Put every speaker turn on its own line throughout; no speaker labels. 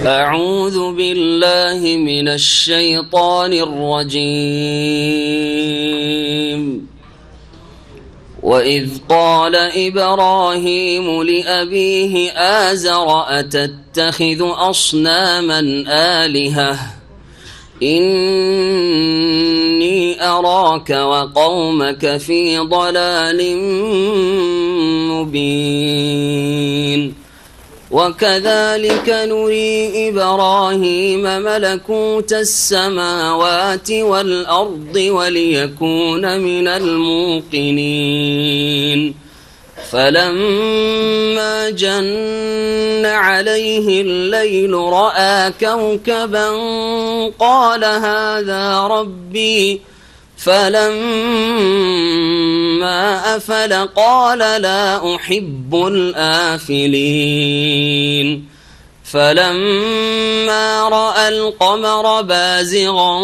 أعوذ بالله من الشيطان الرجيم. وإذ قال إبراهيم لأبيه آزر أتتخذ أصناما آلهة إني أراك وقومك في ضلال مبين. وكذلك نري إبراهيم ملكوت السماوات والأرض وليكون من الموقنين. فلما جن عليه الليل رأى كوكبا قال هذا ربي، فلما أفل قال لا أحب الآفلين. فلما رأى القمر بازغا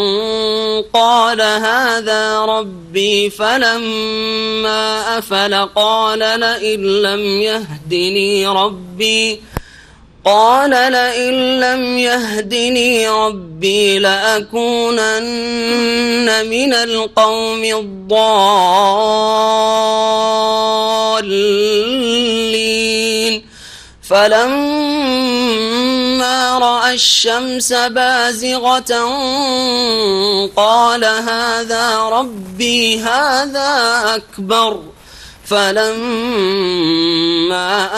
قال هذا ربي، فلما أفل قال لئن لم يهدني ربي لأكونن من القوم الضالين. فلما رأى الشمس بازغة قال هذا ربي هذا أكبر. فلما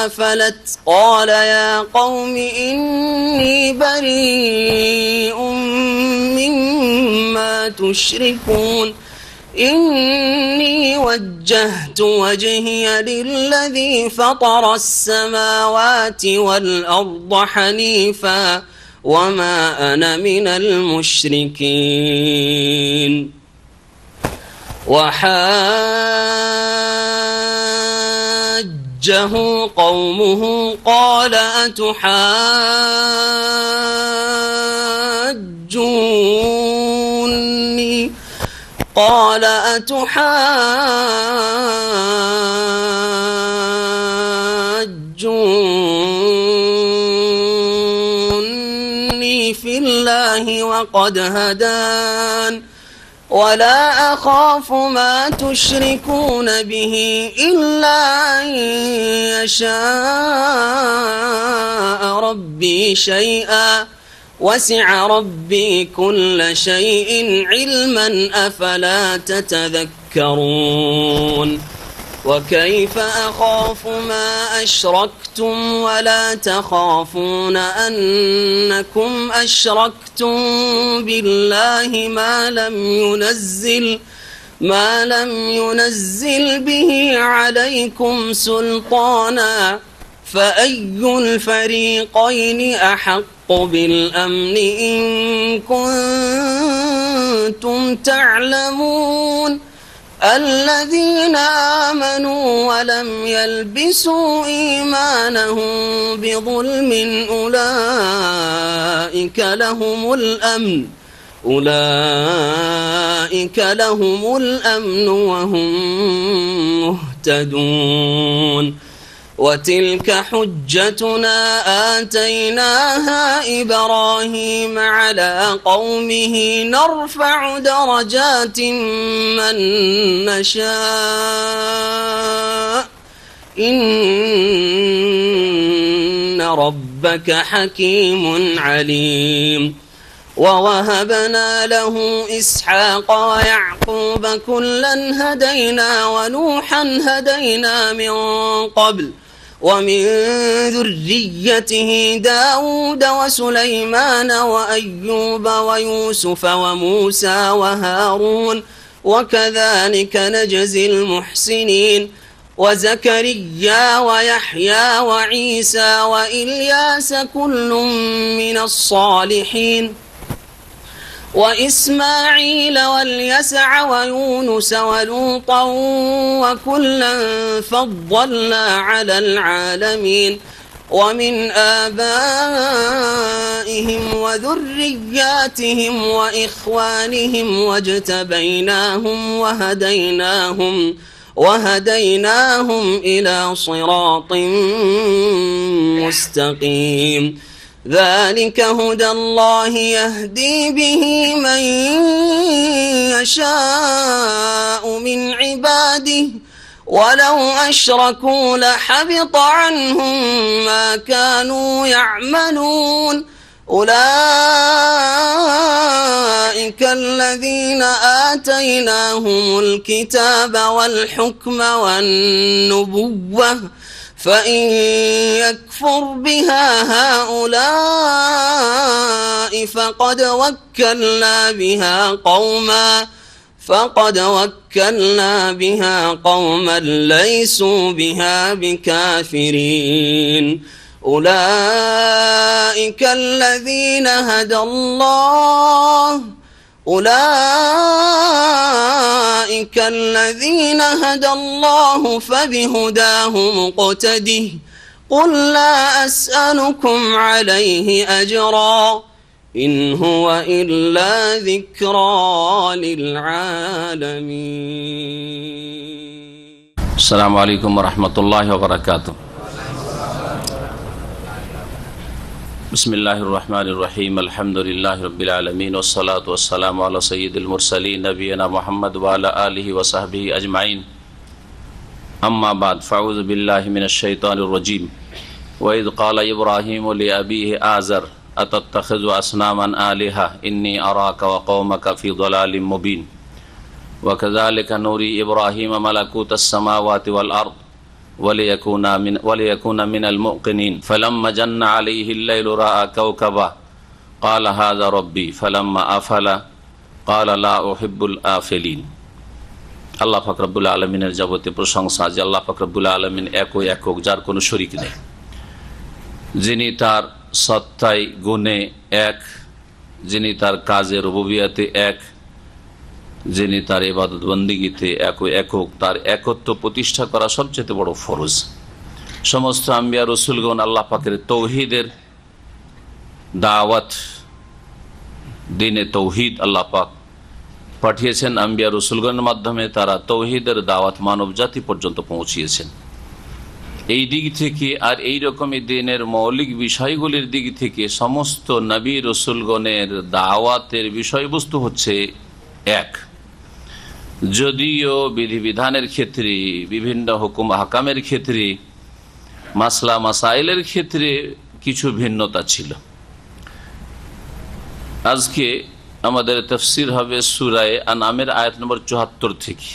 أفلت قال يا قوم إني بريء مما تشركون إني وجهت وجهي للذي فطر السماوات والأرض حنيفا وما أنا من المشركين. وحاجه قومه قال أتحاجوني في الله وقد هدان ولا أخاف ما تشركون به إلا أن يشاء ربي شيئا وسع ربي كل شيء علما أفلا تتذكرون. وكيف أخاف ما أشركتم ولا تخافون أنكم أشركتم بالله ما لم ينزل به عليكم سلطانا، فأي الفريقين أحق بالأمن إن كنتم تعلمون. الذين آمنوا ولم يلبسوا إيمانهم بظلم أولئك لهم الأمن وهم مهتدون. وتلك حجتنا آتيناها إبراهيم على قومه نرفع درجات من نشاء إن ربك حكيم عليم. ووهبنا له إسحاق ويعقوب كلا هدينا ونوحا هدينا من قبل ومن ذريته داود وسليمان وأيوب ويوسف وموسى وهارون وكذلك نجزي المحسنين. وزكريا ويحيى وعيسى وإلياس كل من الصالحين وإسماعيل واليسع ويونس ولوطا وكلا فضلنا على العالمين. ومن آبائهم وذرياتهم وإخوانهم واجتبيناهم وهديناهم إلى صراط مستقيم. ذلك هدى الله يهدي به من يشاء من عباده ولو أشركوا لحبط عنهم ما كانوا يعملون أولئك الذين آتيناهم الكتاب والحكم والنبوة فإن يكفر بها هؤلاء فقد وكلنا بها قوما ليسوا بها بكافرين أولئك الذين هدى الله فبهداه مقتده قل لا أسألكم عليه أجرا إن هو إلا ذكرى للعالمين.
السلام عليكم ورحمة الله وبركاته. بسم الله الرحمن الرحيم الحمد لله رب العالمين والصلاة والسلام على سيد المرسلين نبينا محمد وعلى آله وصحبه أجمعين أما بعد فأعوذ بالله من الشيطان الرجيم وإذ قال إبراهيم لأبيه آزر أتتخذ أصناما آلهة إني أراك وقومك في ضلال مبين وكذلك نوري إبراهيم ملكوت السماوات والأرض وليكون من الموقنين فلما جن عليه الليل رأى كوكبا قال هذا ربي فلما أفل قال لا أحب الآفلين. আল্লাহ পাক রব্বুল আলামিনের যাবতীয় প্রশংসা যে আল্লাহ পাক রব্বুল আলামিন একক, যার কোনো শরীক নেই, যিনি তার সত্তায় গুণে এক, যিনি তার কাজে রুবুবিয়াতে এক, যিনি তার ইবাদত বন্দিগিতে একক, তার একত্ব প্রতিষ্ঠা করা সবচেয়ে বড় ফরজ। সমস্ত আম্বিয়া রসুলগণ আল্লাহ পাকের তৌহিদের দাওয়াত, দিনে তৌহিদ আল্লাহ পাক পাঠিয়েছেন আম্বিয়া রসুলগণের মাধ্যমে, তারা তৌহিদের দাওয়াত মানব জাতি পর্যন্ত পৌঁছিয়েছেন। এই দিক থেকে আর এই রকমই দিনের মৌলিক বিষয়গুলির দিক থেকে সমস্ত নবী রসুলগণের দাওয়াতের বিষয়বস্তু হচ্ছে এক। যদিও বিধিবিধানের ক্ষেত্রে, বিভিন্ন হুকুম হাকামের ক্ষেত্রে, মাসলা মাসাইলের ক্ষেত্রে কিছু ভিন্নতা ছিল। আজকে আমাদের তাফসীর হবে সূরা আনআমের আয়াত নম্বর ৭৪ থেকে।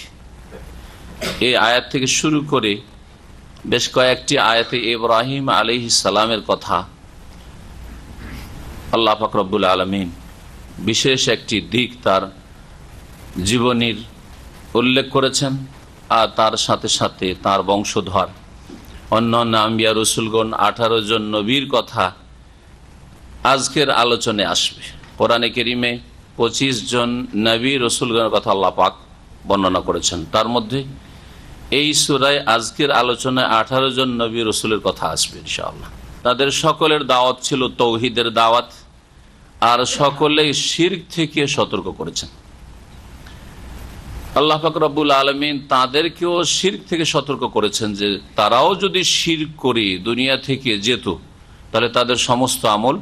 এই আয়াত থেকে শুরু করে বেশ কয়েকটি আয়াতে ইব্রাহিম আলাইহিস সালামের কথা আল্লাহ পাক রব্বুল আলামিন বিশেষ একটি দিক তার জীবনীর উল্লেখ করেছেন, আর তার সাথে সাথে তার বংশধর অন্যান্য আম্বিয়া রসুলগণ 18 জন নবীর কথা আজকের আলোচনায় আসবে। কোরআনে কারীমে 25 জন নবী রসুলগণের কথা আল্লাহ পাক বর্ণনা করেছেন, তার মধ্যে এই সূরায় আজকের আলোচনায় 18 জন নবী রসুলের কথা আসবে ইনশাআল্লাহ। তাদের সকলের দাওয়াত ছিল তৌহিদের দাওয়াত, আর সকলেই শিরক থেকে সতর্ক করেছেন। আল্লাহ পাক রব্বুল আলামিন তাদেরকেও শিরক থেকে সতর্ক করেছেন যে তারাও যদি শিরক করে দুনিয়া থেকে যেত তাহলে তাদের সমস্ত আমল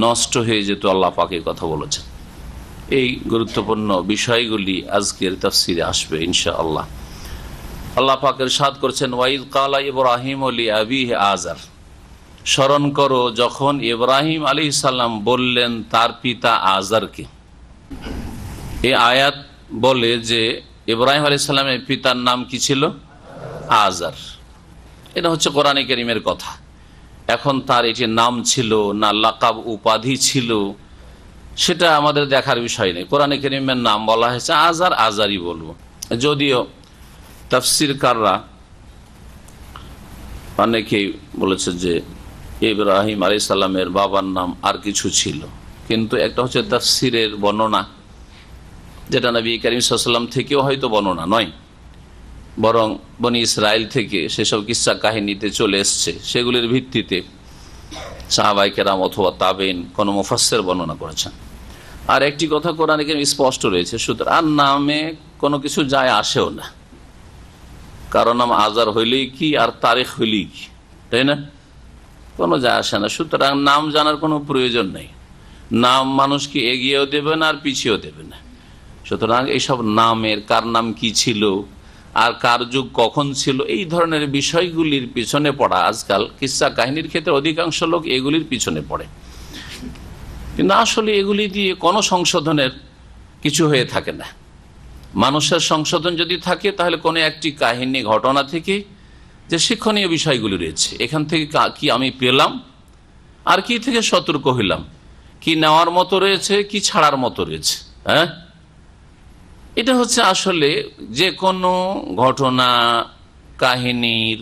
নষ্ট হয়ে যেত। আল্লাহ পাক এই কথা বলেছেন। এই গুরুত্বপূর্ণ বিষয়গুলি আজকের তাফসীরে আসবে ইনশাআল্লাহ। আল্লাহ পাক ইরশাদ করেছেন ওয়াইদ কালা ইব্রাহিম লিআবিহি আজার, স্মরণ করো যখন ইব্রাহিম আলাইহিস সালাম বললেন তার পিতা আজারকে। এই আয়াত বলে যে ইব্রাহিম আলাইহিস সালামের পিতার নাম কি ছিল? আজার। এটা হচ্ছে কোরআনে কারীমের কথা। এখন তার এটি নাম ছিল না লাকাব উপাধি ছিল সেটা আমাদের দেখার বিষয় নেই। কোরআনে কারীমের নাম বলা হয়েছে আজার, আজারই বলবো। যদিও তাফসীরকাররা অনেকেই বলেছে যে ইব্রাহিম আলাইহিস সালামের বাবার নাম আর কিছু ছিল, কিন্তু একটা হচ্ছে তাফসীরের বর্ণনা, যেটা নবী করিম সাল্লাল্লাহু আলাইহি ওয়াসাল্লাম থেকেও হয়তো বর্ণনা নয়, বরং বনি ইসরাইল থেকে সেসব কিসসা কাহিনীতে চলে এসছে, সেগুলির ভিত্তিতে সাহাবায়ে কেরাম অথবা তাবেঈন কোন মুফাসসির বর্ণনা করেছেন। আর একটি কথা কোরআনে কারীমে স্পষ্ট রয়েছে, সুতরাং নামে কোনো কিছু যায় আসেও না, কারণ নাম আজার হইলেই কি আর তারিখ হইলেই কি, তাই না? কোনো যায় আসে না। সুতরাং নাম জানার কোনো প্রয়োজন নেই। নাম মানুষকে এগিয়েও দেবে না আর পিছিয়েও দেবে না। সুতরাং এইসব নামের কার নাম কি ছিল আর কার যুগ কখন ছিল, এই ধরনের বিষয়গুলির পিছনে পড়া, আজকাল কিস্সা কাহিনীর ক্ষেত্রে অধিকাংশ লোক এগুলির পিছনে পড়ে, কিন্তু আসলে এগুলি দিয়ে কোনো সংশোধনের কিছু হয়ে থাকে না। মানুষের সংশোধন যদি থাকে তাহলে কোনো একটি কাহিনী ঘটনা থেকে যে শিক্ষণীয় বিষয়গুলি রয়েছে, এখান থেকে কি আমি পেলাম আর কি থেকে সতর্ক হইলাম, কি নেওয়ার মতো রয়েছে কি ছাড়ার মতো রয়েছে। হ্যাঁ, এটা হচ্ছে আসলে যে কোনো ঘটনা কাহিনীর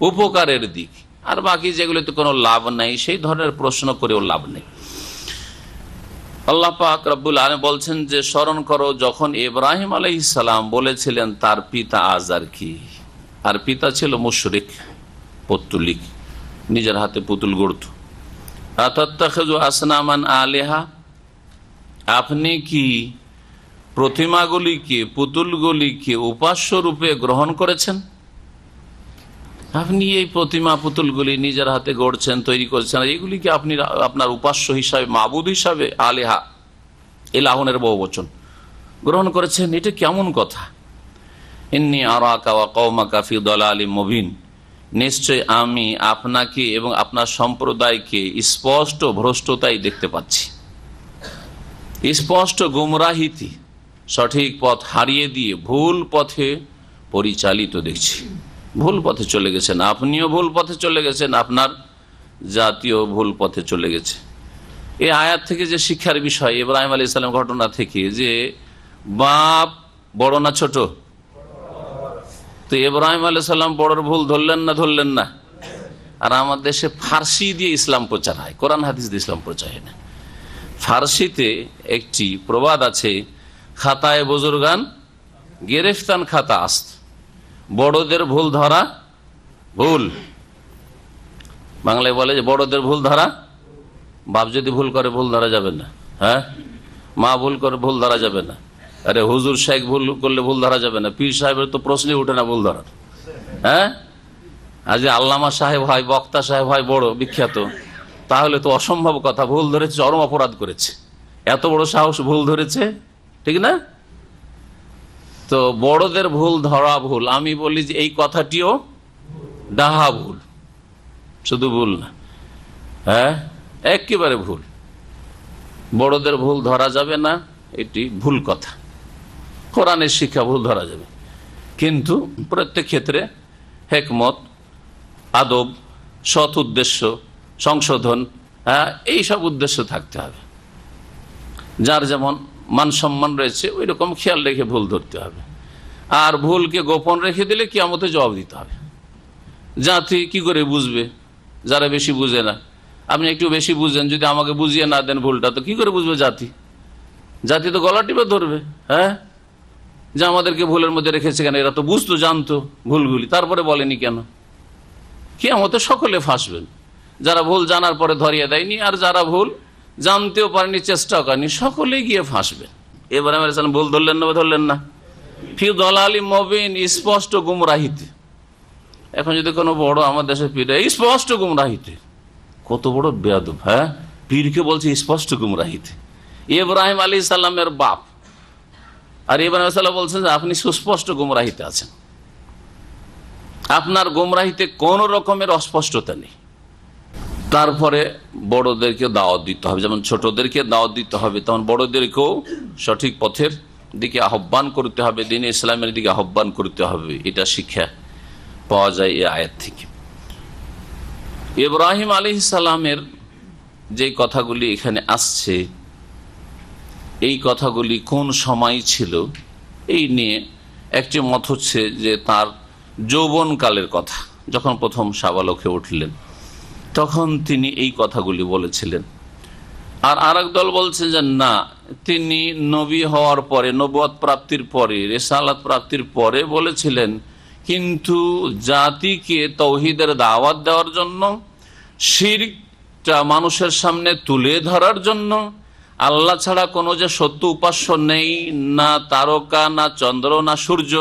উপকারের দিক। আর বাকি যেগুলোতে কোনো লাভ নাই সেই ধরনের প্রশ্ন করেও লাভ নেই। আল্লাহ পাক রব্বুল আলামিন বলছেন যে স্মরণ করো যখন ইব্রাহিম আলাইহিস সালাম বলেছিলেন তার পিতা আজার কি, আর পিতা ছিল মুশরিক, পৌত্তলিক, নিজের হাতে পুতুল গড়ত। আতাত্তাখিযু আসনামান আলিহা, আপনি কি প্রতিমাগুলিকে পুতুলগুলিকে উপাস্য রূপে গ্রহণ করেছেন? আপনি এই প্রতিমা পুতুলগুলি নিজের হাতে গড়ছেন, তৈরি করছেন, এইগুলিকে আপনি আপনার উপাস্য হিসাবে, মাবুদ হিসাবে, আলেহা ইলাহুনের বহুবচন, গ্রহণ করেছেন। এটা কেমন কথা? ইন্নী আরাকা ওয়া কওমাকা ফি দালালিম মুবিন, নিশ্চয় আমি আপনাকে এবং আপনার সম্প্রদায়কে স্পষ্ট ভ্রষ্টতাই দেখতে পাচ্ছি, স্পষ্ট গুমরাহিতি, সঠিক পথ হারিয়ে দিয়ে ভুল পথে পরিচালিত দেখছি। ভুল পথে চলে গেছেন, আপনিও ভুল পথে চলে গেছেন, আপনার জাতীয় ভুল পথে চলে গেছে। এই আয়াত থেকে যে শিক্ষার বিষয়, ইব্রাহিম আলাইহিস সালাম ঘটনা থেকে, যে বাপ বড় না ছোট? তো ইব্রাহিম আলাইহিস সালাম বড়র ভুল ধরলেন না? আর আমার দেশে ফার্সি দিয়ে ইসলাম প্রচার হয়, কোরআন হাদিস দিয়ে ইসলাম প্রচার হয় না। ফার্সিতে একটি প্রবাদ আছে, খাতায় বুজুর্গান গেরেফতান খাতা আস্ত, বড়দের ভুল ধরা ভুল। বাংলায় বলে যে বড়দের ভুল ধরা। বাপ যদি ভুল করে ভুল ধরা যাবে না, হ্যাঁ? মা ভুল করে ভুল ধরা যাবে না, আরে হুজুর শেখ ভুল করলে ভুল ধরা যাবে না, পীর সাহেবের তো প্রশ্নই উঠে না ভুল ধরার। হ্যাঁ, আজ আল্লামা সাহেব হয়, বক্তা সাহেব হয় বড় বিখ্যাত, তাহলে তো অসম্ভব কথা, ভুল ধরেছে, চরম অপরাধ করেছে, এত বড় সাহস, ভুল ধরেছে, ঠিক না? তো বড়দের ভুল ধরা ভুল, আমি বলি যে এই কথাটিও ডাহা ভুল, শুধু ভুল না, হ্যাঁ একেবারে ভুল। বড়দের ভুল ধরা যাবে না, এটি ভুল কথা। কোরআনের শিক্ষা ভুল ধরা যাবে, কিন্তু প্রত্যেক ক্ষেত্রে হেকমত, আদব, সৎ উদ্দেশ্য, সংশোধন, এইসব উদ্দেশ্য থাকতে হবে। যার যেমন মান সম্মান রয়েছে ওই রকম খেয়াল রেখে ভুল ধরতে হবে। আর ভুলকে গোপন রেখে দিলে কিয়ামতে জবাব দিতে হবে। জাতি কি করে বুঝবে? যারা বেশি বুঝে না, আপনি একটু বেশি বুঝেন, যদি আমাকে বুঝিয়ে না দেন ভুলটা, তো কি করে বুঝবে জাতি? জাতি তো গলা টিপে ধরবে, হ্যাঁ, যে আমাদেরকে ভুলের মধ্যে রেখেছে কেন, এরা তো বুঝতো, জানতো ভুলগুলি, তারপরে বলেনি কেন? কিয়ামতে সকলে ফাঁসবেন, যারা ভুল জানার পরে ধরিয়ে দেয়নি আর যারা ভুল জানতেও পারেনি, চেষ্টাও করেনি, সকলেই গিয়ে ফাঁসবেন। ইব্রাহিম আলাইহিস সালাম ভুল ধরলেন না? ফি দালালিম মুবিন, স্পষ্ট গুমরাহিতে। এখন যদি কোনো বড় আমার দেশে পীর স্পষ্ট গুমরাহিতে, কত বড় বেয়াদব! হ্যাঁ, পীরকে বলছে স্পষ্ট গুমরাহিতে, ইব্রাহিম আলাইহিস সালামের বাপ। আর ইব্রাহিম আলাইহিস সালাম বলছেন যে আপনি সুস্পষ্ট গুমরাহিতে আছেন, আপনার গুমরাহিতে কোন রকমের অস্পষ্টতা নেই। তারপরে বড়দেরকে দাওয়াত দিতে হবে, যেমন ছোটদেরকে দাওয়াত দিতে হবে, তেমন বড়দেরকেও সঠিক পথের দিকে আহ্বান করতে হবে, দ্বীন ইসলামের দিকে আহ্বান করতে হবে। এটা শিক্ষা পাওয়া যায় এই আয়াত থেকে। ইব্রাহিম আলাইহিস সালামের যে কথাগুলি এখানে আসছে, এই কথাগুলি কোন সময় ছিল এই নিয়ে একটি মত হচ্ছে যে তার যৌবনকালের কথা, যখন প্রথম সাবালক হয়ে উঠলেন তখন তিনি এই কথাগুলি বলেছিলেন। আর আরেক দল বলছে যে না, তিনি নবী হওয়ার পরে, নবুয়ত প্রাপ্তির পরে, রিসালাত প্রাপ্তির পরে বলেছিলেন, কিন্তু জাতিকে তৌহিদের দাওয়াত দেওয়ার জন্য, শিরকটা মানুষের সামনে তুলে ধরার জন্য, আল্লাহ ছাড়া কোনো যে সত্য উপাস্য নেই, না তারকা, না চন্দ্র, না সূর্য,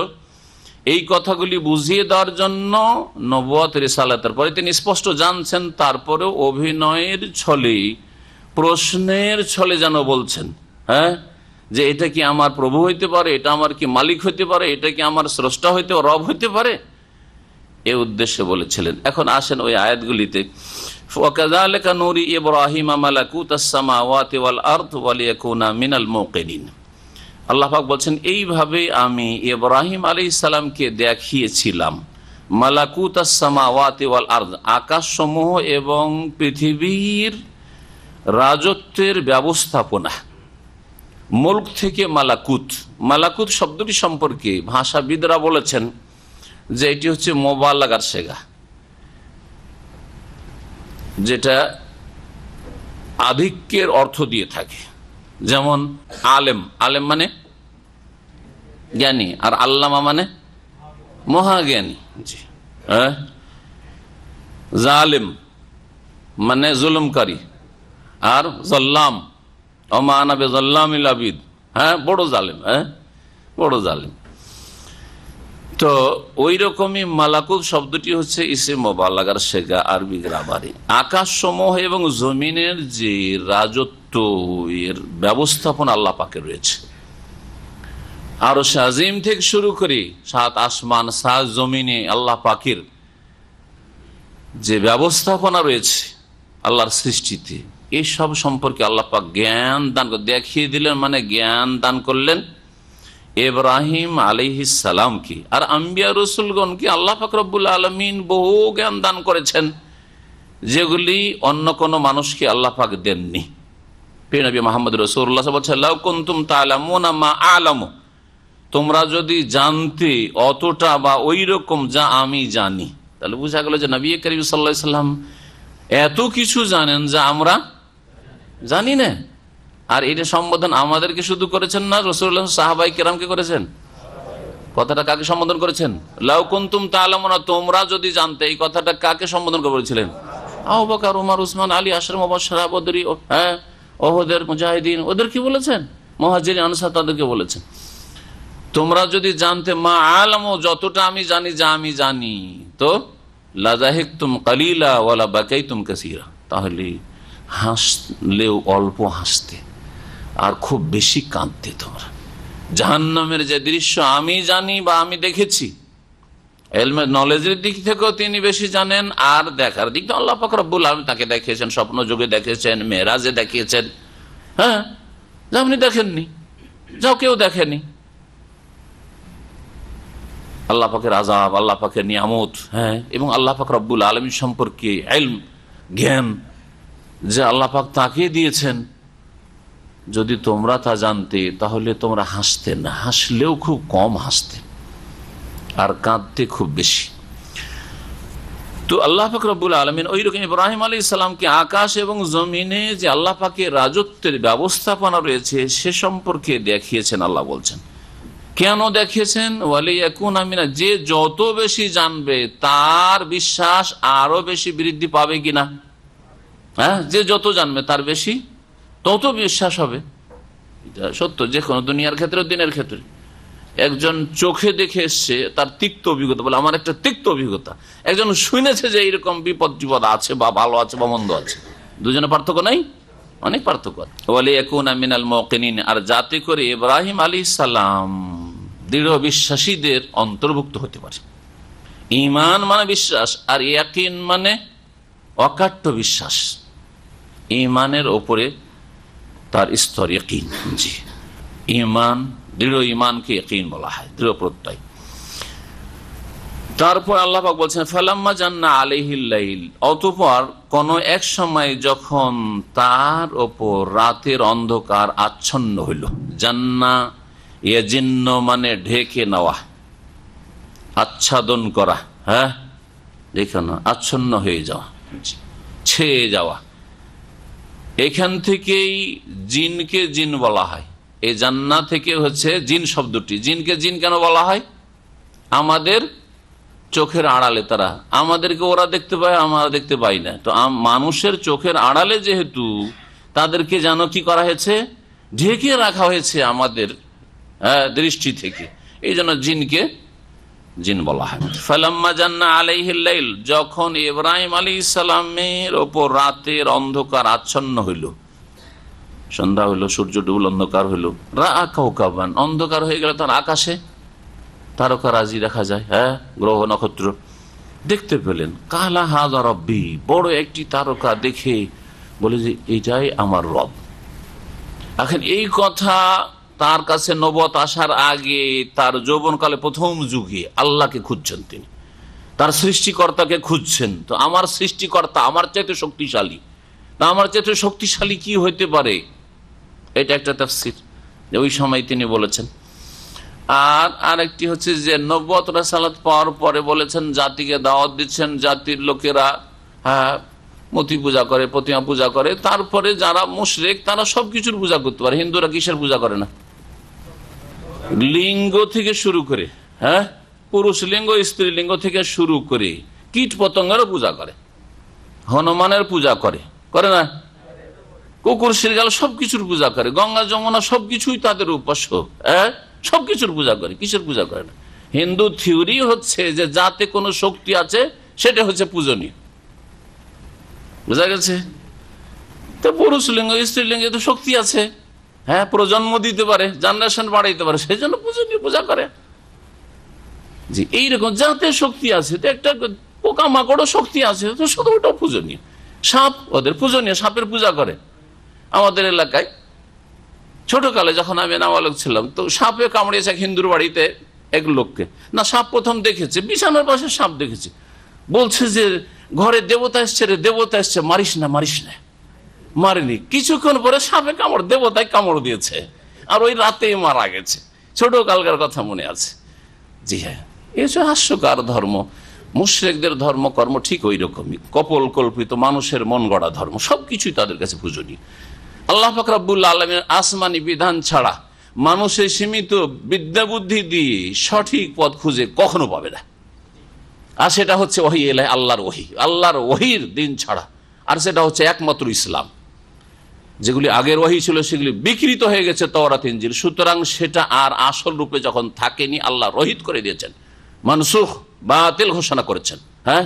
এই কথাগুলি বুঝিয়ে দেওয়ার জন্য নবুয়ত রিসালাতের পরে তিনি স্পষ্ট জানছেন, তারপরেও অভিনয়ের ছলে, প্রশ্নের ছলে যেন বলছেন, হ্যাঁ, যে এটা কি আমার প্রভু হইতে পারে, এটা আমার কি মালিক হইতে পারে, এটা কি আমার স্রষ্টা হইতে রব হইতে পারে, এ উদ্দেশ্যে বলেছিলেন। এখন আসেন ওই আয়াতগুলিতে। ওয়াকাযালিকা নুরি ইব্রাহিমা মালাকুতাস সামাওয়াতি ওয়াল আরদ ওয়ালিয়াকুনা মিনাল মুকিনিন। আল্লাহ পাক বলছেন, এইভাবে আমি ইব্রাহিম আলাইহিস সালামকে দেখিয়েছিলাম মালাকুতাস সামাওয়াতি ওয়াল আরদ, আকাশসমূহ এবং পৃথিবীর রাজত্বের ব্যবস্থাপনা। মুলক থেকে মালাকুত, মালাকুত শব্দটি সম্পর্কে ভাষাবিদরা বলেছেন যে এটি হচ্ছে মোবালাগার সেগা, যেটা আধিক্যের অর্থ দিয়ে থাকে। যেমন আলেম, আলেম মানে জ্ঞানী, আর আল্লামা মানে মহাজ্ঞানী। জি হ্যাঁ। জালেম মানে জুলুমকারী, আর জল্লাম অমানাবে জল্লামিল আবিদ, হ্যাঁ বড় জালেম, হ্যাঁ বড় জালেম। তো ওই রকমই মালাকুত শব্দটি হচ্ছে ইসে মোবালাগার শেখা আরবি গ্রামারে। আকাশ সমূহ এবং জমিনের যে রাজত্ব, এর ব্যবস্থাপনা আল্লাহ পাকের রয়েছে। আর আজিম থেকে শুরু করে 7 আসমান 7 জমিনে আল্লাহ পাকের যে ব্যবস্থাপনা রয়েছে আল্লাহর সৃষ্টিতে, এইসব সম্পর্কে আল্লাহ পাক জ্ঞান দান দেখিয়ে দিলেন, মানে জ্ঞান দান করলেন ইব্রাহিম আলাইহিস সালামকে। আর আম্বিয়া রসুলগণকে আল্লাহ পাক রব্বুল আলামিন বহু জ্ঞান দান করেছেন, যেগুলি অন্য কোন মানুষকে আল্লাহ পাক দেননি। প্রিয় নবী মুহাম্মদ রাসূলুল্লাহ সাল্লাল্লাহু আলাইহি ওয়াসাল্লাম, কুনতুম তা'লামুনা মা আ'লামু, তোমরা যদি জানতে অতটা বা ওই রকম যা আমি জানি, তাহলে বোঝা গেল যে নবী করিম সাল্লাল্লাহু আলাইহি ওয়াসাল্লাম এত কিছু জানেন যা আমরা জানি না। আর এটা সম্বোধন আমাদেরকে শুধু করেছেন না, রাসূলুল্লাহ সাহাবায়ে কেরামকে করেছেন। কথাটা কাকে সম্বোধন করেছেন? লাউ কুনতুম তা'লামুনা, তোমরা যদি জানতে, এই কথাটা কাকে সম্বোধন করেছিলেন? আবু বকর, ওমর, উসমান, আলী, আশরা মুবাশশারা, বদরি, হ্যাঁ ওহদের মুজাহিদিন, ওদের কি বলেছেন? মুহাজিরিন, আনসার, তাদেরকে বলেছেন। তোমরা যদি জানতে মা আ'লামু, যতটা আমি জানি, যা আমি জানি, তো লাযাহিকতুম কালিলা ওয়ালা বাকাইতুম কাসীরা, তাহলে হাসলেও অল্প হাসতে আর খুব বেশি কাঁদতে তোমরা। জাহান্নামের যে দৃশ্য আমি জানি বা আমি দেখেছি, ইলমের নলেজের দিক থেকেও তিনি বেশি জানেন, আর দেখার দিক থেকে আল্লাহ পাক রব্বুল আলামিন তাকে দেখিয়েছেন, স্বপ্ন যুগে দেখিয়েছেন, মেরাজে দেখিয়েছেন, হ্যাঁ যা আপনি দেখেননি, যাও কেউ দেখেনি। আল্লাহ পাকের আযাব, আল্লাহ পাকের নিয়ামত, হ্যাঁ, এবং আল্লাহ পাক রব্বুল আলামিন সম্পর্কে ইলম, জ্ঞান যে আল্লাহ পাক তাকে দিয়েছেন, যদি তোমরা তা জানতে তাহলে তোমরা হাসতে না, হাসলেও খুব কম হাসতে আর কাঁদতে খুব বেশি। তো আল্লাহ পাক রব্বুল আলামিন ওই রকম ইব্রাহিম আলাইহিস সালামকে আকাশ এবং জমিনে যে আল্লাহ পাকের রাজত্বের ব্যবস্থাপনা রয়েছে সে সম্পর্কে দেখিয়েছেন। আল্লাহ বলছেন কেন দেখিয়েছেন? ওয়ালিয়াকুনা মিনা, যে যত বেশি জানবে তার বিশ্বাস আরো বেশি বৃদ্ধি পাবে কিনা, হ্যাঁ, যে যত জানবে তার বেশি তত বিশ্বাস হবে। এটা সত্য, যে কোনো দুনিয়ার ক্ষেত্রে, দিনের ক্ষেত্রে। একজন চোখে দেখে এসছে, তার তিক্ত অভিজ্ঞতা, বলে আমার একটা তিক্ত অভিজ্ঞতা। একজন শুনেছে যে এইরকম বিপদ টিপদ আছে বা ভালো আছে বা মন্দ আছে, দুজনে পার্থক্য নাই, অনেক পার্থক্য। ওয়ালিয়াকুনা মিনাল মুকিনিন, আর যাতে করে ইব্রাহিম আলাইহিস সালাম দৃঢ় বিশ্বাসীদের অন্তর্ভুক্ত হতে পারে। ঈমান মানে বিশ্বাস, আর ইয়াকিন মানে অকাট্য বিশ্বাস। ঈমানের ওপরে তার স্তর ইয়াকিন। জি, ঈমান, দৃঢ় ঈমানকে ইয়াকিন বলা হয়, দৃঢ় প্রত্যয়। তারপর আল্লাহ পাক বলছেন ফালাম্মা জান্না আলাইহিল লাইল, অতঃপর কোন এক সময় যখন তার ওপর রাতের অন্ধকার আচ্ছন্ন হইল। জান্না ইয়াজিন্ন মানে ঢেকে নেওয়া, আচ্ছাদন করা, হ্যাঁ, দেখো না, আচ্ছন্ন হয়ে যাওয়া, ছেয়ে যাওয়া। এখান থেকেই জিনকে জিন বলা হয়। এই জান্নাত থেকে হচ্ছে জিন শব্দটি। জিনকে জিন কেন বলা হয়? আমাদের চোখের আড়ালে তারা, আমাদেরকে ওরা দেখতে পায়, আমরা দেখতে পাই না। তো মানুষের চোখের আড়ালে যেহেতু তাদেরকে যেন কি করা হয়েছে, ঢেকে রাখা হয়েছে আমাদের দৃষ্টি থেকে, এই জন্য জিনকে জিন বলা হয়। ফালাম্মা জান্না আলাইহিল লাইল, যখন ইব্রাহিম আলাইহিস সালামের ওপর রাতের অন্ধকার আচ্ছন্ন হইল, সন্ধ্যা হইল, সূর্য ডুবল, অন্ধকার হইল, রাআ কাওকাবান, অন্ধকার হয়ে গেল, তার আকাশে তারকারাজি দেখা যায়, হ্যাঁ, গ্রহ নক্ষত্র দেখতে পেলেন। কালা হাযা রাব্বি, বড় একটি তারকা দেখে বলে যে এইটাই আমার রব। এখন এই কথা তার কাছে নবুয়ত আসার আগে, তার যৌবনকালে প্রথম যুগে আল্লাহকে খুঁজছেন, তিনি তার সৃষ্টিকর্তাকে খুঁজছেন। তো আমার সৃষ্টিকর্তা আমার চাইতে শক্তিশালী, তা আমার চাইতে শক্তিশালী কি হইতে পারে, এটা একটা তাফসীর যে ওই সময় তিনি বলেছেন। আর আরেকটি হচ্ছে যে নবুয়ত রিসালাত পাওয়ার পরে বলেছেন, জাতিকে দাওয়াত দিচ্ছেন, জাতির লোকেরা মূর্তি পূজা করে, প্রতিমা পূজা করে, তারপরে যারা মুশরিক তারা সবকিছুর পূজা করতে পারে। হিন্দুরা কিসের পূজা করে না? লিঙ্গ থেকে শুরু করে, হ্যাঁ, পুরুষ লিঙ্গ, স্ত্রী লিঙ্গ থেকে শুরু করে কীট পতঙ্গেরও পূজা করে, হনুমানের পূজা করে, করে না? কুকুর শিরগাল সবকিছুর পূজা করে, গঙ্গা যমুনা সবকিছুই তাদের উপাস্য, হ্যাঁ, সবকিছুর পূজা করে। কিসের পূজা করে না? হিন্দু থিওরি হচ্ছে যে যাতে কোনো শক্তি আছে সেটা হচ্ছে পূজনীয়, বুঝা গেছে? তো পুরুষ লিঙ্গ স্ত্রী লিঙ্গে তো শক্তি আছে, হ্যাঁ, প্রজন্ম দিতে পারে, জেনারেশন বাড়াইতে পারে, সেই জন্য পূজনীয় পূজা করে। জি, এইরকম যাতে শক্তি আছে, তো একটা পোকা মাকড়ও শক্তি আছে, তো শুধু ওটাও পূজনীয়। সাপ ওদের পূজনীয়, সাপের পূজা করে। আমাদের এলাকায় ছোটকালে যখন আমি নাবালক ছিলাম, তো সাপে কামড়িয়েছে এক হিন্দুর বাড়িতে এক লোককে। না, সাপ প্রথম দেখেছে, বিছানার পাশে সাপ দেখেছে, বলছে যে ঘরে দেবতা এসছে রে, দেবতা এসছে, মারিস না, মারিস না। মারেনি, কিছুক্ষণ পরে সাপে কামড়, দেবতায় কামড় দিয়েছে, আর ওই রাতেই মারা গেছে। ছোট কালকার কথা মনে আছে। জি হ্যাঁ, এই হচ্ছে হাস্যকর ধর্ম। মুশরিকদের ধর্মকর্ম ঠিক ওই রকমই, কপল কল্পিত, মানুষের মন গড়া ধর্ম, সবকিছুই তাদের কাছে পূজনীয়। আল্লাহ পাক রব্বুল আলামিন আসমানি বিধান ছাড়া মানুষের সীমিত বিদ্যা বুদ্ধি দিয়ে সঠিক পথ খুঁজে কখনো পাবে না। আর সেটা হচ্ছে ওহী এলাহি, আল্লাহর ওহী, আল্লাহর ওহীর দিন ছাড়া। আর সেটা হচ্ছে একমাত্র ইসলাম। যেগুলি আগের ওহী ছিল সেগুলি বিকৃত হয়ে গেছে, তাওরাত ইনজিল, সুতরাং সেটা আর আসল রূপে যখন থাকেনি, আল্লাহ রহিত করে দিয়েছেন, মানসুখ, বাতিল ঘোষণা করেছেন। হ্যাঁ,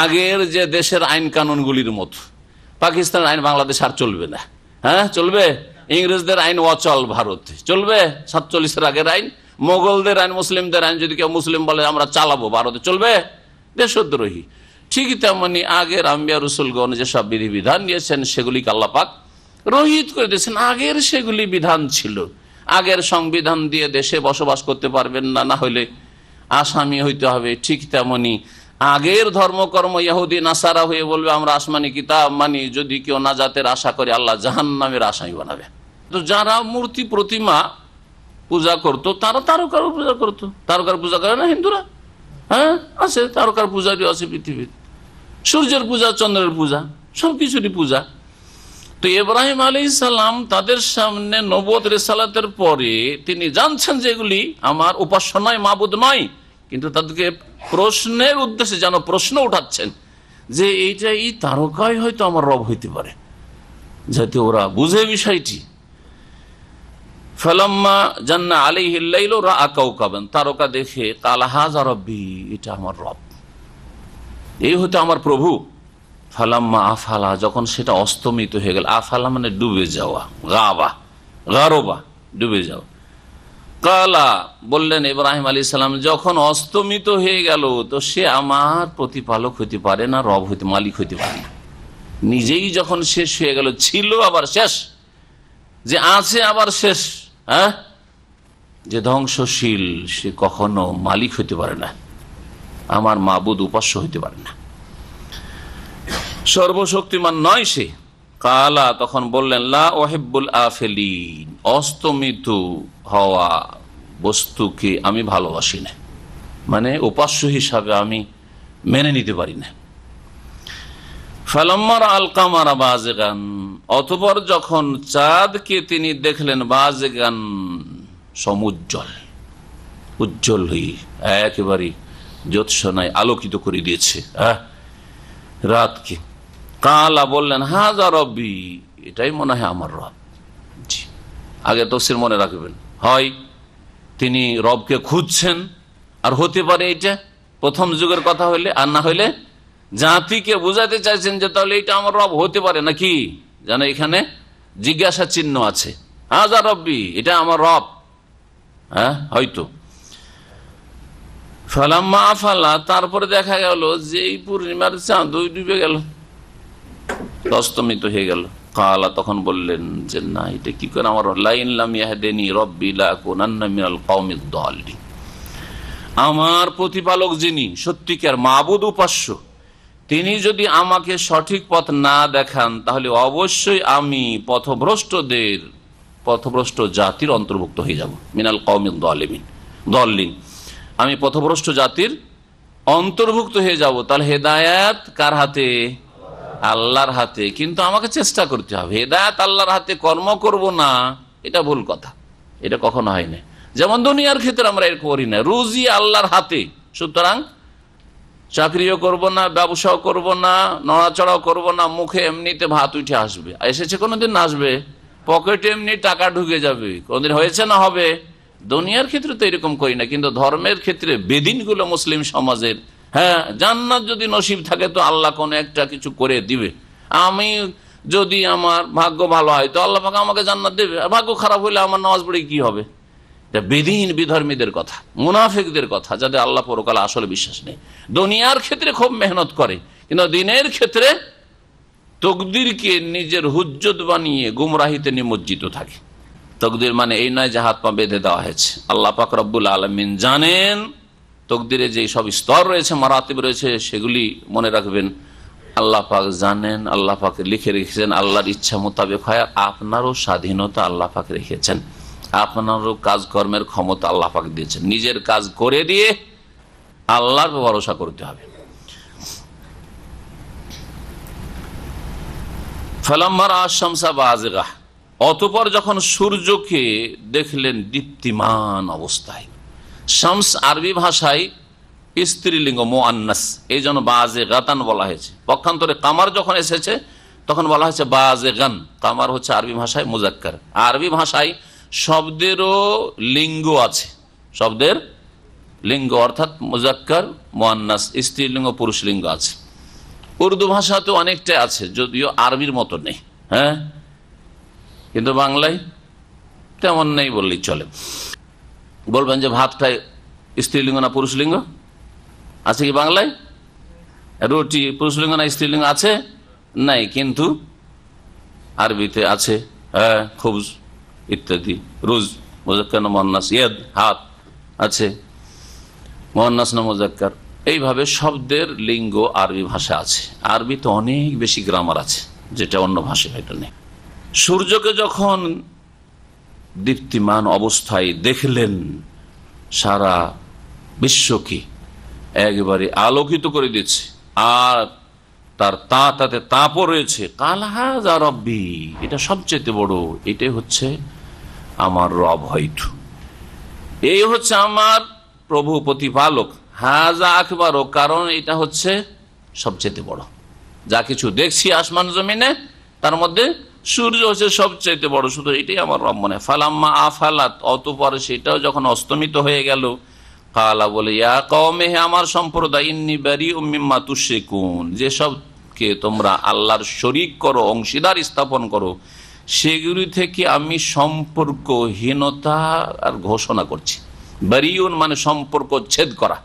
আগের যে দেশের আইন কানুনগুলির মতো পাকিস্তানের আইন বাংলাদেশ আর চলবে না। হ্যাঁ, চলবে? ইংরেজদের আইন অচল ভারতে চলবে, 47-এর আগের আইন, মোগলদের আইন, মুসলিমদের আইন যদি কেউ মুসলিম বলে আমরা চালাবো, ভারতে চলবে? দেশদ্রোহী। ঠিক তেমনি আগের আম্বিয়া রসুলগণ যেসব বিধিবিধান নিয়েছেন সেগুলিকে আল্লাহ পাক রহিত করে দিয়েছেন। আগের সেগুলি বিধান ছিল, আগের সংবিধান দিয়ে দেশে বসবাস করতে পারবেন না, না হলে আসামি হইতে হবে। ঠিক তেমনি আগের ধর্মকর্ম ইহুদি নাসারা হয়ে বলবে আমরা আসমানি কিতাব মানি, যদি কেউ নাজাতের আশা করে আল্লাহ জাহান্নামের আসামি বানাবে। তো যারা মূর্তি প্রতিমা পূজা করতো তারা তারকার পূজা করতো। তারকার পূজা করে না হিন্দুরা? হ্যাঁ, আছে, তারকার পূজারই আছে পৃথিবীর। সূর্যের পূজা, চন্দ্রের পূজা, সবকিছুরই পূজা। তো ইব্রাহিম আলাইহিস সালাম তাদের সামনে নবুয়ত রিসালাতের পরে তিনি জানছেন যে এগুলি আমার উপাস্য নয়, মাবুদ নয়, কিন্তু তাদেরকে প্রশ্নের উদ্দেশ্যে যেন প্রশ্ন উঠাচ্ছেন যে এইটা, এই তারকাই হয়তো আমার রব হইতে পারে, যাতে ওরা বুঝে বিষয়টি। ফালাম্মা জান্না আলাইহিল লাইল রাআ কাওকাবান, তারকা দেখে কালা হাযা রাব্বি, এটা আমার রব, এই হয়তো আমার প্রভু। ফালাম্মা আফালা, যখন সেটা অস্তমিত হয়ে গেল, আফালা মানে ডুবে যাওয়া, গাবা, গারবা, ডুবে যাওয়া। কালা বললেন ইব্রাহিম আলাইহিস সালাম, যখন অস্তমিত হয়ে গেল তো সে আমার প্রতিপালক হইতে পারে না, রব হইতে, মালিক হইতে পারে না। নিজেই যখন শেষ হয়ে গেল, ছিল আবার শেষ, যে আছে আবার শেষ, হ্যাঁ, যে ধ্বংসশীল, সে কখনো মালিক হইতে পারে না, আমার মাবুদ, উপাস্য হইতে পারে না, সর্বশক্তিমান নয় সে। কালা, তখন বললেন, লা উহিব্বুল আফিলিন, অস্তমিত হওয়া বস্তুকে আমি ভালোবাসি না, মানে উপাস্য হিসাবে আমি মেনে নিতে পারি না। ফালাম্মা রাআল কামারা বাযিগান, অতঃপর যখন চাঁদকে তিনি দেখলেন, বাযিগান, সমুজ্জ্বল, উজ্জ্বল হয়ে একেবারে জ্যোৎস্নায় আলোকিত করে দিয়েছে রাতকে। কালা বললেন, হাযা রব্বি, এটাই মনে হয় আমার রব। আগে তাফসীর মনে রাখবেন, হয় তিনি রবকে খুঁজছেন, আর হতে পারে এটা প্রথম যুগের কথা হইলে, আর না হইলে জাতিকে বুঝাতে চাইছেন যে তাহলে এটা আমার রব হতে পারে নাকি, যেন এখানে জিজ্ঞাসা চিহ্ন আছে। হাজা রব্বি, এটা আমার রব, হ্যাঁ হয়তো। ফালাম্মা আফালা, তারপরে দেখা গেল যে এই পূর্ণিমার চাঁদ ডুবে গেল, অস্তমিত হয়ে গেল। কালা, তখন বললেন যে না, এটা কি করে আমার লাইন লাম ইয়াহদিনি রব্বি লাকুনান্না মিনাল কওমিদ দাল্লিন। আমার প্রতিপালক যিনি সত্যিকার মাবুদ উপাস্য, তিনি যদি আমাকে সঠিক পথ না দেখান তাহলে অবশ্যই আমি পথভ্রষ্ট জাতির অন্তর্ভুক্ত হয়ে যাব। মিনাল কওমিদ দাল্লিন, আমি পথভ্রষ্ট জাতির অন্তর্ভুক্ত হয়ে যাব। তাহলে হেদায়াত কার হাতে? আল্লাহর হাতে। কিন্তু আমাকে চেষ্টা করতে হবে। হেদায়াত আল্লাহর হাতে, কর্ম করব না এটা ভুল কথা, এটা কখনো হয় না। যেমন দুনিয়ার ক্ষেত্রে আমরা এর করি না, রুজি আল্লাহর হাতে, সুতরাং চাকরিও করব না, ব্যবসাও করব না, নড়াচড়াও করব না, মুখে এমনিতে ভাত উঠে আসবে, এসেছে কোনোদিন আসবে, পকেটে এমনি টাকা ঢুকে যাবে, কোনদিন হয়েছে না হবে। দুনিয়ার ক্ষেত্রে তো এরকম করি না, কিন্তু ধর্মের ক্ষেত্রে বেদিনগুলো মুসলিম সমাজের, হ্যাঁ জান্নাত যদি নসিব থাকে তো আল্লাহ কোনো একটা কিছু করে দিবে। আমি যদি আমার ভাগ্য ভালো হয় তো আল্লাহ পাক আমাকে জান্নাত দেবে, আর ভাগ্য খারাপ হইলে আমার নামাজ পড়ে কি হবে। এটা বেদিন বিধর্মীদের কথা, মুনাফিকদের কথা, যাদের আল্লাহ পরকালে আসলে বিশ্বাস নেই। দুনিয়ার ক্ষেত্রে খুব মেহনত করে, কিন্তু দিনের ক্ষেত্রে তকদিরকে নিজের হুজ্জত বানিয়ে গুমরাহিতে নিমজ্জিত থাকে। তকদির মানে এই নয় যে হাত পা বেঁধে দেওয়া হয়েছে। আল্লাহ পাক রব্বুল আলামিন জানেন তকদিরে যে সব স্তর রয়েছে, মারাতিব রয়েছে, সেগুলি মনে রাখবেন। আল্লাহ পাক জানেন, আল্লাহ পাক লিখে রেখেছেন, আল্লাহর ইচ্ছা মোতাবেক হয়। আপনারও স্বাধীনতা আল্লাহ পাক রেখেছেন, আপনারও কাজকর্মের ক্ষমতা আল্লাহ পাক দিয়েছেন। নিজের কাজ করে দিয়ে আল্লাহর ভরসা করতে হবে। ফালাম্মা রাআ শামসা বাযিগা, অতঃপর যখন সূর্যকে দেখলেন দীপ্তিমান অবস্থায়। শামস আরবি ভাষায় স্ত্রীলিঙ্গ, মুআন্নাস, এই জন্য বাযিগাতান বলা হয়েছে। পক্ষান্তরে কামার যখন এসেছে তখন বলা হয়েছে বাযিগান। কামার হচ্ছে আরবি ভাষায় মুযাক্কার। আরবি ভাষায় শব্দেরও লিঙ্গ আছে, শব্দের লিঙ্গ অর্থাৎ মুযাক্কার, মুআন্নাস, স্ত্রীলিঙ্গ, পুরুষ লিঙ্গ আছে। উর্দু ভাষাতে অনেকটাই আছে, যদিও আরবির মতো নেই, হ্যাঁ, কিন্তু বাংলায় তেমন নেই বললেই চলে। বলবেন যে ভাতটাই স্ত্রীলিঙ্গ না পুরুষলিঙ্গ আছে কি বাংলায়? রুটি পুরুষলিঙ্গ না স্ত্রীলিঙ্গ আছে? নাই, কিন্তু আরবিতে আছে, হ্যাঁ, খুবজ ইত্যাদি। রুজ মুযাক্কার না মুআন্নাস, ইয়াদ হাত আছে, মুআন্নাস না মুযাক্কার। এইভাবে শব্দের লিঙ্গ আরবি ভাষা আছে। আরবিতে অনেক বেশি গ্রামার আছে, যেটা অন্য ভাষায় হয়তো নেই। সূর্যকে যখন দীপ্তিমান অবস্থায় দেখলেন, সারা বিশ্বকে একেবারে আলোকিত করে দিচ্ছে, আর তার তাতে তাপও রয়েছে। কাল হাযা রব্বি, এটা সবচেয়ে বড়, এটাই হচ্ছে আমার রব, হয়তো এই হচ্ছে আমার প্রভু প্রতিপালক। হাযা আকবারও, কারণ এটা হচ্ছে সবচেয়ে বড়। যা কিছু দেখছি আসমান জমিনে তার মধ্যে সূর্য হচ্ছে সবচেয়ে বড়, শুধু এটাই আমার রব মনে। ফালাম্মা আফালাত, অতঃপর সেটাও যখন অস্তমিত হয়ে গেল, কালা বলে, ইয়া কওমি, হে আমার সম্প্রদায়, ইন্নী বারিউম মিম্মা তুশরিকুন, যেসবকে তোমরা আল্লাহর শরীক করো, অংশীদার স্থাপন করো, সেগুলি থেকে আমি সম্পর্কহীনতা আর ঘোষণা করছি। বারিউন মানে সম্পর্ক ছেদ করা।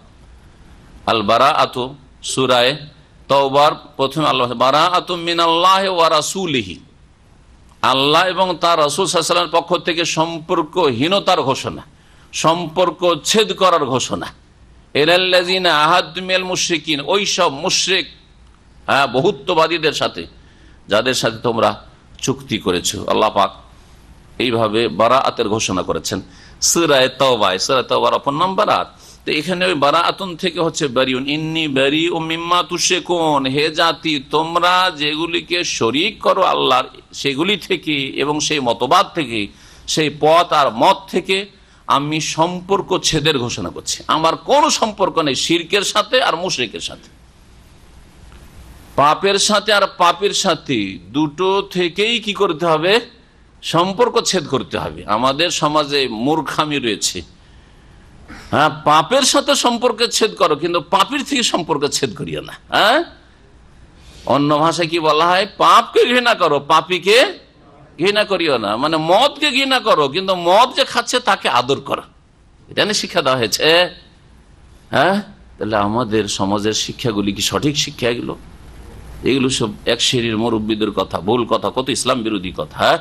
আল বারাআতু, সূরা তাওবার প্রথমে আল্লাহ, বারাআতু মিনাল্লাহি ওয়া রাসূলিহি, আল্লাহ এবং তার রাসূল সাল্লাল্লাহু আলাইহি ওয়াসাল্লামের পক্ষ থেকে সম্পর্কহীনতার ঘোষণা, সম্পর্ক ছেদ করার ঘোষণা। ইলাল্লাযিনা আহাদতু মিনাল মুশরিকিন, ওই সব মুশরিক, হ্যাঁ, বহুত্ববাদীদের সাথে, যাদের সাথে তোমরা চুক্তি করেছো। আল্লাহ পাক এইভাবে বারাআতের ঘোষণা করেছেন সূরা তাওবায়। সূরা তাওবার অপর নাম বারাআত। তো এখানে ওই বারাআতুন থেকে হচ্ছে বারিউন, ইন্নী বারিউম মিম্মা তুশরিকুন, হে জাতি তোমরা যেগুলিকে শরীক করো আল্লাহর, সেগুলি থেকে এবং সেই মতবাদ থেকে, সেই পথ আর মত থেকে আমি সম্পর্ক ছেদের ঘোষণা করছি। আমার কোনো সম্পর্ক নেই শিরকের সাথে আর মুশরিকের সাথে, পাপের সাথে আর পাপের সাথে, দুটো থেকেই কি করতে হবে? সম্পর্ক ছেদ করতে হবে। আমাদের সমাজে মূর্খামি রয়েছে, হ্যাঁ, পাপের সাথে সম্পর্ক ছেদ করো, কিন্তু পাপের থেকে সম্পর্ক ছেদ করিও না। হ্যাঁ, অন্য ভাষায় কি বলা হয়? পাপকে ঘৃণা করো, পাপীকে ঘৃণা করিও না। মানে মদকে ঘৃণা করো, কিন্তু মদ যে খাচ্ছে তাকে আদর করো, এটা নিয়ে শিক্ষা দেওয়া হয়েছে। হ্যাঁ, তাহলে আমাদের সমাজের শিক্ষাগুলি কি সঠিক শিক্ষা? এগুলো সব এক শ্রেণীর মুরব্বীদের কথা, ভুল কথা, কত ইসলাম বিরোধী কথা। হ্যাঁ,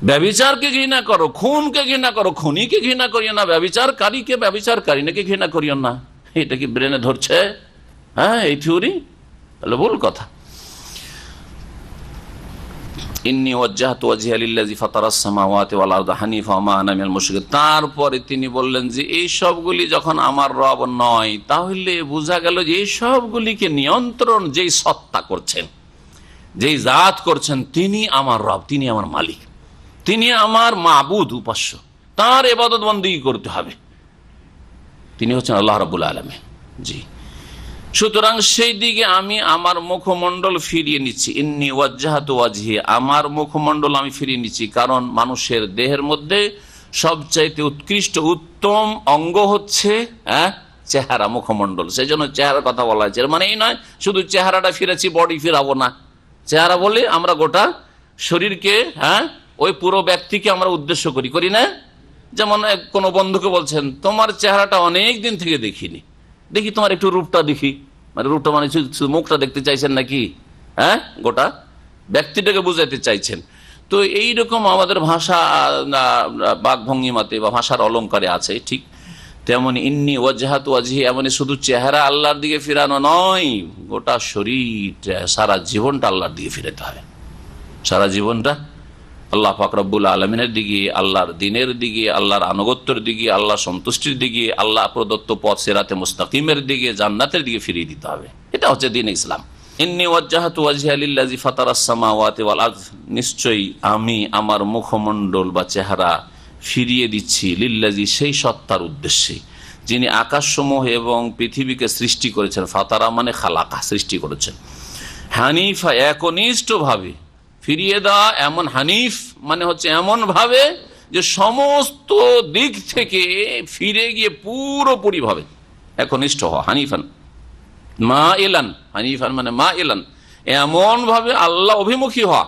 ব্যভিচারকে ঘৃণা করো, খুনকে ঘৃণা করো, খুনিকে ঘৃণা করিও না, ব্যভিচারকারীকে ব্যভিচারকারিনীকে ঘৃণা করিও না। এটা কি ব্রেনে ধরছে? হ্যাঁ, এই থিওরি তাহলে ভুল কথা। তারপরে তিনি বললেন যে এই সবগুলি যখন আমার রব নয়, তাহলে বোঝা গেল যে এই সবগুলিকে নিয়ন্ত্রণ যেই সত্তা করছেন, যেই জাত করছেন, তিনি আমার রব, তিনি আমার মালিক, তিনি আমার মাবুদ, উপাস্য, তার ইবাদত বন্দেগী করতে হবে। তিনি হচ্ছেন আল্লাহ রাব্বুল আলামিন। জি, সুতরাং সেই দিকে আমি আমার মুখমণ্ডল ফিরিয়ে নিচ্ছি। ইন্নী ওয়াজ্জাহাতু ওয়াজহি, আমার মুখমণ্ডল আমি ফিরিয়ে নিচ্ছি, কারণ মানুষের দেহের মধ্যে সবচাইতে উৎকৃষ্ট উত্তম অঙ্গ হচ্ছে চেহারা, মুখমণ্ডল। সেই জন্য চেহারার কথা বলা হয়েছে। মানে এই নয় শুধু চেহারাটা ফিরেছি, বডি ফিরাবো না। চেহারা বলে আমরা গোটা শরীরকে, ওই পুরো ব্যক্তিকে আমরা উদ্দেশ্য করি না। যেমন কোনো বন্ধুকে বলছেন, তোমার চেহারাটা অনেক দিন থেকে দেখিনি, দেখি তোমার একটু রূপটা দেখি। মানে রূপটা মানে শুধু মুখটা দেখতে চাইছেন নাকি? গোটা ব্যক্তিটাকে বুঝাইতে চাইছেন। তো এইরকম আমাদের ভাষা বাকভঙ্গিমাতে বা ভাষার অলঙ্কারে আছে। ঠিক তেমন ইন্নী ওয়াজহাতু ওয়াজহি, এমন শুধু চেহারা আল্লাহর দিকে ফিরানো নয়, গোটা শরীর, সারা জীবনটা আল্লাহর দিকে ফিরাতে হবে। সারা জীবনটা আল্লাহ পাক রব্বুল আলমিনের দিকে, আল্লাহর দিনের দিকে, আল্লাহর আনুগত্যের দিকে, আল্লাহ সন্তুষ্টির দিকে, আল্লাহ প্রদত্ত পথ সিরাতে মুস্তাকিমের দিকে, জান্নাতের দিকে ফিরিয়ে দিতে হবে। এটা হচ্ছে দ্বীন ইসলাম। ইন্নী ওয়াজ্জাহাতু ওয়াজহিয়া লিল্লাযী ফাতারাস সামাওয়াতি ওয়াল আরদ, নিশ্চয়ই আমি আমার মুখমণ্ডল বা চেহারা ফিরিয়ে দিচ্ছি লিল্লাযী, সেই সত্তার উদ্দেশ্যে যিনি আকাশসমূহ এবং পৃথিবীকে সৃষ্টি করেছেন। ফাতারা মানে খালাকা, সৃষ্টি করেছেন। হানিফা, একনিষ্ঠ ভাবে ফিরিয়ে দেওয়া। এমন হানিফ মানে হচ্ছে এমন ভাবে যে সমস্ত দিক থেকে ফিরে গিয়ে পুরোপুরি ভাবে একনিষ্ঠ হওয়া। হানিফান মা এলান, হানিফান মানে মা এলান, এমন ভাবে আল্লাহ অভিমুখী হওয়া,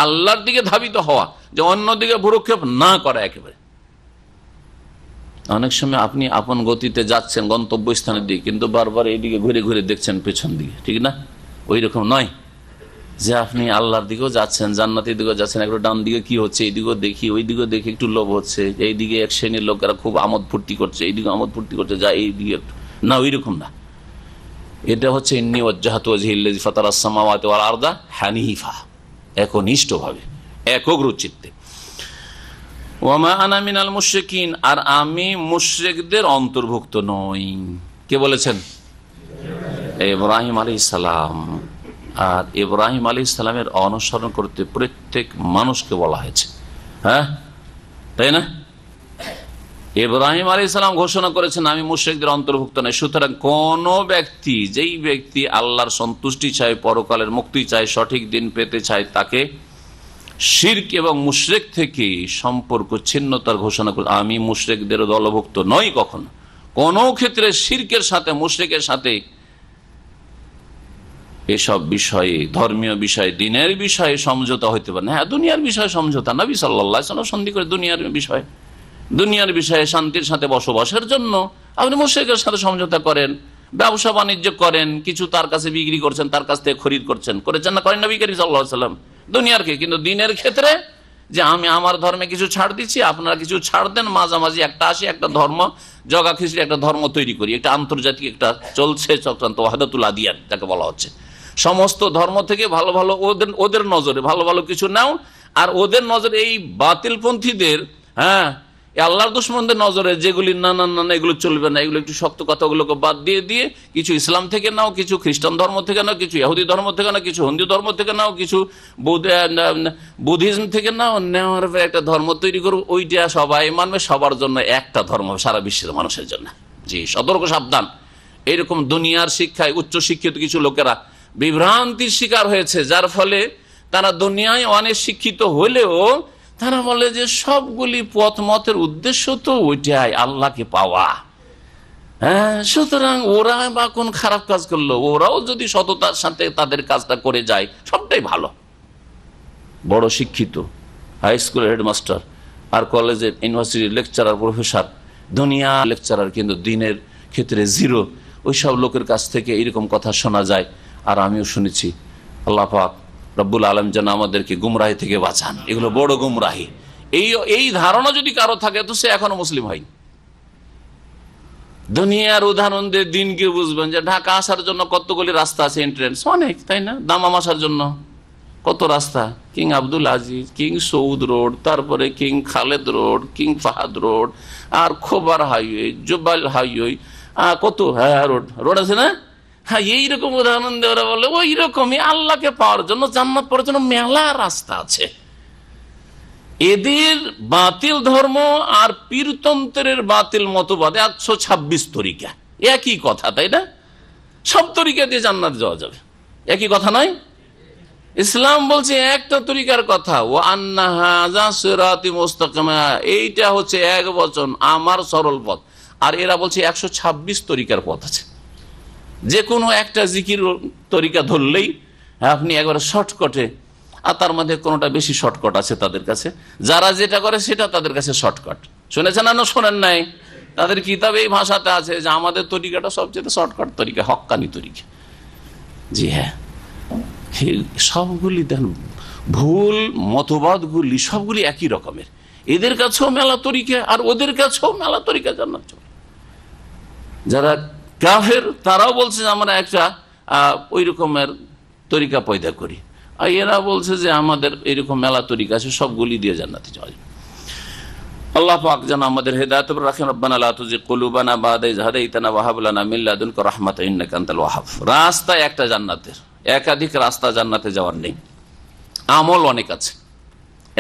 আল্লাহর দিকে ধাবিত হওয়া, যে অন্যদিকে ভ্রুক্ষেপ না করা একেবারে। অনেক সময় আপনি আপন গতিতে যাচ্ছেন গন্তব্যস্থানের দিকে, কিন্তু বারবার এইদিকে ঘুরে ঘুরে দেখছেন পেছন দিকে, ঠিক না? ওই রকম নয় যে আপনি আল্লাহর দিকেও যাচ্ছেন, জান্নাতের দিকেও যাচ্ছেন, একটু ডান দিকে কি হচ্ছে এইদিকেও দেখি, ওই দিকেও দেখি, একটু লোভ হচ্ছে, এইদিকে এক শ্রেণীর লোকেরা খুব আমোদ ফুর্তি করছে, এইদিকে আমোদ ফুর্তি করছে, যা এইদিকে না, ওই রকম না। এটা হচ্ছে ইন্নী ওয়াজ্জাহাতু ওয়াজহিয়া লিল্লাযী ফাতারাস সামাওয়াতি ওয়াল আরদা হানিফা, একনিষ্ঠভাবে, একগ্রচিত্তে। ওয়া মা আনা মিনাল মুশরিকিন, আর আমি মুশরিকদের অন্তর্ভুক্ত নই। কে বলেছেন? ইব্রাহিম আলাইহিস সালাম। আর ইব্রাহিম আলাইহিস সালামের অনুসরণ করতে প্রত্যেক মানুষকে বলা হয়েছে। হ্যাঁ, তাই না? ইব্রাহিম আলাইহিস সালাম ঘোষণা করেছেন আমি মুশরিকদের অন্তর্ভুক্ত নই। সুতরাং কোন ব্যক্তি, যেই ব্যক্তি আল্লাহর সন্তুষ্টি চায়, পরকালের মুক্তি চায়, সঠিক দিন পেতে চায়, তাকে শিরক এবং মুশরিক থেকে সম্পর্ক ছিন্নতার ঘোষণা করে। আমি মুশরিকদের দলভুক্ত নই। কখনো কোন ক্ষেত্রে শিরকের সাথে, মুশরিকের সাথে এসব বিষয়ে, ধর্মীয় বিষয়ে, দিনের বিষয়ে সমঝোতা হইতে পারে না। হ্যাঁ, দুনিয়ার বিষয়ে সমঝোতা, নবী সাল্লাল্লাহু আলাইহি ওয়াসাল্লাম সন্ধি করে দুনিয়ার বিষয়ে শান্তির সাথে বসবাসের জন্য আপনি মুশরিকের সাথে সমঝোতা করেন, ব্যবসা বাণিজ্য করেন, কিছু তার কাছে বিক্রি করছেন, তার কাছ থেকে খরিদ করেছেন না করেন নবী করিম সাল্লাল্লাহু আলাইহি ওয়াসাল্লাম দুনিয়ার কে। কিন্তু দিনের ক্ষেত্রে যে আমি আমার ধর্মে কিছু ছাড় দিচ্ছি, আপনারা কিছু ছাড় দেন, মাঝামাঝি একটা আসি, একটা ধর্ম জগা খিচড়ি, একটা ধর্ম তৈরি করি, একটা আন্তর্জাতিক একটা চলছে চক্রান্ত, ওয়াহদাতুল আদিয়ান যাকে বলা হচ্ছে। সমস্ত ধর্ম থেকে ভালো ভালো ওদের নজরে ভালো ভালো কিছু নাও, আর ওদের নজরে এই বাতিলপন্থীদের, আল্লাহর দুশমনদের নজরে যেগুলি না না না এগুলো চলবে না, এগুলো একটু শক্ত কথাগুলোকে বাদ দিয়ে কিছু ইসলাম থেকে নাও, কিছু খ্রিস্টান ধর্ম থেকে নাও, কিছু ইহুদি ধর্ম থেকে নাও, কিছু হিন্দু ধর্ম থেকে নাও, কিছু বুদ্ধিজম থেকে নাও, নেওয়ার একটা ধর্ম তৈরি করো, ওইটা সবাই মানবে, সবার জন্য একটা ধর্ম, সারা বিশ্বের মানুষের জন্য। জি, সতর্ক সাবধান। এইরকম দুনিয়ার শিক্ষায় উচ্চ শিক্ষিত কিছু লোকেরা বিভ্রান্তির শিকার হয়েছে, যার ফলে তারা দুনিয়ায় অনেক শিক্ষিত হলেও তারা বলে যে সবগুলি পথ মতের উদ্দেশ্য তো ওইটাই, আল্লাহকে পাওয়া। হ্যাঁ, সুতরাং ওরা বা কোন খারাপ কাজ করলো, ওরাও যদি সততার সাথে তাদের কাজটা করে যায় সবটাই ভালো। বড় শিক্ষিত হাই স্কুলের হেডমাস্টার আর কলেজের ইউনিভার্সিটির লেকচারার প্রফেসর, দুনিয়া লেকচারার, কিন্তু দিনের ক্ষেত্রে জিরো, ওই সব লোকের কাছ থেকে এইরকম কথা শোনা যায়। আর আমিও শুনেছি। আল্লাহ পাক রব্বুল আলম যেন আমাদেরকে গুমরাহি থেকে বাঁচান। এগুলো বড় গুমরাহি। এই ধারণা যদি কারো থাকে তো সে এখনো মুসলিম হয়নি। দুনিয়ার উদাহরণ দিয়ে দিনকে বুঝবেন যে ঢাকা আসার জন্য কতগুলি রাস্তা আছে, এন্ট্রেন্স অনেক, তাই না? দামাম আসার জন্য কত রাস্তা, King Abdul Aziz, King Saud Road, তারপরে King Khalid Road, King Fahad Road, আর খোবার হাইওয়ে, জুবাল হাইওয়ে, কত রোড আছে না? হ্যাঁ, এইরকম উদাহরণ দিয়ে ওরা বলে ওই রকমই আল্লাহকে পাওয়ার জন্য, জান্নাত পাওয়ার জন্য মেলা রাস্তা আছে। এদের বাতিল ধর্ম আর পীরতন্ত্রের বাতিল মতবাদে 126 তরিকা, একই কথা, তাই না? সব তরিকা দিয়ে জান্নাত যাওয়া যাবে, একই কথা নয়? ইসলাম বলছে একটা তরিকার কথা, ও আন্না হাযা সিরাতি মুস্তাকিমা, এইটা হচ্ছে এক বচন, আমার সরল পথ। আর এরা বলছে 126 তরিকার পথ আছে। যে কোনো একটা জিকির তরিকা ধরলেই আপনি একবারে শর্টকাটে, আর তার মধ্যে কোনোটা বেশি শর্টকাট আছে তাদের কাছে। যারা যেটা করে সেটা তাদের কাছে শর্টকাট। শুনেছেন না শোনেন নাই? তাদের কিতাবে এই ভাষাতে আছে যে আমাদের তরিকাটা সবচেয়ে শর্টকাট তরিকা, হক্কানি তরিকা। জি হ্যাঁ, সবগুলি দেন ভুল মতবাদগুলি, সবগুলি একই রকমের। এদের কাছেও মেলা তরিকা আর ওদের কাছেও মেলা তরিকা জান্নাত। যারা কাফের তারাও বলছে যে আমরা একটা ওই রকমের তরিকা পয়দা করি, আর এরা বলছে যে আমাদের এরকম মেলা তরিকা আছে, সবগুলি দিয়ে জান্নাতে যাওয়া যাবে। আল্লাহ পাক যেন আমাদের হেদায়েত রাখেন। রব্বানা লা তুজিগ কুলুবানা বা'দা ইয হাদাইতানা ওয়া হাব লানা মিন লাদুনকা রাহমাতান ইন্নাকা আনতাল ওয়াহ্হাব। রাস্তা একটা জান্নাতের, একাধিক রাস্তা জান্নাতে যাওয়ার নেই। আমল অনেক আছে,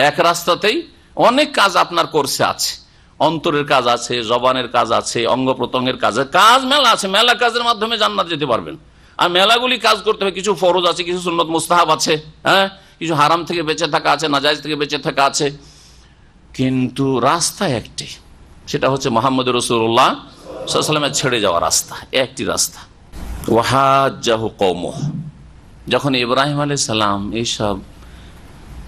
এক রাস্তাতেই অনেক কাজ আপনার কোর্সে আছে। অন্তরের কাজ আছে, জবানের কাজ আছে, অঙ্গ প্রত্যঙ্গের কাজ মেলা আছে। মেলা কাজের মাধ্যমে জান্নাত যেতে পারবেন। আর মেলাগুলি কাজ করতে হবে, কিছু ফরজ আছে, কিছু সুন্নত মুস্তাহাব আছে, হ্যাঁ, কিছু হারাম থেকে বেঁচে থাকা আছে, নাজায়েজ থেকে বেঁচে থাকা আছে, কিন্তু রাস্তা একটি, সেটা হচ্ছে মুহাম্মদ রাসূলুল্লাহ সাল্লাল্লাহু আলাইহি ওয়াসাল্লামের ছেড়ে যাওয়া রাস্তা, একটি রাস্তা। ওয়াহাজ্জাহু কওমুহ, যখন ইব্রাহিম আলাইহিস সালাম এইসব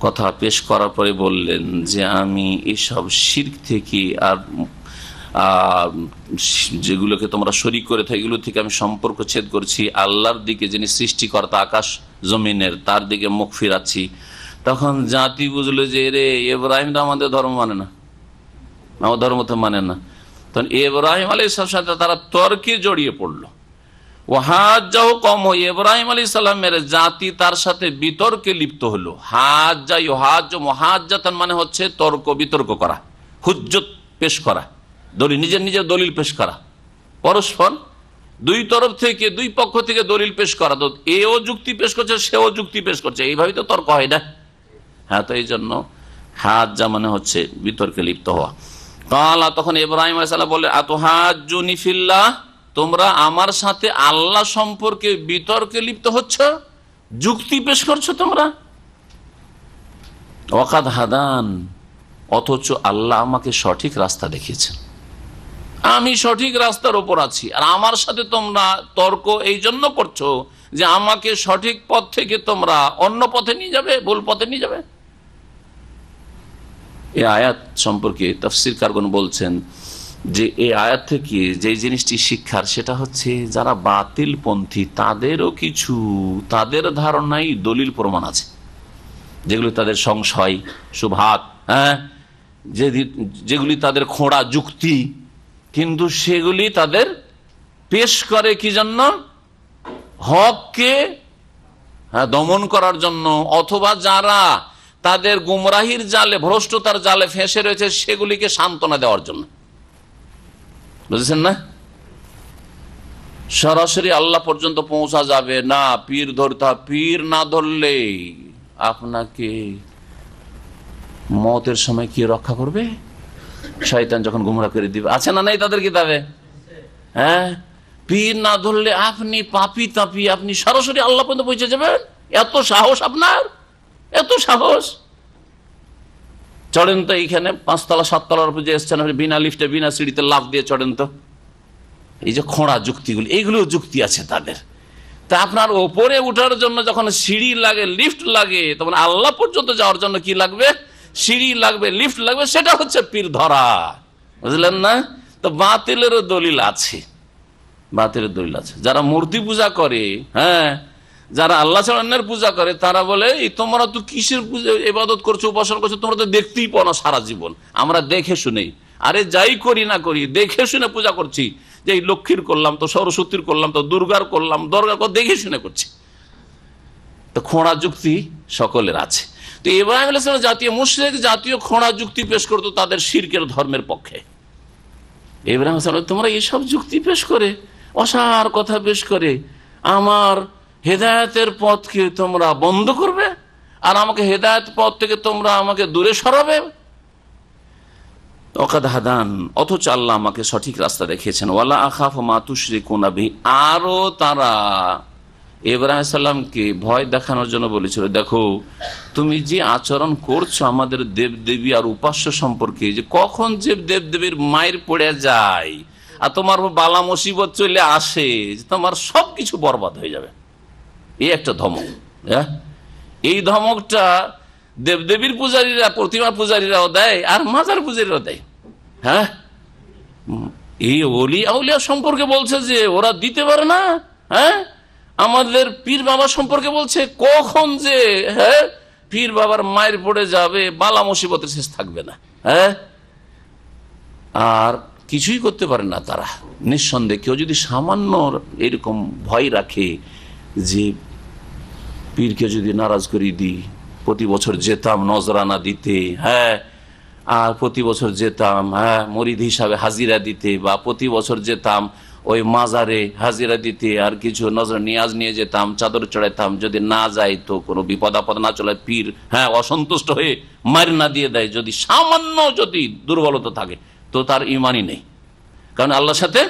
কথা পেশ করার পরে বললেন যে আমি এইসব শিরক থেকে আর যেগুলোকে তোমরা শরীক করে থাকো এগুলো থেকে আমি সম্পর্ক ছেদ করছি, আল্লাহর দিকে যিনি সৃষ্টিকর্তা আকাশ জমিনের তার দিকে মুখ ফিরাচ্ছি, তখন জাতি বুঝলো যে রে ইব্রাহিম তো আমাদের ধর্ম মানে না, আমার ধর্ম তো মানে না। তখন ইব্রাহিম আলাইহিস সাথে তারা তর্কে জড়িয়ে পড়লো। ওয়াহাজ্জাহু কওমুহু, ইব্রাহিম আলাইহিস সালামের জাতি তার সাথে বিতর্কে লিপ্ত হলো। হাজ্জা ইউহাজ্জু মুহাজ্জাতান মানে হচ্ছে তর্ক বিতর্ক করা, হুজ্জত পেশ করা, দলিল, নিজের দলিল পেশ করা, পরস্পর দুই তরফ থেকে, দুই পক্ষ থেকে দলিল পেশ করা। তো এও যুক্তি পেশ করছে, সেও যুক্তি পেশ করছে, এইভাবেই তো তর্ক হয় না? হ্যাঁ, তো এই জন্য হাজ্জা মানে হচ্ছে বিতর্কে লিপ্ত হওয়া। কালা, তখন ইব্রাহিম আলাইহিস সালাম বলে আতুহাজ্জুনি ফিল্লাহ, তোমরা আমার সাথে আল্লাহ সম্পর্কে বিতর্কে লিপ্ত হচ্ছ, যুক্তি পেশ করছো তোমরা। ওয়াকাদ হাদান, অথচ আল্লাহ আমাকে সঠিক রাস্তা দেখিয়েছেন, আমি সঠিক রাস্তার ওপর আছি, আর আমার সাথে তোমরা তর্ক এই জন্য করছো যে আমাকে সঠিক পথ থেকে তোমরা অন্য পথে নিয়ে যাবে, ভুল পথে নিয়ে যাবে। এই আয়াত সম্পর্কে তাফসীরকারগণ বলছেন যে এই আয়াত থেকে যে জিনিসটি শিক্ষার, সেটা হচ্ছে যারা বাতিলপন্থী তাদেরও কিছু, তাদের ধারণাই দলিল প্রমাণ আছে, যেগুলি তাদের সংশয় শুবহাত, হ্যাঁ, যেগুলি তাদের খোঁড়া যুক্তি, কিন্তু সেগুলি তাদের পেশ করে কি জন্য? হককে দমন করার জন্য, অথবা যারা তাদের গুমরাহির জালে, ভ্রষ্টতার জালে ফেঁসে রয়েছে সেগুলিকে সান্ত্বনা দেওয়ার জন্য। বুঝেছেন না? সরাসরি আল্লাহ পর্যন্ত পৌঁছা যাবে না, পীর ধরতে হবে। পীর না ধরলে আপনাকে মতের সময় কি রক্ষা করবে? শয়তান যখন গুমরা করে দিবে, আছে না নাই তাদের কিতাবে? হ্যাঁ, পীর না ধরলে আপনি পাপি তাপি, আপনি সরাসরি আল্লাহ পর্যন্ত পৌঁছে যাবেন। এত সাহস আপনার, এত সাহস! চড়েন তো এইখানে 5 তলা 7 তলার উপর যে এসছেন বিনা লিফটে বিনা সিঁড়িতে লাফ দিয়ে চড়েন তো। এই যে খোঁড়া যুক্তিগুলি, এইগুলো যুক্তি আছে তাদের। তা আপনার ওপরে উঠার জন্য যখন সিঁড়ি লাগে, লিফট লাগে, তখন আল্লাহ পর্যন্ত যাওয়ার জন্য কি লাগবে? সিঁড়ি লাগবে, লিফট লাগবে। সেটা হচ্ছে পীর ধরা, বুঝলেন না? তো বাতিলেরও দলিল আছে, বাতিলের দলিল আছে। যারা মূর্তি পূজা করে, হ্যাঁ, যারা আল্লাহ ছাড়া অন্যের পূজা করে, তারা বলে তোমরা তো কিসের পূজা ইবাদত করছো, উপাসনা করছো, তোমরা তো দেখতেই পাও না সারা জীবন। আমরা দেখে শুনেই, আরে যাই করি না করি দেখে শুনে পূজা করছি। যে এই লক্ষ্মীর করলাম, তো সরস্বতীর করলাম, তো দুর্গার করলাম, দরগার দেখে শুনে করছি। তো খোঁড়া যুক্তি সকলের আছে। তো ইব্রাহিম আলাইহিস সালাম জাতীয় মুশরিক জাতীয় খোঁড়া যুক্তি পেশ করতো তাদের শিরকের ধর্মের পক্ষে। ইব্রাহিম আলাইহিস সালাম তোমরা এইসব যুক্তি পেশ করে, অসার কথা পেশ করে আমার হেদায়েতের পথকে তোমরা বন্ধ করবে, আর আমাকে হেদায়েত পথ থেকে তোমরা আমাকে দূরে সরাবে। ওয়াকাদ হাদান, অথচ আল্লাহ আমাকে সঠিক রাস্তা দেখিয়েছেন। ওয়ালা আখাফু মা তুশরিকুনা বিহি, আরো তারা ইব্রাহিম সাল্লামকে ভয় দেখানোর জন্য বলেছিল, দেখো তুমি যে আচরণ করছো আমাদের দেবদেবী আর উপাস্য সম্পর্কে, যে কখন যে দেবদেবীর মায়ের পড়ে যায় আর তোমার বালা মুসিবত চলে আসে, তোমার সবকিছু বরবাদ হয়ে যাবে। এই একটা ধমক। হ্যাঁ, এই ধমকটা দেবদেবীর পূজারীরা, প্রতিমা পূজারীরাও দেয় আর মাজার পূজারীরাও দেয়। হ্যাঁ, এই ওলিয়া আউলিয়া সম্পর্কে বলছে যে ওরা দিতে পারে না। হ্যাঁ, আমাদের পীর বাবা সম্পর্কে বলছে কখন যে, হ্যাঁ, পীর বাবার মায়ের পড়ে যাবে, বালা মুসিবতের শেষ থাকবে না। হ্যাঁ, আর কিছুই করতে পারে না তারা। নিঃসন্দেহে কেউ যদি সামান্য এরকম ভয় রাখে যে পীরকে যদি নারাজ করে দিই, প্রতি বছর যেতাম নজরানা দিতে, হ্যাঁ, আর প্রতি বছর যেতাম, হ্যাঁ, মরিদ হিসাবে হাজিরা দিতে, বা প্রতি বছর যেতাম ওই মাজারে হাজিরা দিতে, আর কিছু নজর নিয়াজ নিয়ে যেতাম, চাদর চড়াইতাম, যদি না যাই তো কোনো বিপদ আপদ না চলে, পীর, হ্যাঁ, অসন্তুষ্ট হয়ে মার না দিয়ে দেয়, যদি সামান্য যদি দুর্বলতা থাকে তো তার ইমানই নেই, কারণ আল্লাহর সাথে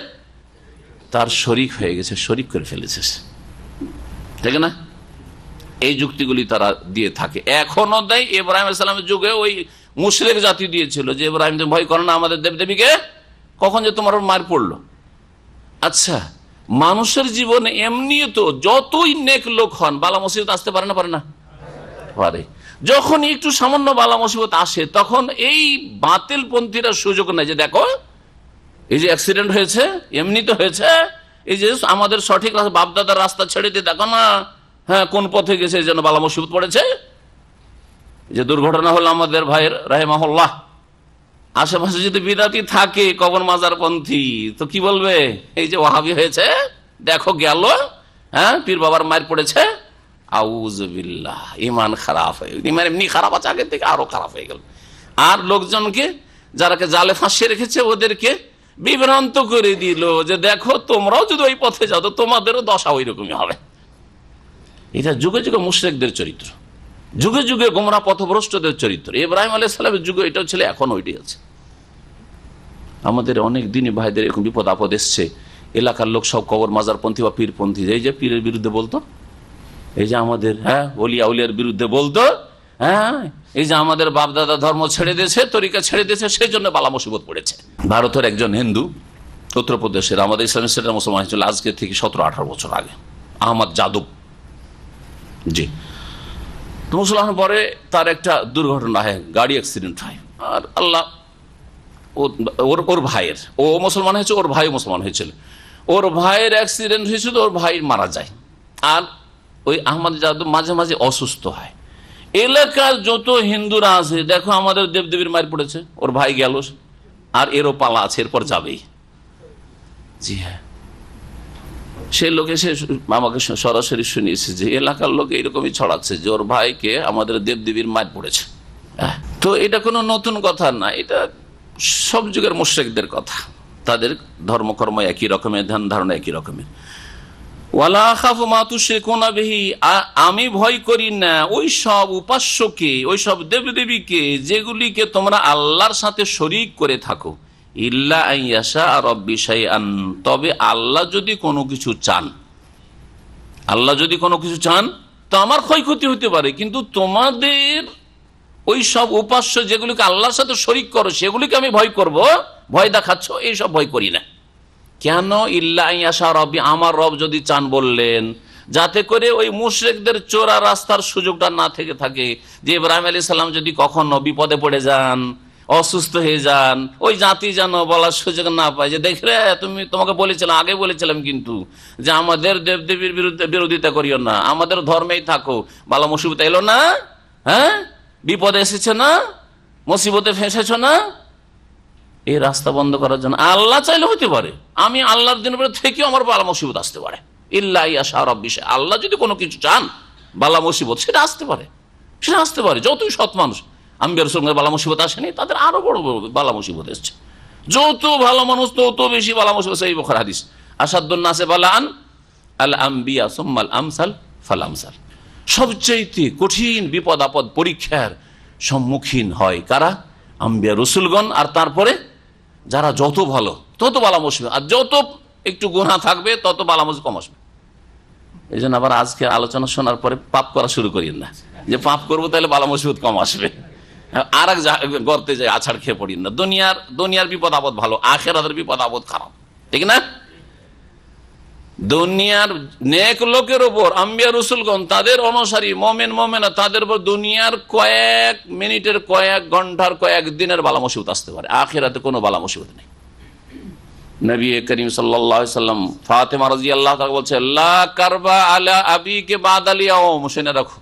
তার শরিক হয়ে গেছে, শরিক করে ফেলেছে, ঠিক না? এই যুক্তিগুলি তারা দিয়ে থাকে, এখনো দেয়। ইব্রাহিম আলাইহিস সালামের যুগে ওই মুশরিক জাতি দিয়েছিল যে ইব্রাহিম তুমি ভয় করো না আমাদের দেবদেবীকে, কখন যে তোমার মার পড়লো। আচ্ছা, মানুষের জীবনে এমনি তো যতই নেক লোক হন বালা মুসিবত আসতে পারে না, পারে না? পারে। যখন একটু সামান্য বালা মুসিবত আসে তখন এই বাতিল পন্থীরা সুযোগ নেয় যে দেখো এই যে অ্যাক্সিডেন্ট হয়েছে, এমনি তো হয়েছে, এই যে আমাদের সঠিক বাপদাদার রাস্তা ছেড়ে দিয়ে দেখো না, হ্যাঁ, কোন পথে গেছে, এই জন্য বালা মুসিবত পড়েছে। যে দুর্ঘটনা হলো আমাদের ভাইয়ের রাহিমাহুল্লাহ, আশেপাশে যদি বিদাতি থাকে কবর মাজার পন্থী, তো কি বলবে, এই যে ওয়াহাবি হয়েছে দেখো গেল, হ্যাঁ, পীর বাবার মায়ের পড়েছে, আউযুবিল্লাহ, ইমান খারাপ হয়ে, ইমান এমনি খারাপ আছে আগে থেকে, আরো খারাপ হয়ে গেল। আর লোকজনকে যারাকে জালে ফাঁসিয়ে রেখেছে ওদেরকে বিভ্রান্ত করে দিল যে দেখো তোমরাও যদি ওই পথে যাও তো তোমাদেরও দশা ওই রকমই হবে। এটা যুগে যুগে মুশরিকদের চরিত্র, যুগে যুগে গোমরা পথভ্রষ্টদের চরিত্র। ইব্রাহিম আলাইহিস সালামের যুগে এটাও ছিল, এখন ওইটাই আছে। আমাদের অনেক দিনই ভাইদের এরকম বিপদ আপদ এসছে, এলাকার লোক সব কবর মাজার পন্থী বা পীর পন্থী, এই যে পীরের বিরুদ্ধে বলতো, এই যে আমাদের, হ্যাঁ, ওলিয়া উলিয়ার বিরুদ্ধে বলতো, হ্যাঁ, এই যে আমাদের বাপদাদা ধর্ম ছেড়ে দিয়েছে, তরিকা ছেড়ে দিয়েছে, সেই জন্য বালা মুসিবত পড়েছে। ভারতের একজন হিন্দু, উত্তরপ্রদেশের, আমাদের ইসলামী স্টেটের মুসলমান হয়েছিল আজকে থেকে 17-18 বছর আগে, আহমদ যাদব, জি। তো মুসলমান পরে তার একটা দুর্ঘটনা হয়, গাড়ি অ্যাক্সিডেন্ট হয়, আর আল্লাহ ওর ভাইয়ের, ও মুসলমান হয়েছে, ওর ভাই মুসলমান হয়েছিল, ওর ভাইয়ের অ্যাক্সিডেন্ট হয়েছিল, ওর ভাই মারা যায়। আর ওই আহমদ যাদব মাঝে মাঝে অসুস্থ হয়। এলাকার যত হিন্দুরা আছে, দেখো আমাদের দেবদেবীর মায়ের পড়েছে, ওর ভাই গেল, আর এরও পালা আছে, এরপর যাবেই। জি হ্যাঁ, সেই লোক এসে আমাকে সরাসরি শুনিয়েছে যে এলাকার লোক এইরকমই ছড়াচ্ছে যে ওর ভাইকে আমাদের দেবদেবীর মায়ের পড়েছে। তো এটা কোনো নতুন কথা না, এটা সব যুগের মুশরিকদের কথা, তাদের ধর্মকর্ম একই রকমের, ধ্যান ধারণা একই রকমের। ওয়ালা আখাফু মা তুশরিকুনা বিহি, আমি ভয় করি না ওই সব উপাস্যকে, ওই সব দেবদেবীকে যেগুলিকে তোমরা আল্লাহর সাথে শরীক করে থাকো, ইল্লা আইয়াশা রাব্বি শাইআন, তবে আল্লাহ যদি কোনো কিছু চান, আল্লাহ যদি কোনো কিছু চান তো আমার ক্ষয়ক্ষতি হতে পারে, কিন্তু তোমাদের ওই সব উপাস্য যেগুলিকে আল্লাহর সাথে শরিক করো সেগুলিকে আমি ভয় করব, ভয় দেখাচ্ছ, এইসব ভয় করি না। কেন? ইল্লা ইয়াশা রব্বি, আমার রব যদি চান বললেন, যাতে করে ওই মুশরিকদের চোরা রাস্তার সুযোগটা না থেকে থাকে, যে ইব্রাহিম আলাইহিস সালাম যদি কখনো বিপদে পড়ে যান, অসুস্থ হয়ে যান, ওই জাতি যেন বলার সুযোগ না পায় যে দেখলে তোমাকে বলেছিলাম, আগে বলেছিলাম কিন্তু, যে আমাদের দেবদেবীর বিরোধিতা করিও না, আমাদের ধর্মেই থাকো, বালা মুসিবত এলো না, হ্যাঁ বিপদে এসেছে না, মুসিবতে ফেঁসেছ না, এই রাস্তা বন্ধ করার জন্য আল্লাহ চাইলে হতে পারে। আমি আল্লাহর দিনের উপরে থেকেও আমার বালা মুসিবত আসতে পারে। ইল্লা ইয়াশা রাব্বি, আল্লাহ যদি কোনো কিছু চান বালা মুসিবত সেটা আসতে পারে, সেটা আসতে পারে। যতই সৎ মানুষ, আম্বিয়া রাসূলগণের বালা মুসিবত আসেনি, তাদের আরো বড় বড় বালা মুসিবত এসেছে। যত ভালো মানুষ তত বেশি বালা মুসিবত। সেই বুখারী হাদিস, আসাদুন নাসে বালান আল আম্বিয়া সুম্মাল আমসাল ফাল আমসাল। সবচেয়ে কঠিন বিপদ আপদ পরীক্ষার সম্মুখীন হয় কারা? আম্বিয়া রসুলগণ, আর তারপরে যারা যত ভালো তত বালা মুসিবত, আর যত একটু গুনাহ থাকবে তত বালা মুসিবত কম আসবে। এই জন্য আবার আজকে আলোচনা শোনার পরে পাপ করা শুরু করিয়েন না, যে পাপ করবো তাহলে বালা মুসিবত কম আসবে, আর এক গর্তে যায় আছাড় খেয়ে পড়িন না। দুনিয়ার বিপদ আপদ ভালো, আখিরাতের বিপদ আপদ খারাপ, ঠিক না? দুনিয়ার নেক লোকের ওপর আম্বিয়া রসুলগণ, তাদের অনুসারী মোমেন মোমেনা, তাদের উপর দুনিয়ার কয়েক মিনিটের, কয়েক ঘন্টার, কয়েক দিনের বালা মুসিবত আসতে পারে, আখিরাতে কোনো বালা মুসিবত নেই। নবী করিম সাল্লাল্লাহু আলাইহি সাল্লাম ফাতেমা রাদিয়াল্লাহু তাআলা বলছে, লা কারবা আলা আবিকে বাদাল ইয়াউম, শুনে রাখো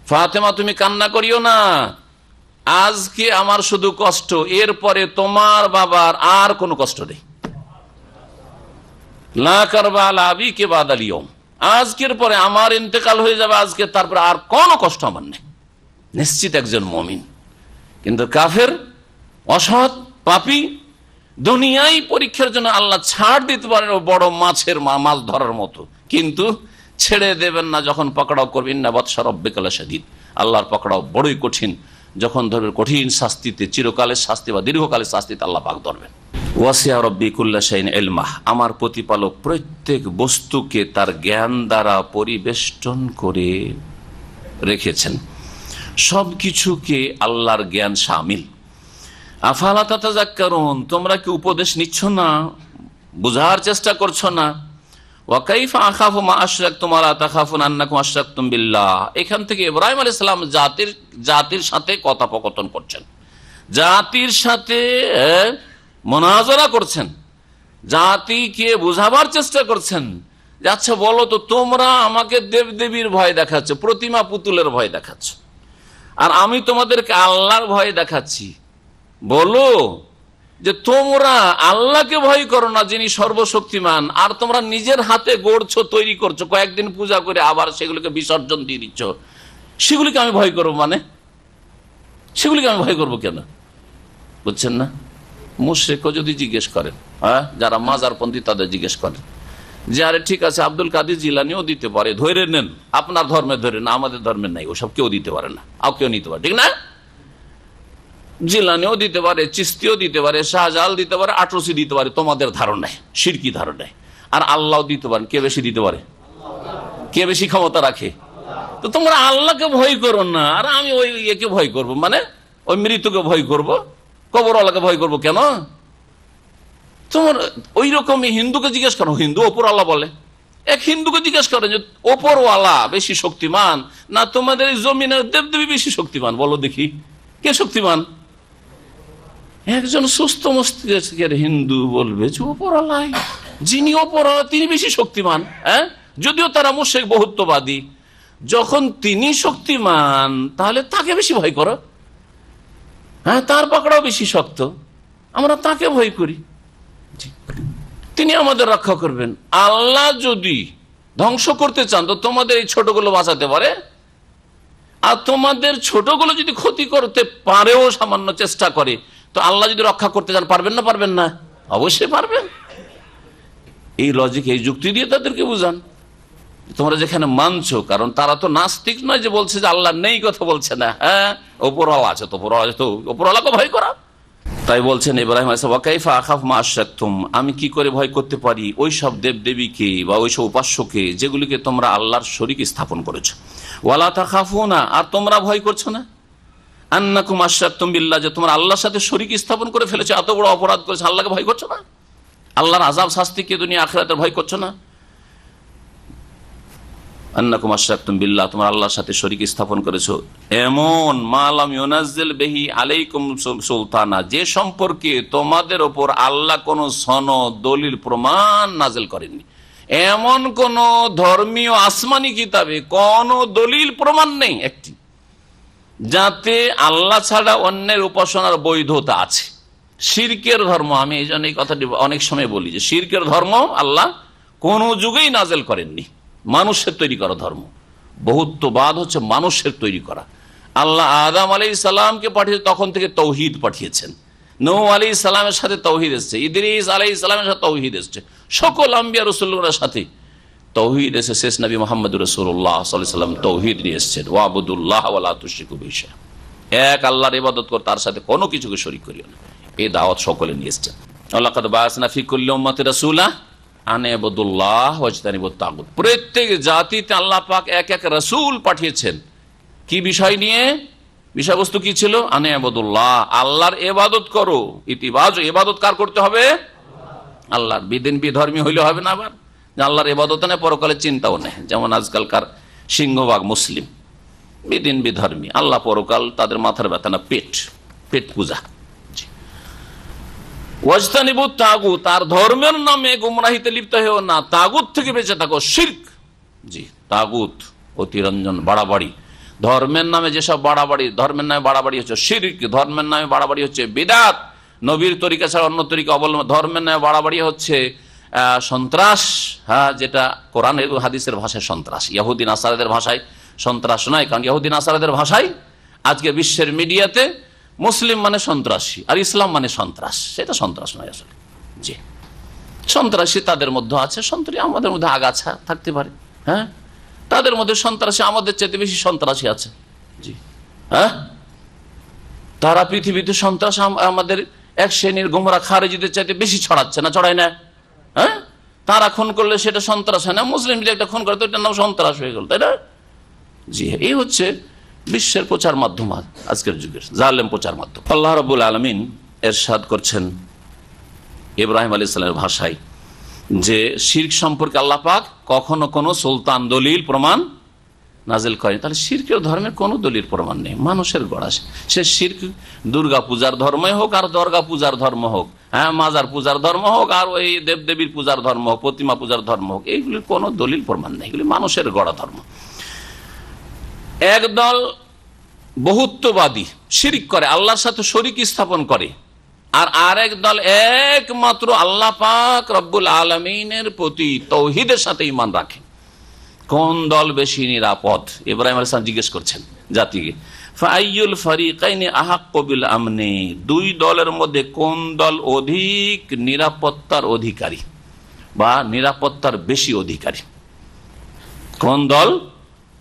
ফাতেমা, তুমি কান্না করিও না, আজকে আমার শুধু কষ্ট, এরপরে তোমার বাবার আর কোনো কষ্ট নেই। লা কারবা আলা আবিকে বাদাল ইয়াউম, আজকের পরে আমার ইন্তেকাল হয়ে যাবে আজকে, তারপরে আর কোনো কষ্ট আমার নেই। নিশ্চিত একজন মুমিন। কিন্তু কাফের, অসৎ, পাপী, দুনিয়ায় পরীক্ষার জন্য আল্লাহ ছাড় দিতে পারেন বড় মাছের মাছ ধরার মতো, কিন্তু ছেড়ে দেবেন না যখন পকড়াও করবেন না। বাদশা রব্বিকাল শাদীদ, আল্লাহর পকড়াও বড়ই কঠিন, যখন ধরবেন কঠিন শাস্তিতে, চিরকালের শাস্তি বা দীর্ঘকালের শাস্তিতে আল্লাহ পাক ধরবেন। ওয়াসিয়া রব্বি কুল্লা শাইইন ইলমাহ, আমার প্রতিপালক প্রত্যেক বস্তুকে তার জ্ঞান দ্বারা পরিবেষ্টন করে রেখেছেন, সব কিছুকে আল্লাহর জ্ঞান শামিল। আফালা তাতাযাক্কারুন, তোমরা কি উপদেশ নিচ্ছ না, বুঝার চেষ্টা করছো না? ওয়া কাইফা আখাফু মা আশরাকতুম লা তাখাফুন আন্নাকুম আশরাকতুম বিল্লাহ, এখান থেকে ইব্রাহিম আলাইহিস সালাম জাতির সাথে কথোপকথন করছেন, জাতির সাথে মুনাজারা করছেন, জাতিকে বোঝাবার চেষ্টা করছেন যে আচ্ছা বলো তো, তোমরা আমাকে দেবদেবীর ভয় দেখাচ্ছ, প্রতিমা পুতুলের ভয় দেখাচ্ছ, আর আমি তোমাদেরকে আল্লাহর ভয় দেখাচ্ছি। বলো যে তোমরা আল্লাহকে ভয় করো না, যিনি সর্বশক্তিমান, আর তোমরা নিজের হাতে গড়ছো, তৈরি করছো, কয়েকদিন পূজা করে আবার সেগুলিকে বিসর্জন দিয়ে দিচ্ছ, সেগুলিকে আমি ভয় করবো? মানে সেগুলিকে আমি ভয় করবো কেন? বুঝছেন না? মুশরিকও যদি জিজ্ঞেস করেন, হ্যাঁ, যারা মাজারপন্থী তাদের জিজ্ঞেস করেন যে আরে ঠিক আছে, আব্দুল কাদের জিলানিও দিতে পারে, ধরে নেন, আপনার ধর্মে ধরে না, আমাদের ধর্মের নাই, ওসব কেউ দিতে পারে না, আর কেউ নিতে পারে, ঠিক না? জিলানিও দিতে পারে, চিস্তিও দিতে পারে, শাহজাল দিতে পারে, আটরসি দিতে পারে, তোমাদের ধারণায়, শিরকি ধারণায়। আর আল্লাহ দিতে পারেন, কে বেশি দিতে পারে, কে বেশি ক্ষমতা রাখে? তো তোমরা আল্লাহকে ভয় করো না, আর আমি ওই একে ভয় করব, মানে ওই মৃত্যুকে ভয় করব, কবরওয়ালাকে ভয় করব কেন? তোমার ওই রকমই হিন্দুকে জিজ্ঞেস করো, হিন্দু ওপর আল্লাহ বলে, এক হিন্দুকে জিজ্ঞেস করেন যে ওপরওয়ালা বেশি শক্তিমান না তোমাদের এই জমিনের দেবদেবী বেশি শক্তিমান, বলো দেখি কে শক্তিমান? একজন সুস্থ মস্তিষ্কের হিন্দু বলবে যে ওপরওয়ালাই, যিনি ওপরওয়ালা তিনি বেশি শক্তিমান। হ্যাঁ, যদিও তারা মুশরিক বহুত্ববাদী, যখন তিনি শক্তিমান তাহলে তাকে বেশি ভয় করো। হ্যাঁ, তার পাকড়াও বেশি শক্ত, আমরা তাকে ভয় করি, তিনি আমাদের রক্ষা করবেন। আল্লাহ যদি ধ্বংস করতে চান তো তোমাদের এই ছোটগুলো বাঁচাতে পারে, আর তোমাদের ছোটগুলো যদি ক্ষতি করতে পারেও সামান্য চেষ্টা করে, তো আল্লাহ যদি রক্ষা করতে চান পারবেন না? পারবেন না? অবশ্যই পারবেন। এই লজিক, এই যুক্তি দিয়ে তাদেরকে বুঝান, তোমরা যেখানে মানছো, কারণ তারা তো নাস্তিক নয় যে বলছে যে আল্লাহ নেই, কথা বলছে না। হ্যাঁ, ওপরওয়ালা আছে তো, ওপরওয়ালা আছে তো, ওপরওয়ালাকে ভয় করা। তাই বলছেন ইব্রাহিম আলাইহিস সালাম, ওয়া কাইফা আখাফ মা আশরাকতুম, আমি কি করে ভয় করতে পারি ওই সব দেবদেবীকে বা ওই সব উপাস্যকে যেগুলিকে তোমরা আল্লাহর শরীক স্থাপন করেছো। ওয়ালা তাখাফুনা, আর তোমরা ভয় করছো না, আন্নাকুম আশরাকতুম বিল্লাহ, যে তোমরা আল্লাহর সাথে শরীক স্থাপন করে ফেলেছো, এত বড় অপরাধ করেছো, আল্লাহকে ভয় করছো না? আল্লাহর আযাব শাস্তিকে দুনিয়া আখিরাতের ভয় করছো না? আন্নাকুম আশরাকতুম বিল্লাহ, তোমরা আল্লাহর সাথে শরীক স্থাপন করেছো এমন মা লাম ইউনাজ্জিল বিহি আলাইকুম সুলতানা, যে সম্পর্কে তোমাদের ওপর আল্লাহ কোনো সনদ, দলিল, প্রমাণ নাজিল করেননি। এমন কোন ধর্মীয় আসমানি কিতাবে কোন দলিল প্রমাণ নেই একটি, যাতে আল্লাহ ছাড়া অন্যের উপাসনার বৈধতা আছে। শিরকের ধর্ম, আমি এই জন্য এই কথাটি অনেক সময় বলি যে শিরকের ধর্ম আল্লাহ কোন যুগেই নাজিল করেননি, মানুষের তৈরি করা ধর্ম। বহুত্ববাদ হচ্ছে মানুষের তৈরি করা। আল্লাহ আদম আলাইহিস সালামকে পাঠিয়ে তখন থেকে তৌহিদ পাঠিয়েছেন, নূহ আলাইহিস সালামের সাথে তৌহিদ এসেছে, ইদ্রিস আলাইহিস সালামের সাথে তৌহিদ এসেছে, সকল আম্বিয়া রাসূলুল্লাহর সাথে তৌহিদ এসে শেষ নবী মুহাম্মদ রাসূলুল্লাহ সাল্লাল্লাহু আলাইহি ওয়াসাল্লাম তৌহিদ নিয়ে এসেছেন, ওয়াবুদুল্লাহ ওয়া লা তুশরিকু বিহি শাইআ, এক আল্লাহর ইবাদত কর, তার সাথে কোনো কিছুকে শরীক করিও না। এই দাওয়াত সকলে নিয়ে এসেছেন। লাকাদ বাআসনা ফি কুল্লি উম্মাতিন রাসূলা আন ইবুদুল্লাহ ওয়াজতানিবুত তাগুত, প্রত্যেক জাতিতে আল্লাহ পাক এক এক রাসূল পাঠিয়েছেন। কি বিষয় নিয়ে? বিষয়বস্তু কি ছিল? আন ইবুদুল্লাহ, আল্লাহর ইবাদত করো। ইতিবাজ ইবাদত কার করতে হবে? আল্লাহর। বিদিন বিধর্মী হইলে হবে না, আবার যে আল্লাহর ইবাদত নেই, পরকালের চিন্তাও নেই। যেমন আজকালকার সিংহভাগ মুসলিম বিদিন বিধর্মী, আল্লাহ পরকাল তাদের মাথার ব্যথা না, পেট পূজা। ওয়াজতানিবুত তাগুত, আর ধর্মের নামে গুমরাহিতে লিপ্ত হও না, তাগুত থেকে বেঁচে থাকো। শিরক, জি, তাগুত অতিরঞ্জন, বাড়াবাড়ি। ধর্মের নামে যেসব বাড়াবাড়ি, ধর্মের নামে বাড়াবাড়ি হচ্ছে শিরক, ধর্মের নামে বাড়াবাড়ি হচ্ছে বিদআত, নবীর তরিকা ছাড়া অন্য তরিকা অবলম্বন। ধর্মের নামে বাড়াবাড়ি হচ্ছে সন্ত্রাস, হ্যাঁ, যেটা কোরআন এবং হাদিসের ভাষায় সন্ত্রাস। ইহুদি নাসারাদের ভাষায় সন্ত্রাস নয়, কারণ ইহুদি নাসারাদের ভাষায় আজকে বিশ্বের মিডিয়াতে মুসলিম মানে সন্ত্রাসী আর ইসলাম মানে সন্ত্রাস, সেটা সন্ত্রাস নয় আসলে। জি, সন্ত্রাসী তাদের মধ্যে আছে, সন্ত্রাসী আমাদের মধ্যে আগাছা থাকতে পারে, হ্যাঁ, তাদের মধ্যে সন্ত্রাসী আমাদের চাইতে বেশি সন্ত্রাসী আছে। জি, হ্যাঁ, তারা পৃথিবীতে সন্ত্রাস আমাদের এক শ্রেণীর গোমরা খারেজিদের চাইতে বেশি ছড়াচ্ছে না, ছড়ায় না? হ্যাঁ, তারা খুন করলে সেটা সন্ত্রাস হয় না, মুসলিম যদি একটা খুন করে তো এটার নাম সন্ত্রাস হয়ে গেল, তাই না? জি, এই হচ্ছে বিশ্বের প্রচার মাধ্যম, আজকের যুগের জালেম প্রচার মাধ্যম। আল্লাহ রাব্বুল আলামিন এরশাদ করছেন ইব্রাহিম আলাইহিস সালামের ভাষায় যে শিরক সম্পর্কে আল্লাহ পাক কখনো কোনো সুলতান, দলিল, প্রমাণ নাজিল করেন। তাহলে শিরকের ধর্মের কোনো দলিল প্রমাণ নেই, মানুষের গড়া। সে শিরক দুর্গা পূজার ধর্মই হোক আর দর্গা পূজার ধর্ম হোক, হ্যাঁ, মাজার পূজার ধর্ম হোক আর ওই দেবদেবীর পূজার ধর্ম হোক, প্রতিমা পূজার ধর্ম হোক, এইগুলির কোনো দলিল প্রমাণ নেই, এগুলি মানুষের গড়া ধর্ম। একদল বহুত্ববাদী শিরক করে, আল্লাহর সাথে শরীক স্থাপন করে, আর আরেক দল একমাত্র আল্লাহ পাক রব্বুল আলামিনের প্রতি তৌহিদের সাথে ঈমান রাখে। কোন দল বেশি নিরাপদ? ইব্রাহিম আলাইহিস সালাম জিজ্ঞেস করছেন জাতিকে, ফাআইয়ুল ফারিকাইনি আহাক্কু বিল আমনি, দুই দলের মধ্যে কোন দল অধিক নিরাপত্তার অধিকারী বা নিরাপত্তার বেশি অধিকারী? কোন দল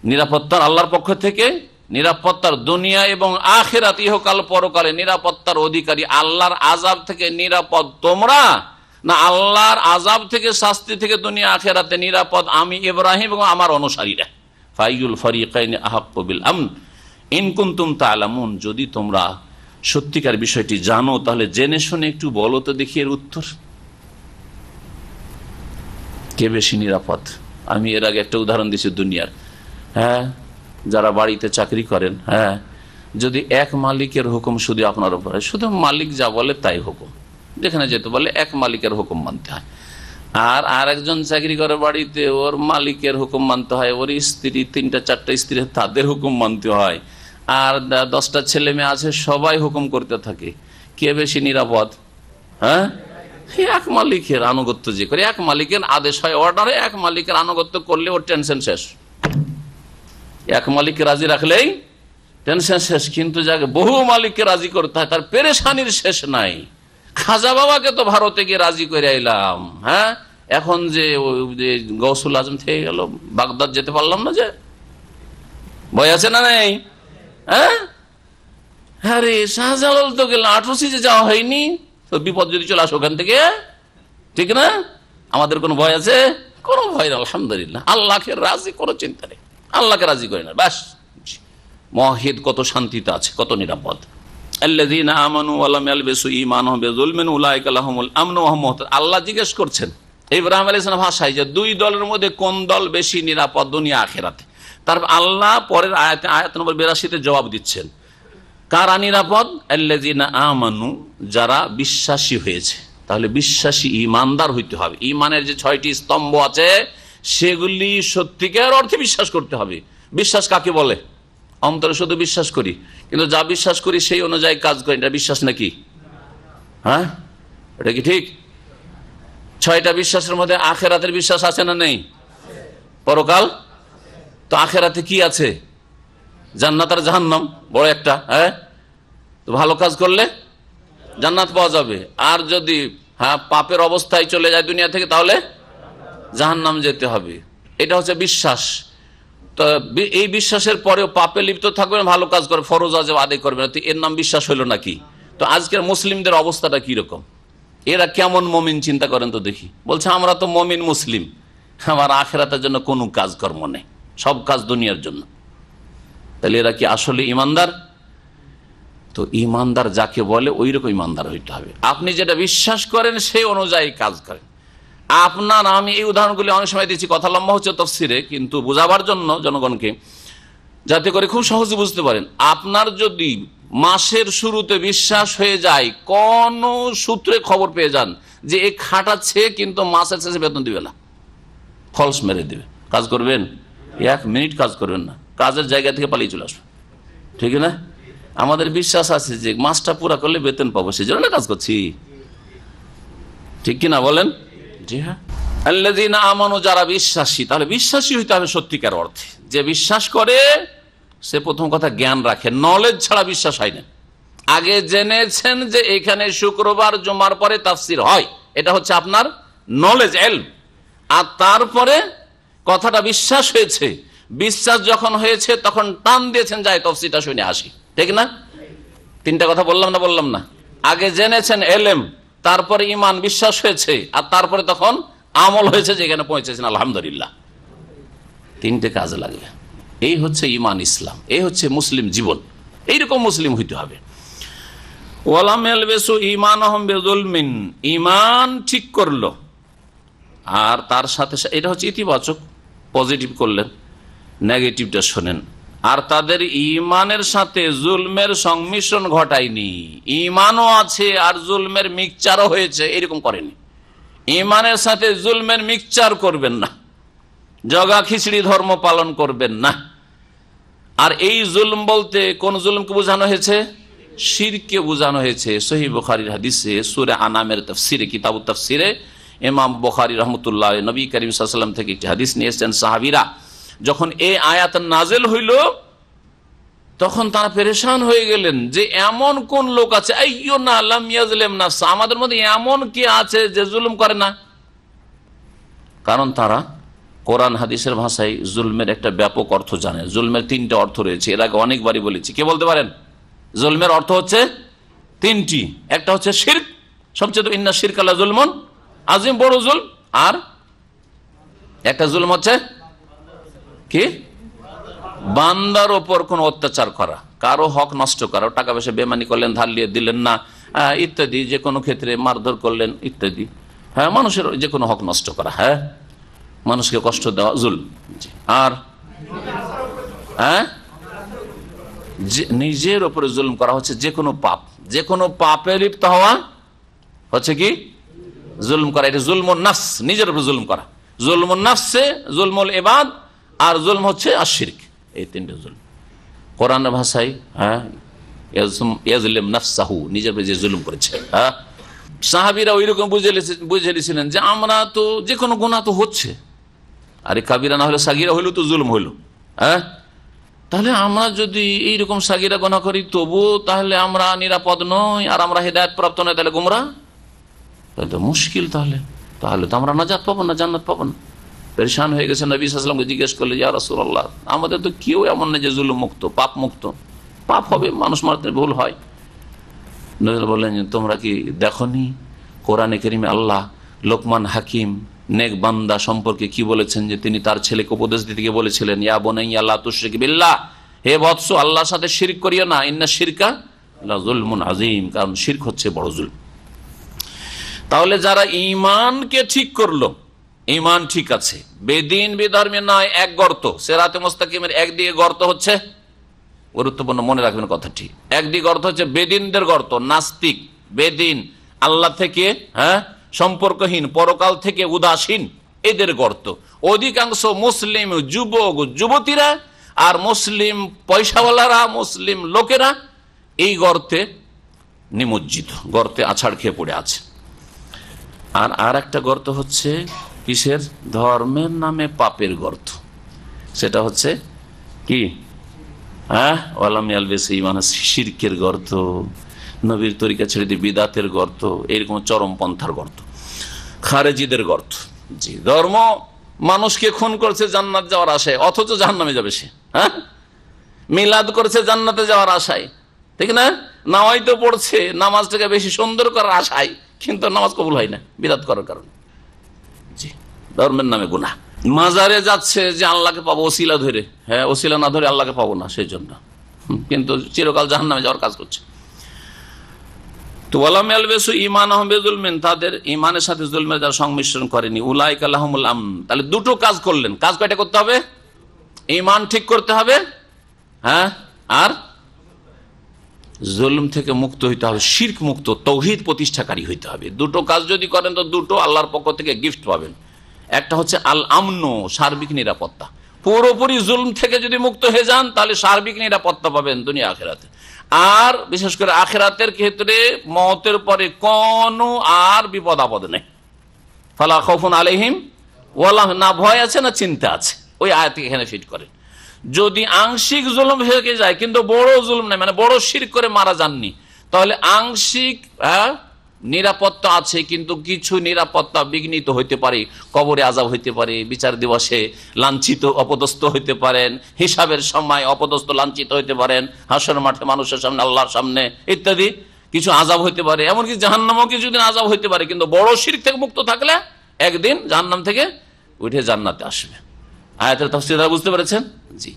নিরাপত্তার আল্লাহর পক্ষ থেকে, নিরাপত্তার দুনিয়া এবং আখিরাত, ইহকাল পরকালে নিরাপত্তার অধিকারী? আল্লাহর আযাব থেকে নিরাপদ তোমরা, না আল্লাহর আযাব থেকে, শাস্তি থেকে দুনিয়া আখিরাতে নিরাপদ আমি ইব্রাহিম এবং আমার অনুসারীরা? ফাইয়ুল ফারিকাইনি আহাক্কু বিল আমন ইন কুনতুম তা'লামুন, যদি তোমরা সত্যিকার বিষয়টি জানো তাহলে জেনে শুনে একটু বলো তো দেখি এর উত্তর। কে বেশি নিরাপদ? আমি এর আগে একটা উদাহরণ দিয়েছি দুনিয়ার, হ্যাঁ, যারা বাড়িতে চাকরি করেন, হ্যাঁ, যদি এক মালিকের হুকুম শুধু আপনার উপর, শুধু মালিক যা বলে তাই হুকুম, যেখানে যেতে বলে এক মালিকের হুকুম মানতে হয়। আর আরেকজন চাকরি করে বাড়িতে, ওর মালিকের হুকুম মানতে হয়, ওর স্ত্রী 3-4টা স্ত্রী, তাদের হুকুম মানতে হয়, আর 10টা ছেলে মেয়ে আছে, সবাই হুকুম করতে থাকে। কে বেশি নিরাপদ? হ্যাঁ, এক মালিকের আনুগত্য যে করে, এক মালিকের আদেশ হয়, অর্ডার হয়, এক মালিকের আনুগত্য করলে ওর টেনশন শেষ। এক মালিককে রাজি রাখলেই টেনশন শেষ, কিন্তু যাকে বহু মালিককে রাজি করতে হয় তার পেরেশানির শেষ নাই। খাজা বাবাকে তো ভারতে গিয়ে রাজি করে আইলাম, হ্যাঁ, এখন যে গৌসুল আজম থেকে গেল, বাগদাদ যেতে পারলাম না, যে ভয় আছে না নেই? হ্যাঁ, আরে শাহজালাল তো গেল, 18 সিজে যাওয়া হয়নি, তো বিপদ যদি চলে আসে ওখান থেকে, ঠিক না? আমাদের কোনো ভয় আছে? কোনো ভয় না, আলহামদুলিল্লাহ, আল্লাহকে রাজি, কোনো চিন্তা নেই। আল্লাহকে রাজি করে না, ব্যাস মুওয়াহিদ কত শান্তিতে আছে, কত নিরাপদ। আল্লাযীনা আমানু ওয়া লাম ইয়ালবিসু ঈমানাহুম বিযুলমিন উলাইকা লাহুমুল আমনু ওয়া হুম মুহতাদুন। আল্লাহ জিজ্ঞেস করছেন ইব্রাহিম আলাইহিস সালাম ভাষায় যে দুই দলের মধ্যে কোন দল বেশি নিরাপদ দুনিয়া আখিরাতে। তারপর আল্লাহ পরের আয়াতে, আয়াত নম্বর 82-তে জবাব দিচ্ছেন কারা নিরাপদ? আল্লাযীনা আমানু, যারা বিশ্বাসী হয়েছে। তাহলে বিশ্বাসী ঈমানদার হইতে হবে। ঈমানের যে 6টি স্তম্ভ আছে সেগুলি সত্যিকার অর্থে বিশ্বাস করতে হবে। বিশ্বাস কাকে বলে? অন্তরে শুধু বিশ্বাস করি, কিন্তু যা বিশ্বাস করি সেই অনুযায়ী কাজ করি, এটা বিশ্বাস নাকি? হ্যাঁ, এটা কি ঠিক? 6টা বিশ্বাসের মধ্যে আখিরাতের বিশ্বাস আছে না নেই? পরকাল, তো আখিরাতে কি আছে? জান্নাত আর জাহান্নাম, বড় একটা। হ্যাঁ, তো ভালো কাজ করলে জান্নাত পাওয়া যাবে, আর যদি পাপের অবস্থায় চলে যায় দুনিয়া থেকে তাহলে জাহান্নাম যেতে হবে। এটা হচ্ছে বিশ্বাস। তো এই বিশ্বাসের পরেও পাপে লিপ্ত থাকবেন, ভালো কাজ করে ফরজ ওয়াজিব আদায় করবেন, তো এর নাম বিশ্বাস হইল নাকি? তো আজকের মুসলিমদের অবস্থাটা কি রকম? এরা কেমন মমিন চিন্তা করেন তো দেখি। বলছে আমরা তো মমিন মুসলিম, আমার আখিরাতের জন্য কোনো কাজকর্ম নেই, সব কাজ দুনিয়ার জন্য। তাহলে এরা কি আসলে ইমানদার? তো ইমানদার যাকে বলে ওই রকম ইমানদার হইতে হবে। আপনি যেটা বিশ্বাস করেন সেই অনুযায়ী কাজ করেন। আপনার, আমি এই উদাহরণগুলি অনেক সময় দিচ্ছি, কথা লম্বা হচ্ছে তাফসিরে, কিন্তু বোঝাবার জন্য জনগণকে, যাতে করে খুব সহজে বুঝতে পারেন। আপনার যদি মাসের শুরুতে বিশ্বাস হয়ে যায়, কোন সূত্রে খবর পেয়ে যান যে এ খাটাচ্ছে কিন্তু মাসের শেষে বেতন দিবে না, ফলস মেরে দিবে, কাজ করবেন? 1 মিনিট কাজ করবেন না, কাজের জায়গা থেকে পালিয়ে চলে আসবেন, ঠিক না? আমাদের বিশ্বাস আছে যে মাসটা পুরা করলে বেতন পাবো, সেই জন্য কাজ করছি, ঠিক কিনা বলেন? জি হ্যাঁ। আল্লাযীনা আমানু, যারা বিশ্বাসী। তাহলে বিশ্বাসী হইতে হবে সত্যিকার অর্থে। যে বিশ্বাস করে সে প্রথম কথা জ্ঞান রাখে, নলেজ ছাড়া বিশ্বাস হয় না। আগে জেনেছেন যে এখানে শুক্রবার জুমার পরে তাফসির হয়, এটা হচ্ছে আপনার নলেজ, ইলম। আর তারপরে কথাটা বিশ্বাস হয়েছে, বিশ্বাস যখন হয়েছে তখন টান দিয়েছেন যায় তাফসিরটা শুনে আসি, ঠিক না? 3টা কথা বললাম না? বললাম না? আগে জেনেছেন ইলম, তারপরে ঈমান, বিশ্বাস হয়েছে, আর তারপরে তখন আমল হয়েছে, যেখানে পৌঁছেছেন আলহামদুলিল্লাহ। 3টে কাজে লাগবে। এই হচ্ছে ঈমান, ইসলাম, এই হচ্ছে মুসলিম জীবন। এইরকম মুসলিম হইতে হবে। ওয়ালাম ইয়ালবিসু ঈমানাহুম বিযুলমিন, ঈমান ঠিক করলো, আর তার সাথে এটা হচ্ছে ইতিবাচক, পজিটিভ করলেন, নেগেটিভটা শোনেন। আর তাদের ঈমানের সাথে জুলমের সংমিশ্রণ ঘটায়নি। ঈমানও আছে আর জুলমের মিক্সচারও হয়েছে, এরকম করেনি। ঈমানের সাথে জুলমের মিক্সচার করবেন না, জগা খিচড়ি ধর্ম পালন করবেন না। আর এই জুলম বলতে কোন জুলমকে বোঝানো হয়েছে? শিরকে বোঝানো হয়েছে। সহিহ বুখারীর হাদিসে সূরা আনামের তাফসিরে, কিতাবুত তাফসিরে ইমাম বুখারী রাহমাতুল্লাহ নবী করিম সাল্লাল্লাহু আলাইহি ওয়াসাল্লাম থেকে একটি হাদিস নিয়ে এসেছেন। সাহাবীরা যখন এই আয়াত নাযিল হইল তখন তারা পেরেশান হয়ে গেলেন যে এমন কোন লোক আছে, আইয়ুনা লাম ইয়াজলিম নাফসা, আমাদের মধ্যে এমন কি আছে যে জুলুম করে না? কারণ তারা কোরআন হাদিসের ভাষায় জুলমের একটা ব্যাপক অর্থ জানে। জুলমের 3টে অর্থ রয়েছে, এর আগে অনেকবারই বলেছি। কে বলতে পারেন? জুলমের অর্থ হচ্ছে 3টি। একটা হচ্ছে শিরক, সবচেয়ে ইন্না শিরকা লা যুলমুন আযীম, বড় জুলম। আর একটা জুলম হচ্ছে কি? বান্দার ওপর কোন অত্যাচার করা, কারো হক নষ্ট করা, টাকা পয়সা বেমানি করলেন, ধার লিয়ে দিলেন না ইত্যাদি, যে কোনো ক্ষেত্রে মারধর করলেন ইত্যাদি। হ্যাঁ, মানুষের যে কোনো হক নষ্ট করা, হ্যাঁ, মানুষকে কষ্ট দেওয়া জুলম। আর হ্যাঁ, নিজের ওপরে জুলম করা হচ্ছে যে কোনো পাপ, যে কোনো পাপে লিপ্ত হওয়া হচ্ছে কি? জুলম করা। এটা জুলমুন নাফস, নিজের উপর জুলম করা। জুলমুন নাফসে, জুলমুল ইবাদ, আর জুলম হচ্ছে আশিরক। এই 3টে জুলম কোরআনের ভাষায়, হ্যাঁ, ইয়াজলিম নাফসাহু, নিজের উপর যে জুলুম করেছে। হ্যাঁ, সাহাবীরা ওইরকম বুঝে নিয়েছিলেন যে আমরা তো যে কোনো গুনাহ তো হচ্ছে, আরে কাবিরা না হলে সাগীরা হইলো তো জুলুম হইলো। হ্যাঁ, তাহলে আমরা যদি এইরকম সাগীরা গুনাহ করি তবু তাহলে আমরা নিরাপদ নই, আর আমরা হেদায়েত প্রাপ্ত নই, তাহলে গুমরাহ, তাহলে তো মুশকিল। তাহলে তো আমরা নাজাত পাবো না, জান্নাত পাবো না। পেরেশান হয়ে গেছে। নবী সাল্লাল্লাহু আলাইহি ওয়াসাল্লামকে জিজ্ঞেস করলে, ইয়া রাসূলুল্লাহ, আমাদের তো কেউ এমন নেই যে জুলুম মুক্ত, পাপ মুক্ত। পাপ হবে, মানুষ মারতে ভুল হয়। নবী বললেন, তোমরা কি দেখনি কোরআনে কারীমে আল্লাহ লোকমান হাকিম নেক বান্দা সম্পর্কে কি বলেছেন, যে তিনি তার ছেলেকে উপদেশ দিতে গিয়ে বলেছিলেন, ইয়া বুনাইয়া লা তুশরিক বিল্লাহ, হে বৎস আল্লাহর সাথে শিরক করিও না, ইন্না শিরকা লাযুলমুন আযীম, কারণ শিরক হচ্ছে বড় জুলম। তাহলে যারা ঈমানকে ঠিক করলো, ঈমান ঠিক আছে, বেদিন বেধর্মী নয়, এক গর্ত, সিরাতে মুস্তাকিমের একদিকে গর্ত হচ্ছে, গুরুত্বপূর্ণ মনে রাখবেন কথাটি, একদিকে গর্ত হচ্ছে বেদিনদের গর্ত, নাস্তিক বেদিন, আল্লাহ থেকে সম্পর্কহীন, পরকাল থেকে উদাসীন, এদের গর্ত। অধিকাংশ মুসলিম যুবক যুবতীরা আর মুসলিম পয়সাওয়ালারা, মুসলিম লোকেরা এই গর্তে নিমজ্জিত, গর্তে আছাড় খেয়ে পড়ে আছে। আর একটা গর্ত হচ্ছে কিসের? ধর্মের নামে পাপের গর্ত। সেটা হচ্ছে কি? শিরকের গর্ত, নবীর তরিকা ছেড়ে দিয়ে বিদাতের গর্ত, এরকম চরমপন্থার গর্ত, খারেজিদের গর্ত। জি, ধর্ম মানুষকে খুন করছে জান্নাত যাওয়ার আশায়, অথচ জাহান্নামে যাবে সে। মিলাদ করছে জান্নাতে যাওয়ার আশায়, ঠিক না? নামাজ তো পড়ছে নামাজটাকে বেশি সুন্দর করার আশায়, কিন্তু নামাজ কবুল হয় না বিদাত করার কারণে। জি, ধর্মের নামে গুনাহ। মাজারে যাচ্ছে যে আল্লাহকে পাবো ওসিলা ধরে, ওসিলা না ধরে আল্লাহকে পাবো না সেই জন্য, কিন্তু চিরকাল জাহান্নামে যাওয়ার কাজ করছে। তো ওয়ালাম ইয়ালবিসু ঈমানাহুম বিযুলমিন, তাদের ঈমানের সাথে জুলমের যারা সংমিশ্রণ করেনি, উলাইকা লাহুমুল আমন। তাহলে দুটো কাজ করলেন। কাজ কয়টা করতে হবে? ঈমান ঠিক করতে হবে, আর জুলম থেকে মুক্ত হইতে হবে, শিরক মুক্ত, তাওহীদ প্রতিষ্ঠাকারী হইতে হবে। দুটো কাজ যদি করেন তো দুটো আল্লাহর পক্ষ থেকে গিফট পাবেন। একটা হচ্ছে আল আমন, সার্বিক নিরাপত্তা। পুরোপুরি জুলম থেকে যদি মুক্ত হয়ে যান তাহলে সার্বিক নিরাপত্তা পাবেন দুনিয়া আখিরাতে। আর বিশেষ করে আখিরাতের ক্ষেত্রে মওতের পরে কোনো আর বিপদ আপদ নেই। ফালা খাউফুন আলাইহিম ওয়ালা, না ভয় আছে না চিন্তা আছে। ওই আয়াত এখানে ফিট করে। যদি আংশিক জুলম হয়ে যায় কিন্তু বড় জুলম নাই, মানে বড় শিরক করে মারা যাননি, তাহলে আংশিক নিরাপত্তা আছে, কিন্তু কিছু নিরাপত্তা বিঘ্নিত হইতে পারে। কবরে আযাব হইতে পারে, বিচার দিবসে লাঞ্ছিত অপদস্থ হইতে পারেন, হিসাবের সময় অপদস্থ লাঞ্ছিত হইতে পারেন, হাসর মাঠে মানুষের সামনে, আল্লাহর সামনে ইত্যাদি কিছু আযাব হইতে পারে। এমনকি জাহান্নামও কিছুদিন আযাব হইতে পারে, কিন্তু বড় শিরক থেকে মুক্ত থাকলে একদিন জাহান্নাম থেকে উঠে জান্নাতে আসবে। আয়াতের তাফসীর বুঝতে পেরেছেন? জি,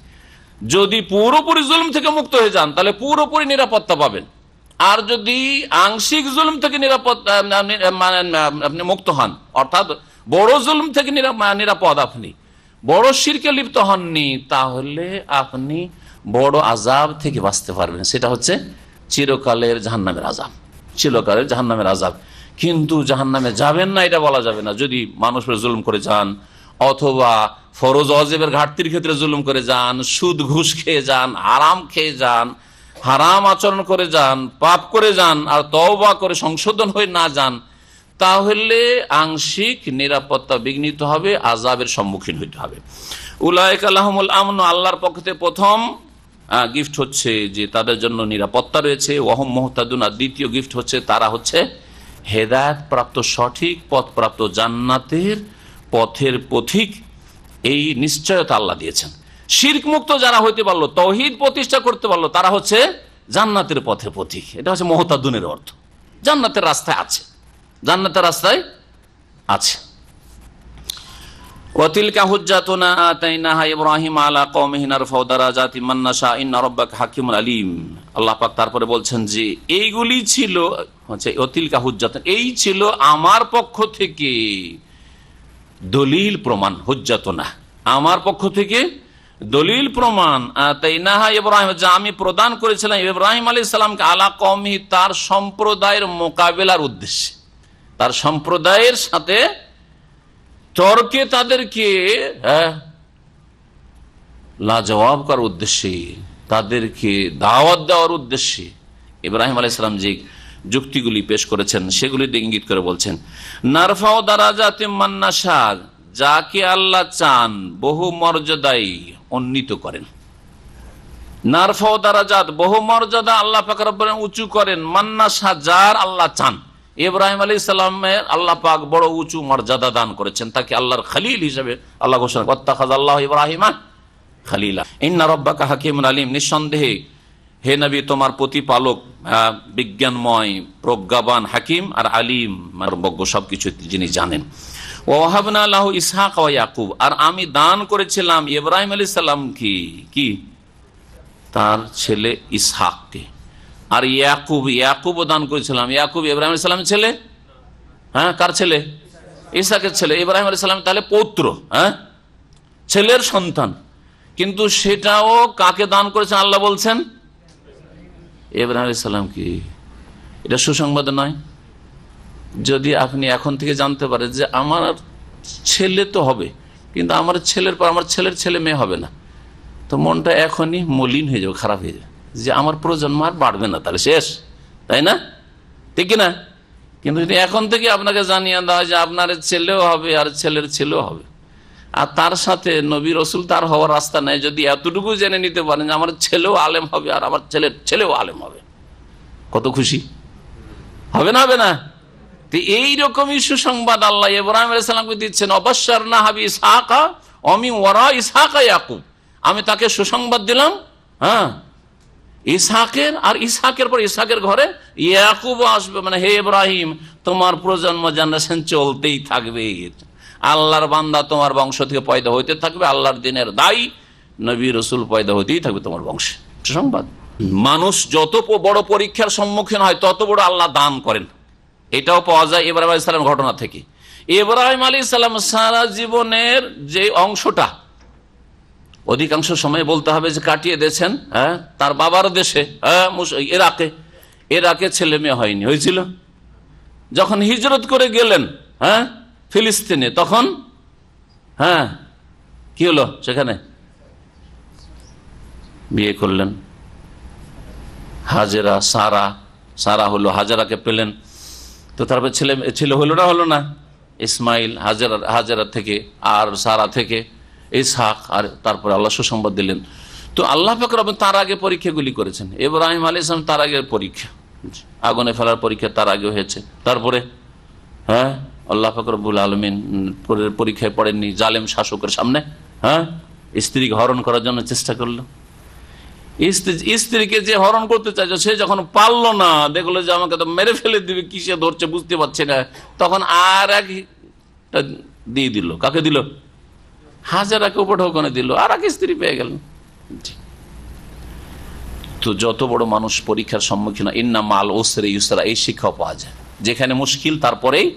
যদি পুরোপুরি জুলম থেকে মুক্ত হয়ে যান তাহলে পুরোপুরি নিরাপত্তা পাবেন। আর যদি আংশিক জুলম থেকে আপনি মুক্ত হন, অর্থাৎ বড় জুলম থেকে নিরাপদ, আপনি বড় শিরকে লিপ্ত হননি, তাহলে আপনি বড় আযাব থেকে বাঁচতে পারবেন। সেটা হচ্ছে চিরকালের জাহান্নামের আযাব, চিরকালের জাহান্নামের আযাব। কিন্তু জাহান্নামে যাবেন না এটা বলা যাবে না যদি মানুষের জুলুম করে যান, অথবা ফরজ ওয়াজিবের ঘাটতির ক্ষেত্রে জুলুম করে যান, সুদ ঘুষ খেয়ে যান, হারাম খেয়ে যান, হারাম আচরণ করে যান, পাপ করে যান, আর তওবা করে সংশোধন হয়ে না যান, তাহলে আংশিক নিরাপত্তা বিঘ্নিত হবে, আযাবের সম্মুখীন হইতে হবে। উলাইকা লাহুমুল আমন, আল্লাহর পক্ষ থেকে প্রথম গিফট হচ্ছে যে তাদের জন্য নিরাপত্তা রয়েছে। ওয়াহুম মুহতাদুন, আর দ্বিতীয় গিফট হচ্ছে তারা হচ্ছে হেদায়েত প্রাপ্ত, সঠিক পথ প্রাপ্ত, জান্নাতের পথের পথিক। এই নিশ্চয়তা আল্লাহ দিয়েছেন। শিরক মুক্ত যারা হইতে পারলো, তাওহীদ প্রতিষ্ঠা করতে পারলো, তারা হচ্ছে জান্নাতের পথের পথিক। এটা হচ্ছে মুহতাদুনের অর্থ, জান্নাতের রাস্তায় আছে, জান্নাতের রাস্তায় আছে। ওয়াতিলকা হুজ্জাতুনা আতাইনাহা ইব্রাহিম আলা কওমিহি নারফাউ দারাজাতিম মান নাশা ইন্না রাব্বাকা হাকীমুন আলীম। আল্লাহ পাক তারপরে বলছেন যে এইগুলি ছিল হচ্ছে ওয়াতিলকা হুজ্জাতুন, এই ছিল আমার পক্ষ থেকে দলিল প্রমাণ। হুজ্জাতুনা আমার পক্ষ থেকে দলিল প্রমাণ। আতাইনাহা ইব্রাহিম, যা আমি প্রদান করেছিলাম ইব্রাহিম আলাইহিস সালামকে, আলা কওমিহি, তার সম্প্রদায়ের মোকাবেলার উদ্দেশ্যে, তার সম্প্রদায়ের সাথে তর্কে তাদেরকে লাজবাব করার উদ্দেশ্যে, তাদেরকে দাওয়াত দেওয়ার উদ্দেশ্যে ইব্রাহিম আলাইহিস সালাম যে যুক্তিগুলি পেশ করেছেন সেগুলি ইঙ্গিত করে বলছেন, নারফাউ দারাজাতিম মান নাশা, যাকে আল্লাহ চান বহু মর্যাদায় উন্নীত করেন। নারফাউ দারাজাত, বহু মর্যাদা আল্লাহ পাক রব্বুল আলামিন উঁচু করেন। মান নাশা, যার আল্লাহ চান। ইব্রাহিম আলাইহিস সালামের আল্লাহ পাক বড় উঁচু মর্যাদা দান করেছেন, তাকে আল্লাহর খলিল হিসেবে আল্লাহ ঘোষণা করেন, ওয়াত্তাখাযাল্লাহু ইব্রাহিমা খলিলা ইন্না রাব্বাকা হাকীমুন আলীম। নিঃসন্দেহে হে নবী, তোমার প্রতিপালক বিজ্ঞানময়, প্রজ্ঞাবান, হাকিম আর আলিম, সর্বজ্ঞ, সবকিছু যিনি জানেন। ওয়াহাবনা লাহু ইসহাক ওয়া ইয়াকুব, আর আমি দান করেছিলাম ইব্রাহিম আলাইহিস সালাম কি তার ছেলে ইসহাককে, আর ইয়াকুবও দান করেছিলাম। ইয়াকুব ইব্রাহিম আলাইহিস সালামের ছেলে, হ্যাঁ, কার ছেলে? ইসহাকের ছেলে। ইব্রাহিম আলাইহিস সালাম তাহলে পৌত্র, হ্যাঁ, ছেলের সন্তান, কিন্তু সেটাও কাকে দান করেছেন আল্লাহ বলছেন? ইব্রাহিম আলাইহিস সালাম। কি এটা সুসংবাদ নয়? যদি আপনি এখন থেকে জানতে পারেন যে আমার ছেলে তো হবে, কিন্তু আমার ছেলের পর আমার ছেলের ছেলে মেয়ে হবে না, তো মনটা এখনই মলিন হয়ে যাবে, খারাপ হয়ে যাবে, যে আমার প্রজন্ম আর বাড়বে না, তাহলে শেষ, তাই না? ঠিক না? কিন্তু যদি এখন থেকে আপনাকে জানিয়ে দেওয়া হয় যে আপনার ছেলেও হবে আর ছেলের ছেলেও হবে, আর তার সাথে নবী রসুল তার হওয়ার রাস্তা নেই, যদি এতটুকু জেনে নিতে পারেন যে আমার ছেলেও আলেম হবে আর আমার ছেলের ছেলেও আলেম হবে, কত খুশি হবে না? হবে না? এইরকমই সুসংবাদ আল্লাহ ইব্রাহিম আলাইহিস সালামকে দিচ্ছেন। অবাশশারনা হাবি ইসহাকা ওমিন ওয়ারা ইসহাকা ইয়াকুব, আমি তাকে সুসংবাদ দিলাম, হ্যাঁ, ইসহাকের, আর ইসহাকের পর ইসহাকের ঘরে ইয়াকুব আসবে, মানে হে ইব্রাহিম তোমার প্রজন্ম জেনারেশন চলতেই থাকবে, আল্লাহর বান্দা তোমার বংশ থেকে পয়দা হইতে থাকবে, আল্লাহর দিনের দায়ী নবী রসুল পয়দা হইতেই থাকবে তোমার বংশে। সুসংবাদ। মানুষ যত বড় পরীক্ষার সম্মুখীন হয় তত বড় আল্লাহ দান করেন, এটাও পাওয়া যায় ইব্রাহিম আলাইহিস সালাম ঘটনা থেকে। ইব্রাহিম আলাইহিস সালাম সারা জীবনের যে অংশটা অধিকাংশ সময় বলতে হবে যে কাটিয়ে দিয়েছেন, হ্যাঁ, তার বাবার দেশে, হ্যাঁ, ইরাকে ছেলে মেয়ে হয়নি, হয়েছিল যখন হিজরত করে গেলেন, হ্যাঁ, ফিলিস্তিনে, তখন হ্যাঁ কি হলো, সেখানে বিয়ে করলেন হাজেরা, সারা হলো, হাজেরাকে পেলেন, তো তারপর ছেলে হলো না ইসমাইল, হাজেরা থেকে, আর সারা থেকে ইসহাক, আর তারপরে আল্লাহ সুসংবাদ দিলেন। তো আল্লাহ পাক রব্বুল তার আগে পরীক্ষাগুলি করেছেন। ইব্রাহিম আলাইহিস সালাম তার আগে পরীক্ষা, আগুনে ফেলার পরীক্ষা তার আগে হয়েছে, তারপরে হ্যাঁ আল্লাহ পাক রব্বুল আলামিন পরীক্ষায় পড়েননি, জালেম শাসকের সামনে, হ্যাঁ, স্ত্রীকে হরণ করার জন্য চেষ্টা করলো, স্ত্রীকে যে হরণ করতে চাইছে সে যখন পারলো না, দেখলো যে আমাকে তো মেরে ফেলে দিবে, কিসে ধরছে বুঝতে পারছে না, তখন আর একটা দিয়ে দিল। কাকে দিল? হাজেরাকে উপঢৌকনে দিল, আর এক স্ত্রী পেয়ে গেল। তো যত বড় মানুষ পরীক্ষার সম্মুখীন, ইন্না মাল উসরি ইউসরা, এই শিক্ষা পাওয়া যায়, যেখানে মুশকিল তারপরেই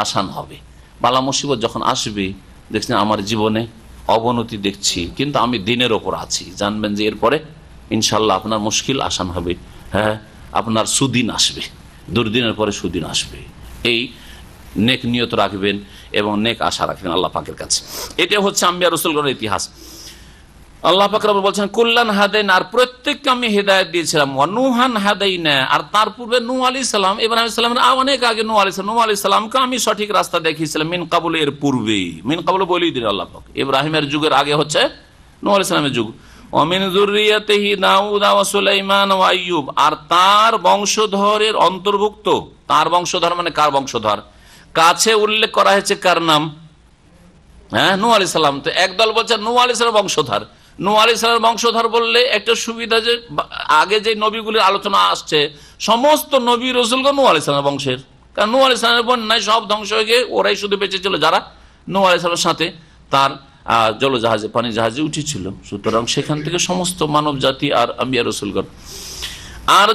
আসান হবে। বালা মুসিবত যখন আসবে, দেখছেন আমার জীবনে অবনতি দেখছি, কিন্তু আমি দিনের ওপর আছি, জানবেন যে এরপরে ইনশাল্লাহ আপনার মুশকিল আসান হবে, হ্যাঁ, আপনার সুদিন আসবে, দুর্দিনের পরে সুদিন আসবে। এই নেক নিয়ত রাখবেন এবং নেক আশা রাখবেন আল্লাহ পাকের কাছে। এটা হচ্ছে আম্বিয়া রাসূলগণের ইতিহাস। আল্লাহ পাক রব্বুল বলছেন কুল্লান হাদাইনা, আর প্রত্যেককে আমি হেদায়েত দিয়েছিলাম, ওয়া নূহান হাদাইনা, আর তার পূর্বে নূহ আলাইহিস সালাম, ইব্রাহিম আলাইহিস সালামের অনেক আগে নূহ আলাইহিস সালামকে আমি সঠিক রাস্তা দেখিয়েছিলাম, মিন কাবুল, এর পূর্বে, মিন কাবুল বলেই দিলেন আল্লাহ পাক, ইব্রাহিমের যুগের আগে হচ্ছে নূহ আলাইহিস সালামের যুগ। ওয়া মিন যুররিয়াতিহি দাউদ ওয়া সুলাইমান ওয়া আইয়ুব, আর তার বংশধরের অন্তর্ভুক্ত, তার বংশধর মানে কার বংশধর? কাছে উল্লেখ করা হয়েছে কার নাম? হ্যাঁ, নূহ আলাইহিস সালাম। তো একদল বলছে নূহ আলাইহিস সালামের বংশধর। নূহ আলাইহিস সালামের বংশধর বললে একটা সুবিধা, যে আগে যে নবীগুলির আলোচনা আসছে সমস্ত নবী রাসূলগণ নূহ আলাইহিস সালামের বংশের, কারণ নূহ আলাইহিস সালামের বন্যায় সব ধ্বংস হয়ে গিয়ে ওরাই শুধু বেঁচে ছিল, যারা নূহ আলাইহিস সালামের সাথে তার জলজাহাজে, পানি জাহাজে উঠেছিল। সুতরাং সেখান থেকে সমস্ত মানব জাতি আর আম্বিয়া রাসূলগণ। আর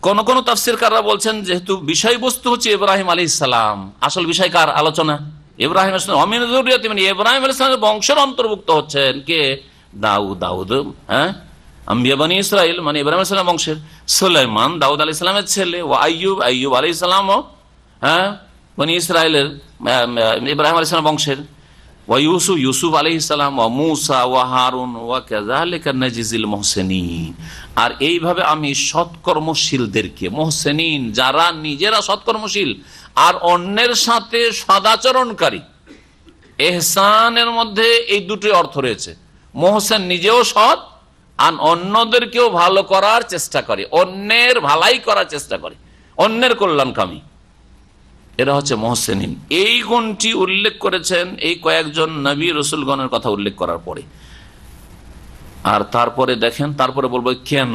কোন কোন তাফসীরকাররা বলছেন যেহেতু বিষয়বস্তু হচ্ছে ইব্রাহিম আলাইহিস সালাম, আসল বিষয় কার আলোচনা? ইব্রাহিম আলাইহিস সালাম। অমিন যুররিয়াতি, মানে ইব্রাহিম আলাইহিস সালামের বংশের অন্তর্ভুক্ত হচ্ছেন কে? দাউদ, হ্যাঁ, আম্বিয়া বনি ইসরাইল, মানে ইব্রাহিম আলাইহিস সালামের বংশের। সুলাইমান দাউদ আলাইহিস সালামের ছেলে। ও আইয়ুব আলাইহিস সালাম, হ্যাঁ, বনি ইসরাইলের, ইব্রাহিম আলাইহিস সালামের বংশের। ওয়া ইউসুফ আলাইহিস সালাম, ওয়া মূসা ওয়া হারুন ওয়া কাযালিকা নাজিজিল মুহসিনিন, আর এইভাবে আমি সৎকর্মশীলদেরকে, মুহসিনিন যারা নিজেরা সৎকর্মশীল আর অন্যের সাথে সদাচরণকারী, ইহসানের মধ্যে এই দুটি অর্থ রয়েছে। মুহসিন নিজেও সৎ আর অন্যদেরকেও ভালো করার চেষ্টা করে, অন্যের ভালাই করার চেষ্টা করে, অন্যের কল্যাণকামী, এরা হচ্ছে মুহসিনিন। এই গুণটি উল্লেখ করেছেন এই কয়েকজন নবী রাসূলগণের কথা উল্লেখ করার পরে। আর তারপরে দেখেন, তারপরে বলবো কেন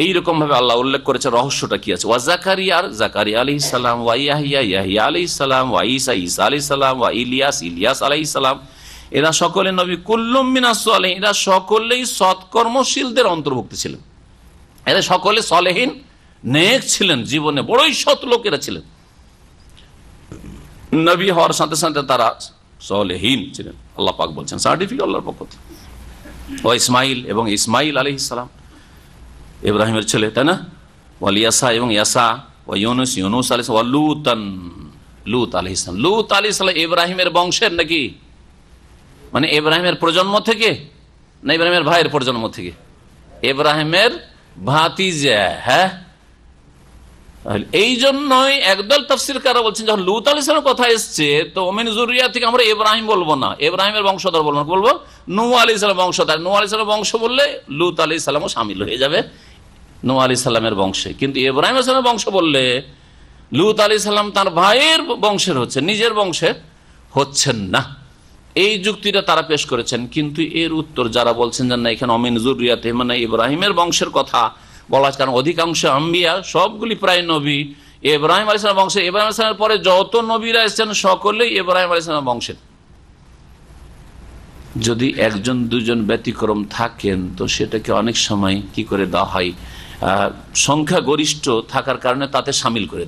এইরকম ভাবে আল্লাহ উল্লেখ করেছে। রহস্যটা কি আছে? ওয়া জাকারিয়া, জাকারিয়া আলাইহিস সালাম, ওয়া ইয়াহইয়া, ইয়াহইয়া আলাইহিস সালাম, ওয়া ঈসা, ঈসা আলাইহিস সালাম, ওয়া ইলিয়াস, ইলিয়াস আলাইহিস সালাম। এরা সকলে নবী, কুল্লুম মিনাস সালিহিন, এরা সকলেই সৎকর্মশীলদের অন্তর্ভুক্ত ছিলেন। এরা সকলে সালেহিন, নেক ছিলেন, জীবনে বড়ই সৎ লোকেরা ছিলেন। নবী হওয়ার সাথে সাথে তারা সালেহিন ছিলেন। আল্লাহ পাক বলছেন সার্টিফিকেট আল্লাহর পক্ষ থেকে। ও ইসমাইল, এবং ইসমাইল আলাইহিস সালাম ইব্রাহিমের ছেলে, তাই না? ওয়াল ইয়াসা, এবং ইয়াসা, ওয়া ইউনুস, ইউনুস আলাইহিস সালাম, ওয়া লুতান, লুত আলাইহিস সালাম। লুত আলাইহিস সালাম ইব্রাহিমের বংশের নাকি? মানে ইব্রাহিমের প্রজন্ম থেকে না ইব্রাহিমের ভাইয়ের প্রজন্ম থেকে? ইব্রাহিমের ভাতিজা। হ্যাঁ, এই জন্যই একদল তাফসীরকাররা বলছেন যখন লূত আলাইহিস সালামের কথা এসছে তো মিন যুররিয়া থেকে আমরা ইব্রাহিম বলবো না, ইব্রাহিমের বংশধর বলবো না, বলবো নূহ আলাইহিস সালামের বংশধর। নূহ আলাইহিস সালামের বংশ বললে লূত আলাইহিস সালামও শামিল হয়ে যাবে নূহ আলাইহিস সালামের বংশে। কিন্তু ইব্রাহিম আলাইহিস সালামের বংশ বললে লূত আলাইহিস সালাম তার ভাইয়ের বংশের হচ্ছে, নিজের বংশের হচ্ছেন না। এই যুক্তিটা তারা পেশ করেছেন। কিন্তু এর উত্তর যারা বলছেন যে না, এখানে অমিন যুররিয়াতে মানে ইব্রাহিমের বংশের কথা বলা, কারণ অধিকাংশ আম্বিয়া সবগুলি প্রায় নবী ইব্রাহিম আলাইহিস সালামের বংশে। ইব্রাহিম আলাইহিস সালামের পরে যত নবীরা এসেছেন সকলেই ইব্রাহিম আলাইহিস সালামের বংশের। যদি একজন দুজন ব্যতিক্রম থাকেন তো সেটাকে অনেক সময় কি করে দেওয়া হয়, সংখ্যা গরিষ্ঠ থাকার কারণে তাতে সামিল করে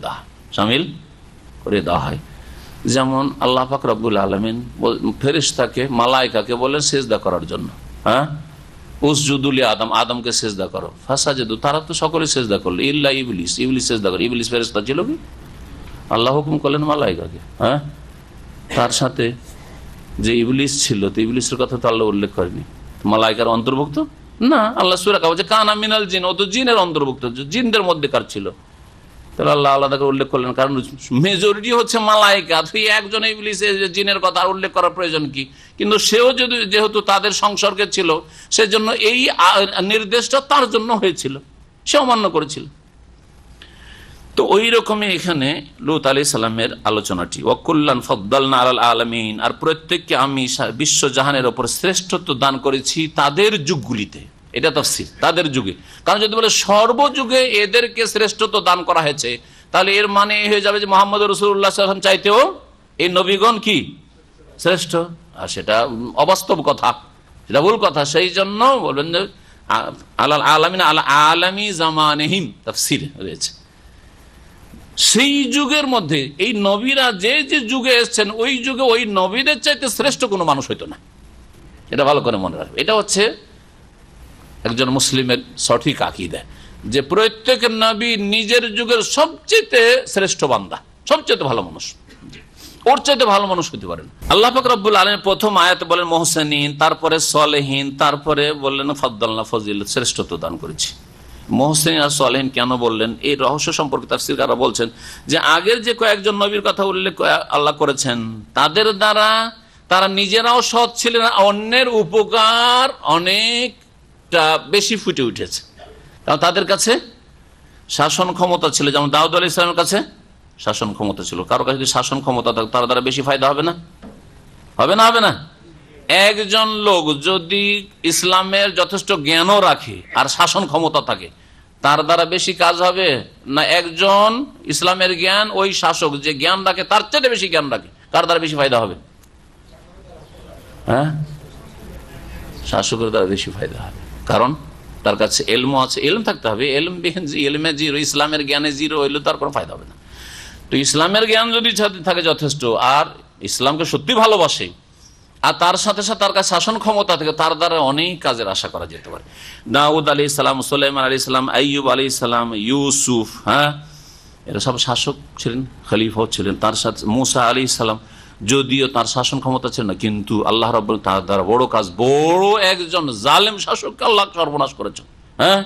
দেওয়া হয়। যেমন আল্লাহ পাক রব্বুল আলামিন ফেরেশতাকে, মালায়েকাকে বলেন সেজদা করার জন্য। হ্যাঁ, উসজুদুল আদম, আদমকে সেজদা করো। ফাসাজাদু, তারা তো সকলে সেজদা করলো ইল্লা ইবলিস, ইবলিস সেজদা করে। ইবলিস ফেরেশতা ছিল কি? আল্লাহ হুকুম করলেন মালায়েকাকে। হ্যাঁ, তার সাথে যে ইবলিস ছিল, তো ইবলিসের কথা তো আল্লাহ উল্লেখ করেনি। মালায়েকার অন্তর্ভুক্ত না। আল্লাহ সূরা কাহফে কানা মিনাল জিন, ও তো জিনের অন্তর্ভুক্ত, জিনদের মধ্যে কার ছিল, তাহলে আল্লাহ আলাদা করে উল্লেখ করলেন। কারণ মেজরিটি হচ্ছে মালায়েকা, তুই একজন ইবলিস, জিনের কথা আর উল্লেখ করার প্রয়োজন কি? কিন্তু সেও যদি যেহেতু তাদের সংসর্গে ছিল সেজন্য এই নির্দেশটা তার জন্য হয়েছিল, সে অমান্য করেছিল। তো ওই রকমই এখানে লূত আলাইহিস সালামের আলোচনাটি। ওয়াকুল্লান ফাদ্দালনা আলাল আলামিন, আর প্রত্যেককে আমি বিশ্ব জাহানের উপর শ্রেষ্ঠত্ব দান করেছি তাদের যুগগুলিতে। এটা তাফসীর, তাদের যুগে। কারণ যদি বলে সর্বযুগে এদেরকে শ্রেষ্ঠত্ব দান করা হয়েছে, তাহলে এর মানে হয়ে যাবে যে মুহাম্মদ রাসূলুল্লাহ সাল্লাল্লাহু আলাইহি ওয়াসাল্লাম চাইতেও এই নবীগণ কি শ্রেষ্ঠ, আর সেটা অবাস্তব কথা, সেটা ভুল কথা। সেই জন্য বলবেন যে আলাল আলামিন আলা আলামি জামানিহিম, তাফসীর রয়েছে। সেই যুগের মধ্যে এই নবীরা যে যে যুগে এসেছেন ওই যুগে ওই নবীদের চাইতে শ্রেষ্ঠ কোনো মানুষ হইতো না। এটা ভালো করে মনে রাখবে। এটা হচ্ছে একজন মুসলিমের সঠিক আকীদা, যে প্রত্যেক নবী নিজের যুগের সবচেয়ে শ্রেষ্ঠ বান্দা, সবচেয়ে ভালো মানুষ, ওর চাইতে ভালো মানুষ হতে পারেন। আল্লাহ পাক রব্বুল আলামিন প্রথম আয়াতে বলেন মুহসিনিন, তারপরে সালেহিন, তারপরে বললেন ফাদ্দালনা, ফজিলত, শ্রেষ্ঠত্ব দান করেছি। মুহসিন আর সালেহিন কেন বললেন, এই রহস্য সম্পর্কে তাফসীরকাররা বলছেন যে আগের যে কয়েকজন নবীর কথা উল্লেখ আল্লাহ করেছেন তাদের দ্বারা তারা নিজেরাও সৎ ছিলেন, অন্যের উপকার অনেকটা বেশি ফুটে উঠেছে। কারণ তাদের কাছে শাসন ক্ষমতা ছিল, যেমন দাউদ আলাইহিস সালামের কাছে শাসন ক্ষমতা ছিল। কারো কাছে যদি শাসন ক্ষমতা থাকে তার দ্বারা বেশি ফায়দা হবে না? হবে না? একজন লোক যদি ইসলামের যথেষ্ট জ্ঞানও রাখে আর শাসন ক্ষমতা থাকে, তার দ্বারা বেশি কাজ হবে না একজন ইসলামের জ্ঞান, ওই শাসক যে জ্ঞান রাখে তার চেয়ে বেশি জ্ঞান রাখে, কার দ্বারা বেশি ফায়দা হবে? হ্যাঁ, শাসকের দ্বারা বেশি ফায়দা হবে। কারণ তার কাছে এলম আছে, এলম থাকতে হবে। এলম বিহীন, এলমে জিরো, ইসলামের জ্ঞানে জিরো হইলে তার কোনো ফায়দা হবে না। তো ইসলামের জ্ঞান যদি থাকে যথেষ্ট, আর ইসলামকে সত্যি ভালোবাসে, আর তার সাথে সাথে তার কাছে শাসন ক্ষমতা থেকে, তার দ্বারা অনেক কাজের আশা করা যেতে পারে। দাউদ আলাইহিস সালাম, সুলাইমান আলাইহিস সালাম, আইয়ুব আলাইহিস সালাম, ইউসুফ, হ্যাঁ, এরা সব শাসক ছিলেন, খলিফাও ছিলেন। তার সাথে মুসা আলাইহিস সালাম, যদিও তার শাসন ক্ষমতা ছিল না, কিন্তু আল্লাহ রাব্বুল তার দ্বারা বড় কাজ, বড় একজন জালেম শাসককে আল্লাহ সর্বনাশ করেছেন। হ্যাঁ,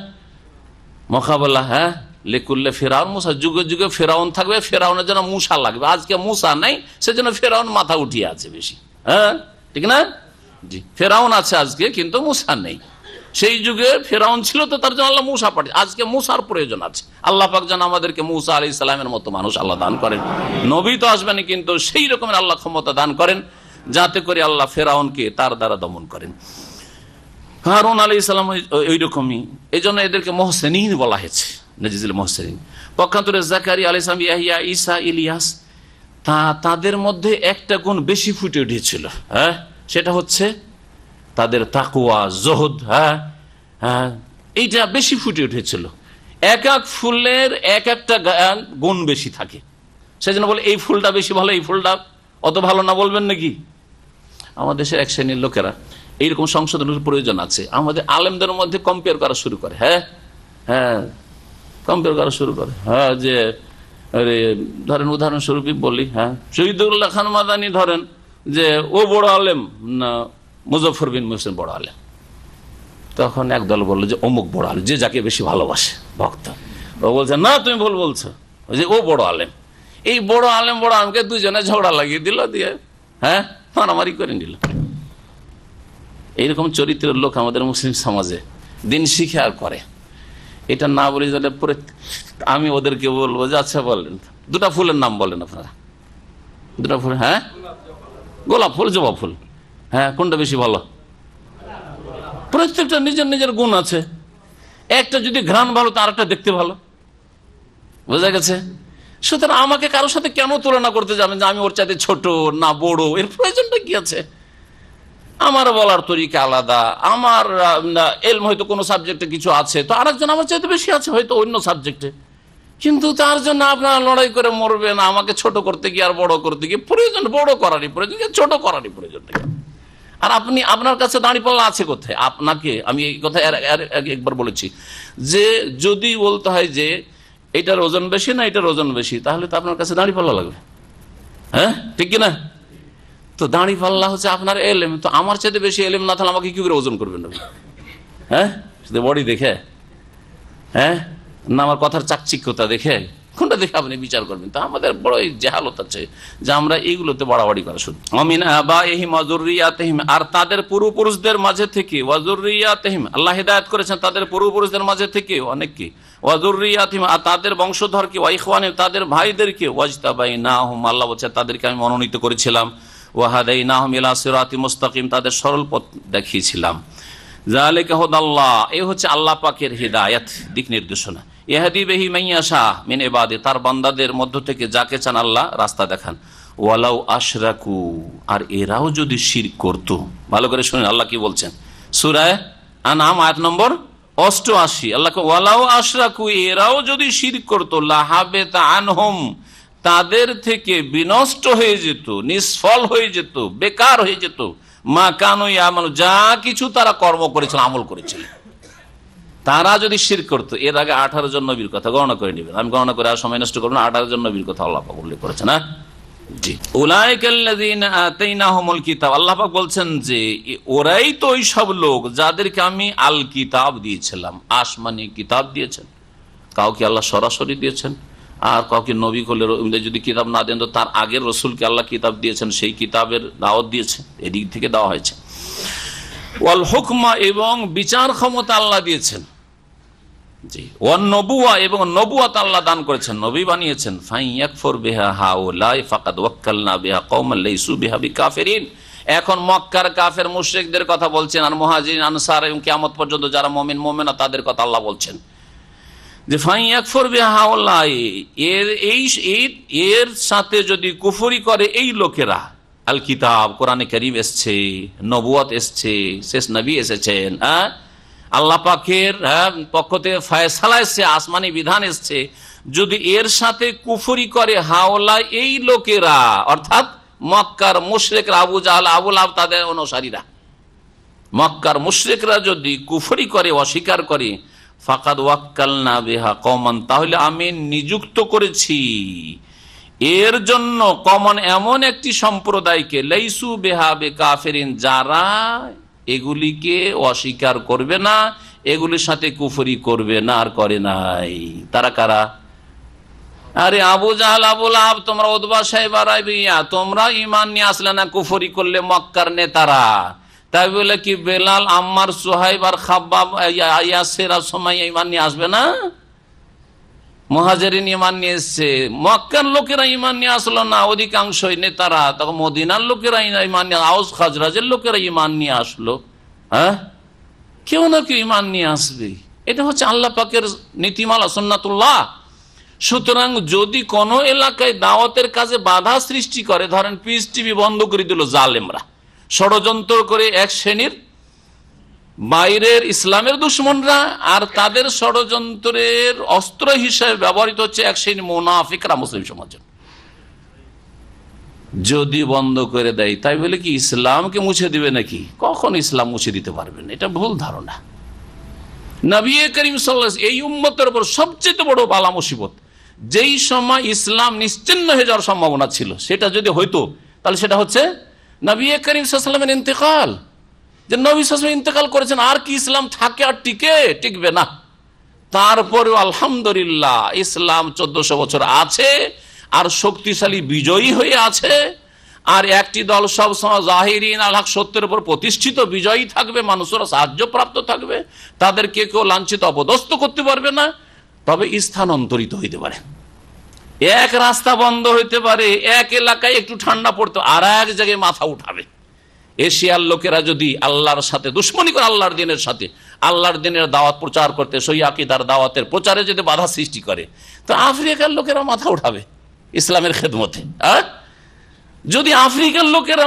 মোকাবেলা, হ্যাঁ, লিকুল্লে ফেরাউন মুসা, যুগে যুগে ফেরাউন থাকবে, ফেরাউনের জন্য মুসা লাগবে। আজকে মুসা নাই, সেজন্য ফেরাউন মাথা উঠিয়ে আছে বেশি। হ্যাঁ, ঠিক না? জি, ফেরাউন আছে আজকে, কিন্তু মুসা নেই। সেই যুগে ফেরাউন ছিল, তো তার জন্য আল্লাহ মুসা পাঠিয়ে, আজকে মুসার প্রয়োজন আছে। আল্লাহ পাক যেন আমাদেরকে মুসা আলাইহিস সালামের মতো মানুষ আল্লাহ দান করেন। নবী তো আসবেন, কিন্তু সেই রকমের আল্লাহ ক্ষমতা দান করেন যাতে করে আল্লাহ ফেরাউনকে তার দ্বারা দমন করেন। হারুন আলাইহিস সালাম ওই রকমই, এই জন্য এদেরকে মোহসেনিন বলা হয়েছে, নাজিজুল মোহসেনিন। পক্ষান্তরে জাকারিয়া আলাইহিস সালাম, ইয়াহিয়া, ঈসা, ইলিয়াস, তাদের মধ্যে একটা গুণ বেশি ফুটে উঠেছিল, হ্যাঁ, সেটা হচ্ছে তাদের তাকওয়া, জুহুদ, হ্যাঁ, এইটা বেশি ফুটে উঠেছিল। এক এক ফুলের এক একটা গুণ বেশি থাকে, সেজন্য বলে এই ফুলটা বেশি ভালো, এই ফুলটা অত ভালো না, বলবেন নাকি? আমাদের দেশের এক শ্রেণীর লোকেরা এইরকম সংশোধনের প্রয়োজন আছে, আমাদের আলেমদের মধ্যে কম্পেয়ার করা শুরু করে, হ্যাঁ হ্যাঁ, কম্পেয়ার করা শুরু করে, হ্যাঁ, যে ধরেন উদাহরণস্বরূপই বলি, হ্যাঁ, শহীদুল্লাহ খান মাদানী ধরেন যে ও বড় আলেম না মুজফর বিন মুহসিন বড় আলেম, তখন একদল বললো যে অমুক বড় আলেম, যে যাকে বেশি ভালোবাসে ভক্ত, ও বলছে না তুমি ভুল বলছো, যে ও বড় আলেম। এই বড় আলেমকে দুজনে ঝগড়া লাগিয়ে দিল, দিয়ে হ্যাঁ মারামারি করে নিল। এইরকম চরিত্রের লোক আমাদের মুসলিম সমাজে দিন শিখে আর করে। এটা না বলি আমি ওদেরকে বলবো যে আচ্ছা বলেন দুটা ফুলের নাম বলেন আপনারা, দুটা ফুল, হ্যাঁ, গোলাপ ফুল, জবা ফুল, হ্যাঁ, কোনটা বেশি ভালো? প্রত্যেকটা নিজের নিজের গুণ আছে, একটা যদি ঘ্রাণ ভালো তো আরেকটা দেখতে ভালো, বোঝা গেছে? সুতরাং আমাকে কারোর সাথে কেন তুলনা করতে যাবেন যে আমি ওর চাইতে ছোট না বড়, এর প্রয়োজনটা কি আছে? আমার বলার তরিকা আলাদা, আমার এলম হয়তো কোনো সাবজেক্টে কিছু আছে, তো আরেকজন আমার চাইতে বেশি আছে হয়তো অন্য সাবজেক্টে, কিন্তু তার জন্য আপনারা লড়াই করে মরবেন আমাকে ছোট করতে গিয়ে আর বড় করতে গিয়ে। প্রয়োজন বড় করারই প্রয়োজন, ছোট করারই প্রয়োজন নেই। আর আপনি আপনার কাছে দাঁড়িপাল্লা আছে কোথায়? আপনাকে আমি এই কথা একবার বলেছি যে যদি বলতে হয় যে এটার ওজন বেশি না এটার ওজন বেশি, তাহলে তো আপনার কাছে দাঁড়িপাল্লা লাগবে, হ্যাঁ, ঠিক কিনা? তো দাঁড়িপাল্লা হচ্ছে আপনার এলেম, তো আমার চাইতে বেশি এলেম না থাকলে আমাকে কি করে ওজন করবেন? হ্যাঁ, শুধু বডি দেখে, হ্যাঁ, না আমার কথার চাকচিক্যতা দেখে, কোনটা দেখে আপনি বিচার করবেন? তা আমাদের বড় জাহালত আছে যে আমরা এইগুলোতে বাড়াবাড়ি করা শুরু। আমিন আবাইহিম ওয়া যুররিয়াতিহিম, আর তাদের পূর্বপুরুষদের মাঝে থেকে, ওয়া যুররিয়াতিহিম, আল্লাহ হিদায়াত করেছেন তাদের পূর্বপুরুষদের মাঝে থেকে অনেককে, ওয়া যুররিয়াতিহিম, আর তাদের বংশধরকে, ওয়া ইখওয়ানিহিম, তাদের ভাইদেরকে, ওয়াজতাবাইনাহুম, আল্লাহ বলছে তাদেরকে আমি মনোনীত করেছিলাম, ওয়া হাদাইনাহুম ইলা সিরাতিম মুস্তাকিম, তাদের সরল পথ দেখিয়েছিলাম। যালিকা হুদাল্লাহ, এই হচ্ছে আল্লাহ পাকের হিদায়াত, দিক নির্দেশনা। ইহদি বিহি মান ইয়াশা মিন ইবাদি, তার বান্দাদের মধ্য থেকে যাকে চান আল্লাহ রাস্তা দেখান। ওয়ালাউ আশরাকু, আর এরাও যদি শিরক করত, ভালো করে শুনুন আল্লাহ কি বলছেন সূরা আনআম আয়াত নম্বর 88, আল্লাহ ওয়ালাউ আশরাকু, এরাও যদি শিরক করত, লাহাবিতা আনহুম, তাদের থেকে বিনষ্ট হয়ে যেত, নিষ্ফল হয়ে যেত, বেকার হয়ে যেত, মা কানু ইয়ামালুন, যা কিছু তারা কর্ম করেছিল, আমল করেছিল। তারা যদি শিরক করতো, এর আগে 18 জন নবীর কথা গণনা করে নেবেন, আমি গণনা করে আর সময় নষ্ট করবো না। 18 জন নবীর কথা আল্লাহ পাক উল্লেখ করেছেন, না জি। উলাইকাল্লাযীনা আতাইনাহুমুল কিতাব, আল্লাহ পাক বলছেন যে ওরাই তো ওই সব লোক যাদেরকে আমি আল কিতাব দিয়েছিলাম, আসমানি কিতাব দিয়েছেন। কাউকে আল্লাহ সরাসরি দিয়েছেন, আর কাউকে নবী করলে যদি কিতাব না দেন তো তার আগের রসুলকে আল্লাহ কিতাব দিয়েছেন, সেই কিতাবের দাওয়াত দিয়েছে, এদিক থেকে দেওয়া হয়েছে। ওয়াল হুকমা, এবং বিচার ক্ষমতা আল্লাহ দিয়েছেন, জি। ওয়ান নবুয়া, এবং নবুয়াত আল্লাহ দান করেছেন, নবী বানিয়েছেন। ফাইয়াকফুর বিহা হাউলাই ফাকাদ ওয়াক্কালনা বিহা কওমান লাইসু বিহা বিকাফিরিন। এখন মক্কার কাফের মুশরিকদের কথা বলছেন, আর মুহাজিরিন আনসার এবং কিয়ামত পর্যন্ত যারা মুমিন মুমিনা তাদের কথা আল্লাহ বলছেন যে ফাইয়াকফুর বিহা হাউলাই, এর সাথে যদি কুফরি করে এই লোকেরা, আল কিতাব কোরআনে কারীম এসছে, নবুয়াত এসছে, শেষ নবী এসেছেন, হ্যাঁ, আল্লাহ পাকের পক্ষ থেকে ফয়সালা এসছে, আসমানি বিধান এসছে, যদি এর সাথে কুফরি করে হাওলা এই লোকেরা, অর্থাৎ মক্কার মুশরিকরা, আবু জাহল, আবু লাহাব, তাদের অনুসারীরা, মক্কার মুশরিকরা যদি কুফরি করে, অস্বীকার করে, ফাকাদ ওয়াক্কালনা বিহা কওমান, তাহলে আমি নিযুক্ত করেছি এর জন্য কমন এমন একটি সম্প্রদায়কে, লাইসু বিহা বিকাফিরিন, যারা এগুলিকে অস্বীকার করবে না, এগুলির সাথে কুফরি করবে না, আর করে নাই। তারা কারা? আরে আবু জাহল, আবু লাহাব, তোমরা উতবা সাইবা রাবিয়া, তোমরা ঈমান নিয়ে আসলে না, কুফরি করলে মক্কার নেতারা। তাই বলে কি বেলাল, আম্মার, সুহাইব আর খাব্বাব, ইয়াসির আর সুমাইয়া ঈমান নিয়ে আসবে না? মুহাজিরিন ঈমান নিয়ে এসছে, মক্কার লোকেরা ঈমান নিয়ে আসলো না, অধিকাংশই নেতারা। তখন মদিনার লোকেরা ঈমান নিয়ে, আউস খাজরাজের লোকেরা ঈমান নিয়ে আসলো, হ্যাঁ, কেউ না কেউ ইমান নিয়ে আসবে। এটা হচ্ছে আল্লাহ পাকের নীতিমালা, সুন্নাতুল্লাহ। সুতরাং যদি কোন এলাকায় দাওয়াতের কাজে বাধা সৃষ্টি করে, ধরেন পিস টিভি বন্ধ করে দিল জালেমরা, ষড়যন্ত্র করে এক শ্রেণীর বাইরের ইসলামের দুশ্মনরা, আর তাদের ষড়যন্ত্রের অস্ত্র হিসেবে ব্যবহৃত হচ্ছে এক শ্রেণী মুনাফিকরা মুসলিম সমাজের, যদি বন্ধ করে দেয় তাই বলে কি ইসলামকে মুছে দিবে নাকি? কখন ইসলাম মুছে দিতে পারবেন? এটা ভুল ধারণা। নবী করিম সাল্লাল্লাহু আলাইহি ওয়াসাল্লাম এই উম্মতের উপর সবচেয়ে বড় বালা মুসিবত, যেই সময় ইসলাম নিশ্চিহ্ন হয়ে যাওয়ার সম্ভাবনা ছিল, সেটা যদি হইতো তাহলে সেটা হচ্ছে নবী করিম সাল্লাল্লাহু আলাইহি ওয়াসাল্লামের ইন্তেকাল। যে নবী সাল্লাল্লাহু আলাইহি ওয়াসাল্লাম ইন্তেকাল করেছেন, আর কি ইসলাম থাকে আর টিকবে না? তারপরেও আলহামদুলিল্লাহ ইসলাম 1400 বছর আছে, আর শক্তিশালী বিজয়ী হয়ে আছে। আর একটি দল সব সময় জাহিরিন আল হক, সত্যের উপর প্রতিষ্ঠিত বিজয়ী থাকবে, মানুষেরা সাহায্য প্রাপ্ত থাকবে, তাদেরকে কেউ লাঞ্ছিত অপদস্থ করতে পারবে না। তবে স্থানান্তরিত হইতে পারে, এক রাস্তা বন্ধ হইতে পারে, এক এলাকায় একটু ঠান্ডা পড়তো, আর এক জায়গায় মাথা উঠাবে। এশিয়ার লোকেরা যদি আল্লাহর সাথে দুশ্মনী করে, আল্লাহর দিনের সাথে, আল্লাহর দিনের দাওয়াত প্রচার করতে, সহি আকীদার দাওয়াতের প্রচারে যদি বাধা সৃষ্টি করে, তো আফ্রিকার লোকেরা মাথা উঠাবে ইসলামের খেদমতে। যদি আফ্রিকার লোকেরা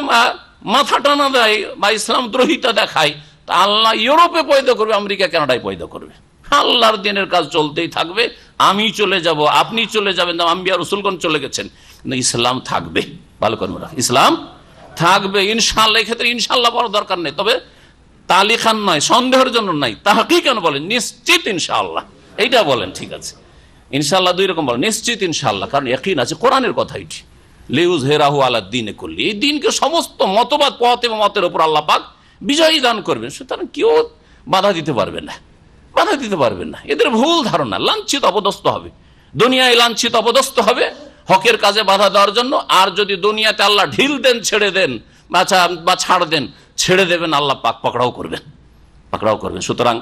মাথা টানা দেয় বা ইসলাম দ্রোহিতা দেখায়, তা আল্লাহ ইউরোপে পয়দা করবে, আমেরিকা কানাডায় পয়দা করবে। আল্লাহর দিনের কাজ চলতেই থাকবে, আমি চলে যাব, আপনি চলে যাবেন, আম্বিয়া রাসূলগণ চলে গেছেন, কিন্তু ইসলাম থাকবে। ভালো করে মনে রাখ, ইসলাম থাকবে ইনশাআল্লাহ। এক্ষেত্রে ইনশাআল্লাহ বড় দরকার নেই, তবে তালিখান নয়, সন্দেহের জন্য নাই, তাহকিকান বলেন, নিশ্চিত ইনশাআল্লাহ এইটা বলেন, ঠিক আছে। ইনশাআল্লাহ দুই রকম বলেন, নিশ্চিত ইনশাআল্লাহ, কারণ ইয়াকিন আছে কোরআনের কথা এটি, লিউযহিরাহু আলা দ্বীনি কুল্লি, এই দিনকে সমস্ত মতবাদ, পথ এবং মতের উপর আল্লাহ পাক বিজয়ী দান করবেন। সুতরাং কেউ বাধা দিতে পারবে না, বাধা দিতে পারবেন না। এদের ভুল ধারণা, লাঞ্ছিত অপদস্থ হবে, দুনিয়ায় লাঞ্ছিত অপদস্থ হবে হকের কাজে বাধা দেওয়ার জন্য। আর যদি দুনিয়াতে আল্লাহ ঢিল দেন, ছেড়ে দেন, বা ছাড় দেন, ছেড়ে দেবেন, আল্লাহ পাক পাকড়াও করবেন। সুতরাং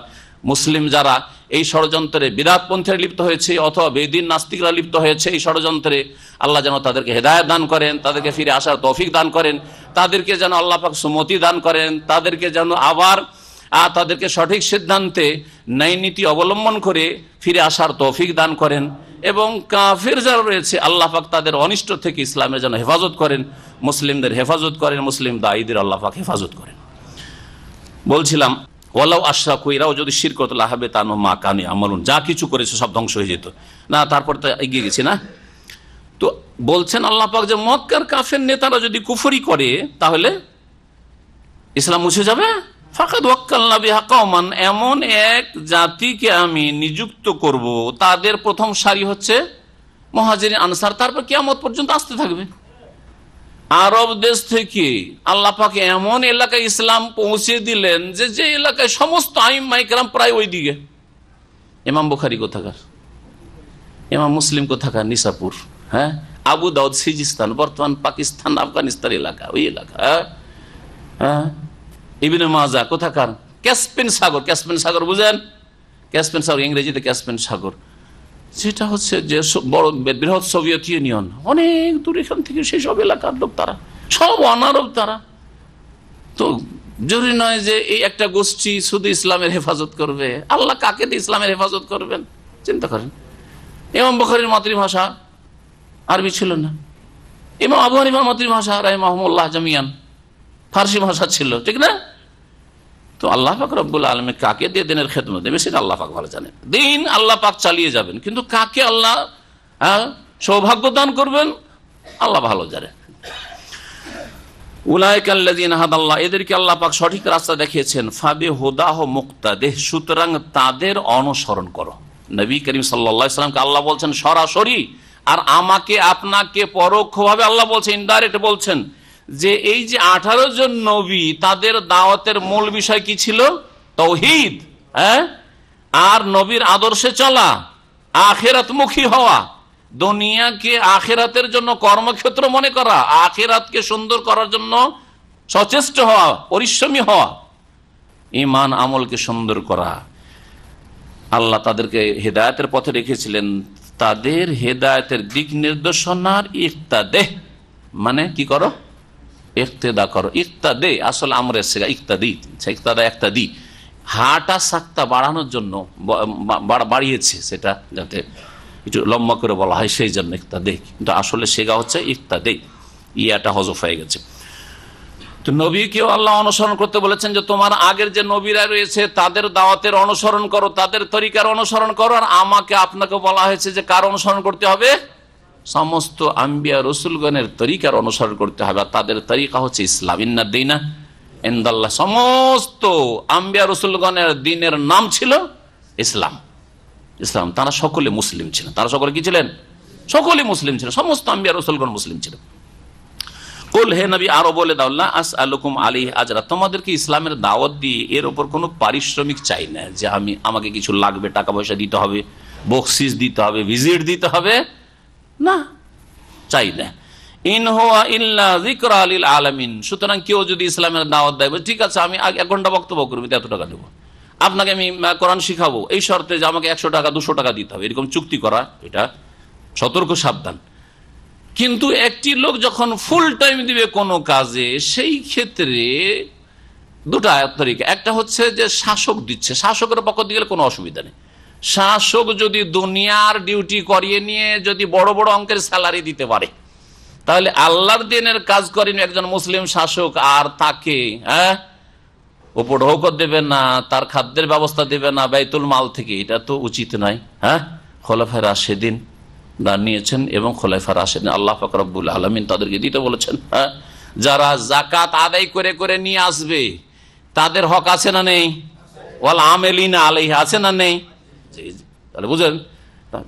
মুসলিম যারা এই ষড়যন্ত্রে বিদআতপন্থীরা লিপ্ত হয়েছে, অথবা বেদিন নাস্তিকরা লিপ্ত হয়েছে এই ষড়যন্ত্রে, আল্লাহ যেন তাদেরকে হেদায়েত দান করেন, তাদেরকে ফিরে আসার তৌফিক দান করেন, তাদেরকে যেন আল্লাহ পাক সুমতি দান করেন, তাদেরকে যেন আবার তাদেরকে সঠিক সিদ্ধান্তে ন্যায় নীতি অবলম্বন করে ফিরে আসার তৌফিক দান করেন, এবং কাফির যারা রয়েছে আল্লাহ পাক তাদের অনিষ্ট থেকে ইসলামের যেন হেফাজত করেন, মুসলিমদের হেফাজত করেন, মুসলিম দায়ীদের আল্লাহ পাক হেফাজত করেন। বলছিলাম ওয়ালাউ আশরাকু, এরাও যদি শিরক করত, লাহাবিতা মা কানু ইয়ামালুন, যা কিছু করেছে সব ধ্বংস হয়ে যেত। না, তারপর তো এগিয়ে গেছি না। তো বলছেন আল্লাহ পাক যে মক্কার কাফের নেতারা যদি কুফরি করে, তাহলে ইসলাম মুছে যাবে। ফাকাদ ওয়াক্কালনা বিহা কওমান, এমন এক জাতিকে আমি নিযুক্ত করব, তাদের প্রথম সারি হচ্ছে মুহাজিরিন আনসার, তারপর কিয়ামত পর্যন্ত আসতে থাকবে। আরব দেশ থেকে আল্লাহ পাক এমন এলাকায় ইসলাম পৌঁছে দিলেন যে এলাকায় সমস্ত আইম্মায়ে কেরাম প্রায় ওই দিকে। ইমাম বুখারী কোথাকার, ইমাম মুসলিম কোথাকার, নিসাপুর, হ্যাঁ, আবু দাউদ সিজিস্তান, বর্তমান পাকিস্তান আফগানিস্তান এলাকা, ওই এলাকা। হ্যাঁ, ইবনে মাজা কোথাকার, ক্যাসপিয়ান সাগর, ক্যাসপিয়ান সাগর বুঝেন, ক্যাসপিয়ান সাগর ইংরেজিতে ক্যাসপিয়ান সাগর, যেটা হচ্ছে যে বড় বৃহৎ সোভিয়েত ইউনিয়ন, অনেক দূর এখান থেকে সেই সব এলাকার লোক, তারা সব অনারব। তারা তো জরুরি নয় যে এই একটা গোষ্ঠী শুধু ইসলামের হেফাজত করবে। আল্লাহ কাকে দিয়ে ইসলামের হেফাজত করবেন চিন্তা করেন। ইমাম বুখারীর মাতৃভাষা আরবি ছিল না, ইমাম আবু হানিফার মাতৃভাষা রাহিমাহুমুল্লাহ জামিয়ান ফার্সি ভাষা ছিল, ঠিক না? তো আল্লাহ পাক রব্বুল আলামিন কাকে দিয়ে দিনের খেদমত দেবে সেটা আল্লাহ পাক ভালো জানেন। দিন আল্লাহ পাক চালিয়ে যাবেন, কিন্তু কাকে আল্লাহ সৌভাগ্য দান করবেন আল্লাহ ভালো জানেন। উলাইকাল্লাযীনা হাদাল্লাহ, এদেরকে আল্লাহ পাক সঠিক রাস্তা দেখিয়েছেন। ফাবিহুদাহু মুক্তাদিহ, সুতরাং তাদের অনুসরণ করো। নবী করিম সাল্লাল্লাহু আলাইহি ওয়াসাল্লামকে আল্লাহ বলছেন সরাসরি, আর আমাকে আপনাকে পরোক্ষভাবে আল্লাহ বলছেন, ইনডাইরেক্ট বলছেন যে এই যে 18 জন নবী, তাদের দাওয়াতের মূল বিষয় কি ছিল? তাওহীদ, হ্যাঁ, আর নবীর আদর্শে চলা, আখিরাতমুখী হওয়া, দুনিয়াকে আখিরাতের জন্য কর্মক্ষেত্র মনে করা, আখিরাতকে সুন্দর করার জন্য সচেষ্ট হওয়া, পরিশ্রমী হওয়া, ঈমান আমলকে সুন্দর করা। আল্লাহ তাদেরকে হেদায়েতের পথে রেখেছিলেন, তাদের হেদায়েতের দিক নির্দেশনার ইক্তাদে, মানে কি করো? ইক্তেদা করো। ইক্তাদে আসল আমরের সেগা, ইক্তাদি, ইক্তাদা ইক্তাদি, হাঁটা সাক্তা বাড়ানোর জন্য বাড়িয়েছে, সেটা যাতে একটু লম্বা করে বলা হয় সেই জন্য ইক্তাদে, কিন্তু আসলে সেগা হচ্ছে ইক্তাদে, ইয়াটা হজফ হয়ে গেছে। তো নবীকেও আল্লাহ অনুসরণ করতে বলেছেন যে তোমার আগের যে নবীরা রয়েছে তাদের দাওয়াতের অনুসরণ করো, তাদের তরিকার অনুসরণ করো। আর আমাকে আপনাকে বলা হয়েছে যে কার অনুসরণ করতে হবে? সমস্ত আম্বিয়া রসুলগণের তরিকার অনুসরণ করতে হবে। আর তাদের তরিকা হচ্ছে ইসলাম। ইন্না দীনা ইনদাল্লাহ, সমস্ত আম্বিয়া রসুলগণের দিনের নাম ছিল ইসলাম। ইসলাম, তারা সকলে মুসলিম ছিলেন। তারা সকলে কি ছিলেন? সকলে মুসলিম ছিলেন, সমস্ত আম্বিয়া রসুলগণ মুসলিম ছিলেন। কুল, হে নবী আরো বলে দাও, লা আসআলুকুম আলাইহি আজরা, তোমাদেরকে ইসলামের দাওয়াত দিয়ে এর উপর কোনো পারিশ্রমিক চাই না, যে আমাকে কিছু লাগবে, টাকা পয়সা দিতে হবে, বকশিস দিতে হবে, ভিজিট দিতে হবে, না, চাই না। ইন হুয়া ইল্লা যিকরা লিল আলামিন, সুতরাং কেউ যদি ইসলামের দাওয়াত দেয়, ঠিক আছে আমি 1 ঘন্টা বক্তব্য করবো, এত টাকা দেবো, আপনাকে আমি কোরআন শিখাবো, এই শর্তে যে আমাকে 100 টাকা 200 টাকা দিতে হবে, এরকম চুক্তি করা, এটা সতর্ক, সাবধান। কিন্তু একটি লোক যখন ফুল টাইম দিবে কোনো কাজে, সেই ক্ষেত্রে দুটা তরিকা। একটা হচ্ছে যে শাসক দিচ্ছে, শাসকের পক্ষ দিয়ে গেলে কোনো অসুবিধা নেই। শাসক যদি দুনিয়ার ডিউটি করিয়ে নিয়ে যদি বড় বড় অঙ্কের স্যালারি দিতে পারে, তাহলে আল্লাহর দিনের কাজ করেনি একজন মুসলিম শাসক, আর তাকে উপঢৌকন দেবে না, তার খাদ্যের ব্যবস্থা দেবে না বাইতুল মাল থেকে, এটা তো উচিত নয়। খোলাফায়ে রাশেদিন নিয়েছেন এবং খোলাফায়ে রাশেদিন আল্লাহ পাক রব্বুল আলামিন তাদেরকে দিতে বলেছেন। যারা যাকাত আদায় করে করে নিয়ে আসবে, তাদের হক আছে না নেই? ওয়াল আমেলিনা আলাইহি, আছে না নেই? তাহলে বুঝলেন,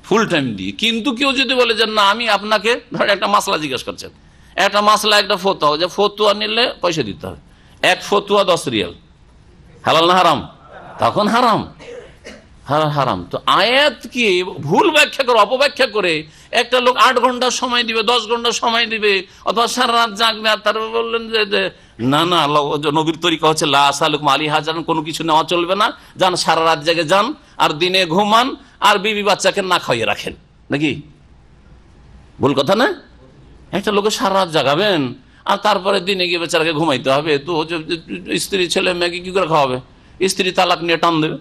ফুল টাইম দিয়ে। কিন্তু কেউ যদি বলে যে না, আমি আপনাকে ধর একটা মাসলা জিজ্ঞেস করছেন, একটা মাসলা, একটা ফতোয়া, যে ফতোয়া নিলে পয়সা দিতে হবে, এক ফতোয়া 10 রিয়াল, হালাল না হারাম? তখন হারাম, হারাম। তো আয়াতকে ভুল ব্যাখ্যা করে, অপব্যাখ্যা করে একটা লোক 8 ঘন্টা সময় দিবে, 10 ঘন্টা সময় দিবে, অথবা সারা রাত জাগবে, আর তার বললেন যে না না, নবীর তরিকা হচ্ছে লা আসআলুকুম আলাইহি আজরান, কোনো কিছু নেওয়া চলবে না, যান সারা রাত জেগে যান, আর দিনে ঘুমান, আর বিবি বাচ্চাকে না খাইয়ে রাখেন, নাকি? ভুল কথা না? একটা লোকে সারা রাত জাগাবেন, আর তারপরে দিনে গিয়ে বেচারাকে ঘুমাইতে হবে। তো স্ত্রী ছেলে মেয়েকে কি করে খাওয়াবে? স্ত্রী তালাক নিয়ে টান দেবে,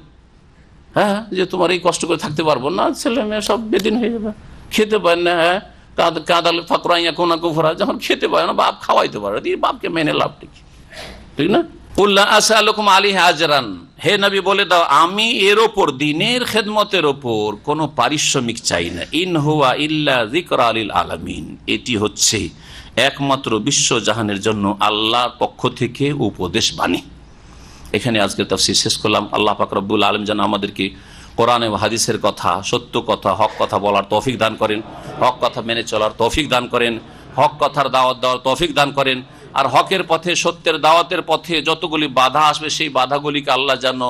যে তোমার এই কষ্ট করে থাকতে পারবো না, ছেলে মেয়ে সব বেদিন হয়ে যাবে, খেতে পারে না, কাদাল ফাকরাইয়া কোনা কুফরা, যখন খেতে পারে না বাপ খাওয়াইতে পারে, বাপকে মেনে লাভ ঠিক না? কুল্লা আসআলুকুম আলাইহি আজরান, হে নবী বলে দাও, আমি এর ওপর, দিনের খেদমতের ওপর কোনো পারিশ্রমিক চাই না। ইন হুয়া ইল্লা যিকরা লিল আলামিন, এটি হচ্ছে একমাত্র বিশ্ব জাহানের জন্য আল্লাহর পক্ষ থেকে উপদেশ বাণী। এখানে আজকে তাফসীর শেষ করলাম। আল্লাহ পাক রব্বুল আলামিন যেন আমাদেরকে কোরআন এবং হাদিসের কথা, সত্য কথা, হক কথা বলার তৌফিক দান করেন, হক কথা মেনে চলার তৌফিক দান করেন, হক কথার দাওয়াত দেওয়ার তৌফিক দান করেন। আর হকের পথে, সত্যের দাওয়াতের পথে যতগুলি বাধা আসবে, সেই বাধাগুলিকে আল্লাহ যেন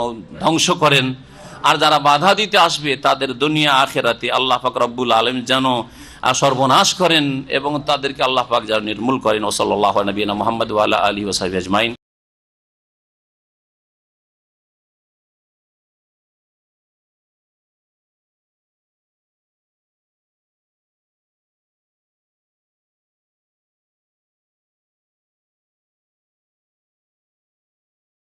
ধ্বংস করেন। আর যারা বাধা দিতে আসবে, তাদের দুনিয়া আখিরাতে আল্লাহ পাক রব্বুল আলামিন যেন সর্বনাশ করেন এবং তাদেরকে আল্লাহ পাক যেন নির্মূল করেন। ওয়া সাল্লাল্লাহু আলা নবিয়িনা মুহাম্মদ ওয়া আলা আলিহি ওয়া সাহবিহি আজমাইন।